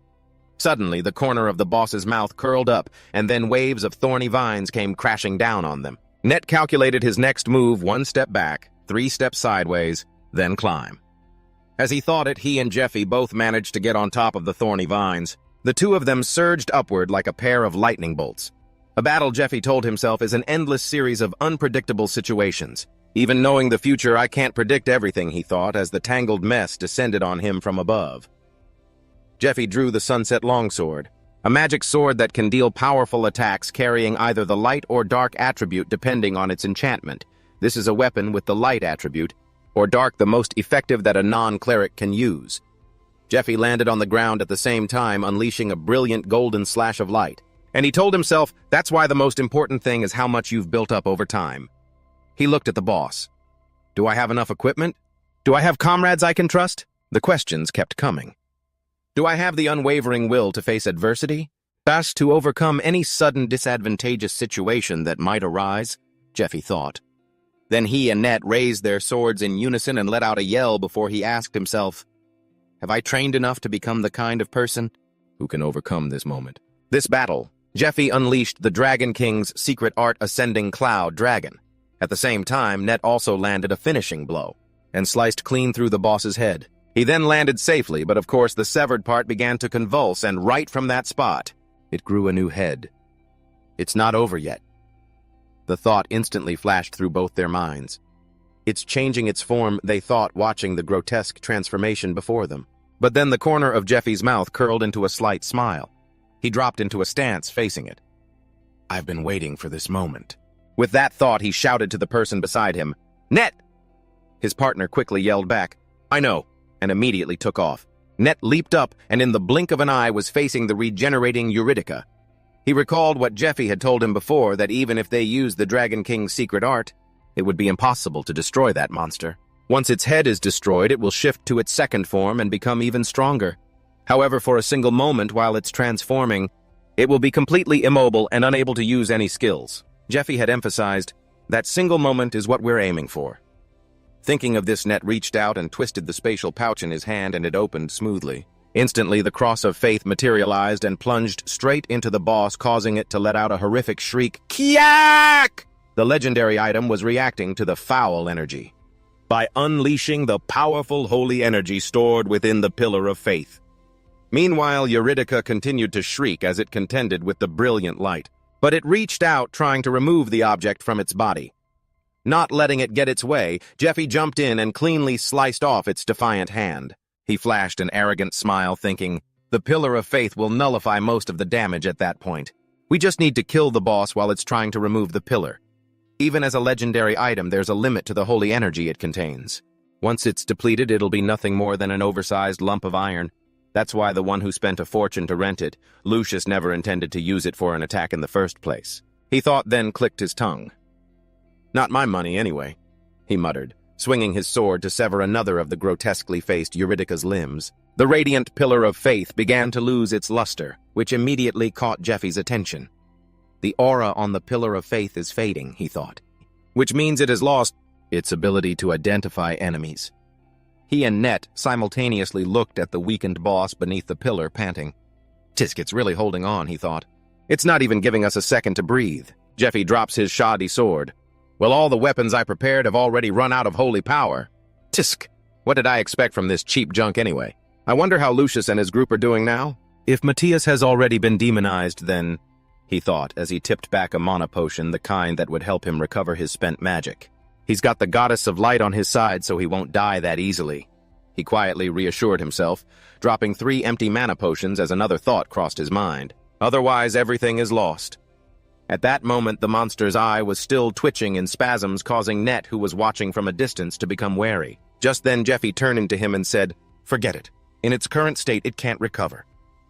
Suddenly, the corner of the boss's mouth curled up, and then waves of thorny vines came crashing down on them. Net calculated his next move: 1 step back, 3 steps sideways, then climb. As he thought it, he and Jeffy both managed to get on top of the thorny vines. The two of them surged upward like a pair of lightning bolts. A battle, Jeffy told himself, is an endless series of unpredictable situations. Even knowing the future, I can't predict everything, he thought, as the tangled mess descended on him from above. Jeffy drew the Sunset Longsword, a magic sword that can deal powerful attacks carrying either the light or dark attribute depending on its enchantment. This is a weapon with the light attribute, or dark, the most effective that a non-cleric can use. Jeffy landed on the ground at the same time, unleashing a brilliant golden slash of light. And he told himself, that's why the most important thing is how much you've built up over time. He looked at the boss. Do I have enough equipment? Do I have comrades I can trust? The questions kept coming. Do I have the unwavering will to face adversity? Best to overcome any sudden disadvantageous situation that might arise? Jeffy thought. Then he and Net raised their swords in unison and let out a yell before he asked himself, have I trained enough to become the kind of person who can overcome this moment? This battle, Jeffy unleashed the Dragon King's secret art, Ascending Cloud Dragon. At the same time, Net also landed a finishing blow and sliced clean through the boss's head. He then landed safely, but of course the severed part began to convulse, and right from that spot, it grew a new head. It's not over yet. The thought instantly flashed through both their minds. It's changing its form, they thought, watching the grotesque transformation before them. But then the corner of Jeffy's mouth curled into a slight smile. He dropped into a stance facing it. I've been waiting for this moment. With that thought, he shouted to the person beside him, Net! His partner quickly yelled back, I know, and immediately took off. Net leaped up and in the blink of an eye was facing the regenerating Eurydica. He recalled what Jeffy had told him before, that even if they used the Dragon King's secret art, it would be impossible to destroy that monster. Once its head is destroyed, it will shift to its second form and become even stronger. However, for a single moment while it's transforming, it will be completely immobile and unable to use any skills. Jeffy had emphasized, that single moment is what we're aiming for. Thinking of this, Net reached out and twisted the spatial pouch in his hand, and it opened smoothly. Instantly, the cross of faith materialized and plunged straight into the boss, causing it to let out a horrific shriek. Kyak! The legendary item was reacting to the foul energy by unleashing the powerful holy energy stored within the pillar of faith. Meanwhile, Eurydica continued to shriek as it contended with the brilliant light, but it reached out, trying to remove the object from its body. Not letting it get its way, Jeffy jumped in and cleanly sliced off its defiant hand. He flashed an arrogant smile, thinking, the pillar of faith will nullify most of the damage at that point. We just need to kill the boss while it's trying to remove the pillar. Even as a legendary item, there's a limit to the holy energy it contains. Once it's depleted, it'll be nothing more than an oversized lump of iron. That's why the one who spent a fortune to rent it, Lucius, never intended to use it for an attack in the first place. He thought, then clicked his tongue. Not my money, anyway, he muttered, swinging his sword to sever another of the grotesquely faced Eurydica's limbs. The radiant pillar of faith began to lose its luster, which immediately caught Jeffy's attention. The aura on the pillar of faith is fading, he thought, which means it has lost its ability to identify enemies. He and Net simultaneously looked at the weakened boss beneath the pillar, panting. Tisk, it's really holding on, he thought. It's not even giving us a second to breathe. Jeffy drops his shoddy sword. Well, all the weapons I prepared have already run out of holy power. Tisk! What did I expect from this cheap junk anyway? I wonder how Lucius and his group are doing now? If Matthias has already been demonized, then... he thought as he tipped back a mana potion, the kind that would help him recover his spent magic. He's got the goddess of light on his side, so he won't die that easily. He quietly reassured himself, dropping 3 empty mana potions as another thought crossed his mind. Otherwise, everything is lost. At that moment, the monster's eye was still twitching in spasms, causing Net, who was watching from a distance, to become wary. Just then, Jeffy turned to him and said, "Forget it. In its current state, it can't recover.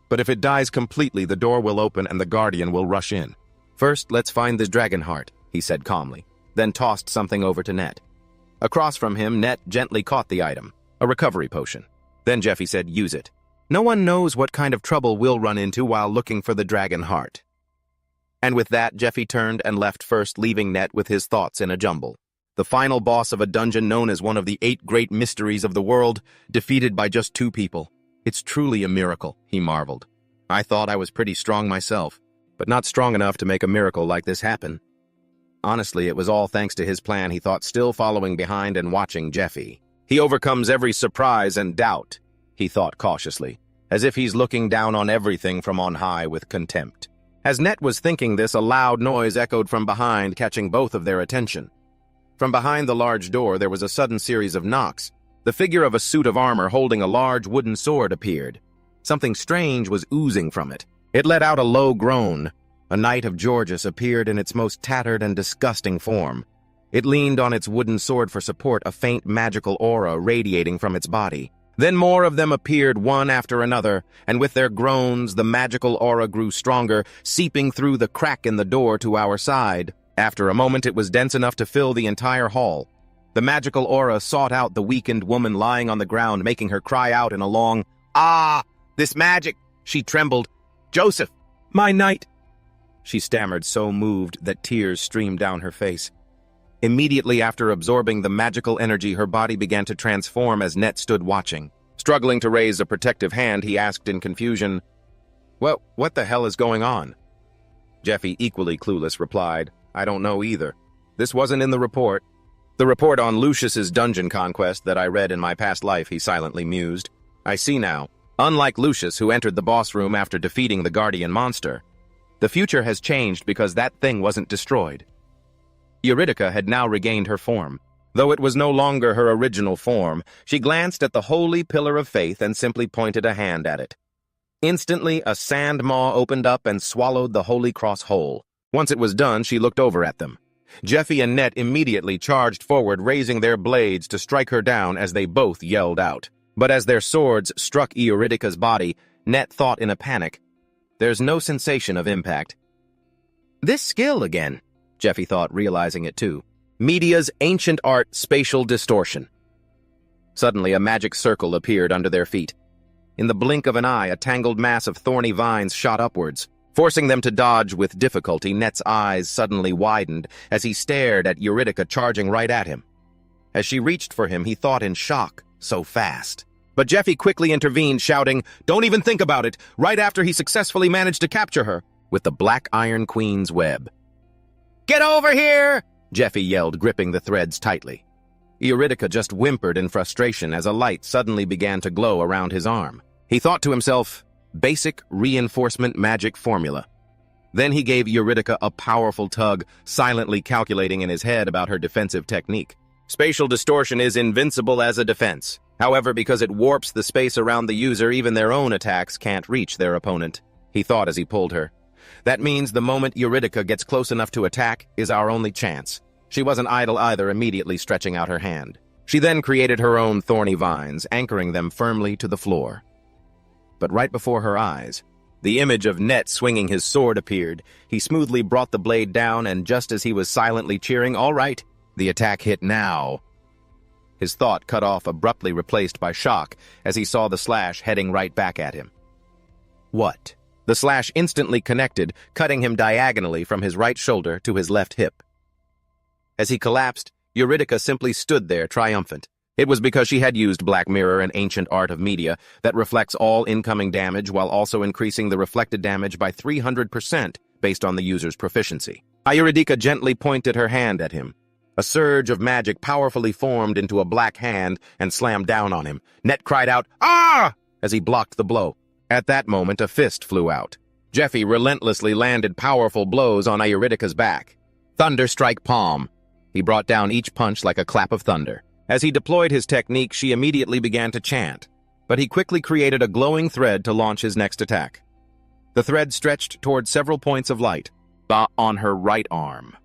But if it dies completely, the door will open and the Guardian will rush in. First, let's find the dragon heart," he said calmly, then tossed something over to Net. Across from him, Net gently caught the item, a recovery potion. Then Jeffy said, "Use it. No one knows what kind of trouble we'll run into while looking for the dragon heart." And with that, Jeffy turned and left first, leaving Net with his thoughts in a jumble. The final boss of a dungeon known as one of the 8 great mysteries of the world, defeated by just 2 people. It's truly a miracle, he marveled. I thought I was pretty strong myself, but not strong enough to make a miracle like this happen. Honestly, it was all thanks to his plan, he thought, still following behind and watching Jeffy. He overcomes every surprise and doubt, he thought cautiously, as if he's looking down on everything from on high with contempt. As Net was thinking this, a loud noise echoed from behind, catching both of their attention. From behind the large door, there was a sudden series of knocks. The figure of a suit of armor holding a large wooden sword appeared. Something strange was oozing from it. It let out a low groan. A knight of Georges appeared in its most tattered and disgusting form. It leaned on its wooden sword for support, a faint magical aura radiating from its body. Then more of them appeared one after another, and with their groans, the magical aura grew stronger, seeping through the crack in the door to our side. After a moment, it was dense enough to fill the entire hall. The magical aura sought out the weakened woman lying on the ground, making her cry out in a long, "Ah! This magic!" She trembled. "Joseph! My knight!" She stammered, so moved that tears streamed down her face. Immediately after absorbing the magical energy, her body began to transform as Net stood watching. Struggling to raise a protective hand, he asked in confusion, "Well, what the hell is going on?" Jeffy, equally clueless, replied, "I don't know either. This wasn't in the report." "The report on Lucius's dungeon conquest that I read in my past life," he silently mused. "I see now. Unlike Lucius, who entered the boss room after defeating the Guardian monster, the future has changed because that thing wasn't destroyed." Eurydica had now regained her form. Though it was no longer her original form, she glanced at the holy pillar of faith and simply pointed a hand at it. Instantly, a sand maw opened up and swallowed the holy cross whole. Once it was done, she looked over at them. Jeffy and Net immediately charged forward, raising their blades to strike her down as they both yelled out. But as their swords struck Eurydica's body, Net thought in a panic, "There's no sensation of impact." "This skill again," Jeffy thought, realizing it too. Media's ancient art, spatial distortion. Suddenly, a magic circle appeared under their feet. In the blink of an eye, a tangled mass of thorny vines shot upwards. Forcing them to dodge with difficulty, Net's eyes suddenly widened as he stared at Eurydica charging right at him. As she reached for him, he thought in shock, so fast. But Jeffy quickly intervened, shouting, "Don't even think about it," right after he successfully managed to capture her with the Black Iron Queen's web. "Get over here!" Jeffy yelled, gripping the threads tightly. Eurydica just whimpered in frustration as a light suddenly began to glow around his arm. He thought to himself, basic reinforcement magic formula. Then he gave Eurydica a powerful tug, silently calculating in his head about her defensive technique. Spatial distortion is invincible as a defense. However, because it warps the space around the user, even their own attacks can't reach their opponent, he thought as he pulled her. That means the moment Eurydica gets close enough to attack is our only chance. She wasn't idle either, immediately stretching out her hand. She then created her own thorny vines, anchoring them firmly to the floor. But right before her eyes, the image of Net swinging his sword appeared. He smoothly brought the blade down, and just as he was silently cheering, "All right, the attack hit now." His thought cut off, abruptly replaced by shock, as he saw the slash heading right back at him. What? The slash instantly connected, cutting him diagonally from his right shoulder to his left hip. As he collapsed, Eurydica simply stood there, triumphant. It was because she had used Black Mirror, an ancient art of media that reflects all incoming damage while also increasing the reflected damage by 300% based on the user's proficiency. Eurydice gently pointed her hand at him. A surge of magic powerfully formed into a black hand and slammed down on him. Net cried out, "Ah!" as he blocked the blow. At that moment, a fist flew out. Jeffy relentlessly landed powerful blows on Eurydice's back. Thunder strike palm. He brought down each punch like a clap of thunder. As he deployed his technique, she immediately began to chant, but he quickly created a glowing thread to launch his next attack. The thread stretched toward several points of light, on her right arm.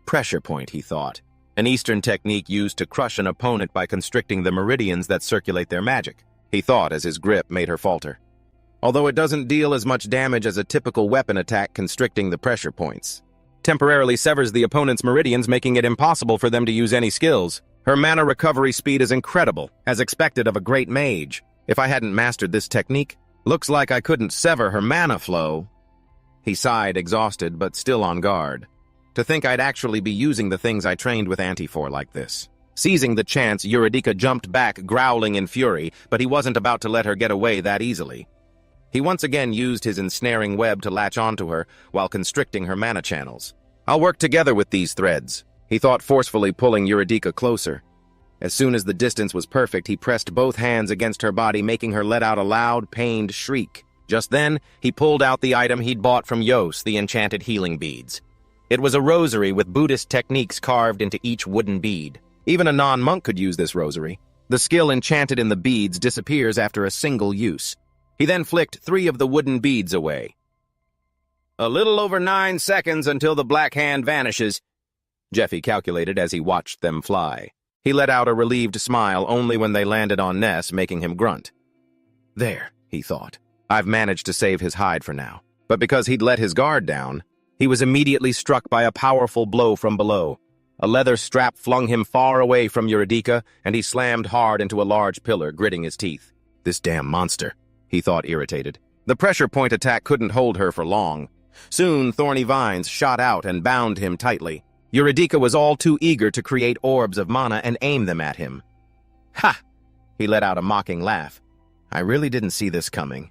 Pressure point, he thought, an Eastern technique used to crush an opponent by constricting the meridians that circulate their magic, he thought as his grip made her falter. Although it doesn't deal as much damage as a typical weapon attack constricting the pressure points. Temporarily severs the opponent's meridians, making it impossible for them to use any skills. Her mana recovery speed is incredible, as expected of a great mage. If I hadn't mastered this technique, looks like I couldn't sever her mana flow. He sighed, exhausted, but still on guard. To think I'd actually be using the things I trained with Auntie for like this. Seizing the chance, Eurydice jumped back, growling in fury, but he wasn't about to let her get away that easily. He once again used his ensnaring web to latch onto her while constricting her mana channels. I'll work together with these threads, he thought, forcefully pulling Eurydice closer. As soon as the distance was perfect, he pressed both hands against her body, making her let out a loud, pained shriek. Just then, he pulled out the item he'd bought from Yos, the enchanted healing beads. It was a rosary with Buddhist techniques carved into each wooden bead. Even a non-monk could use this rosary. The skill enchanted in the beads disappears after a single use. He then flicked 3 of the wooden beads away. A little over 9 seconds until the black hand vanishes, Jeffy calculated as he watched them fly. He let out a relieved smile only when they landed on Ness, making him grunt. There, he thought. I've managed to save his hide for now. But because he'd let his guard down, he was immediately struck by a powerful blow from below. A leather strap flung him far away from Eurydice, and he slammed hard into a large pillar, gritting his teeth. This damn monster, he thought, irritated. The pressure point attack couldn't hold her for long. Soon, thorny vines shot out and bound him tightly. Eurydice was all too eager to create orbs of mana and aim them at him. Ha! He let out a mocking laugh. I really didn't see this coming.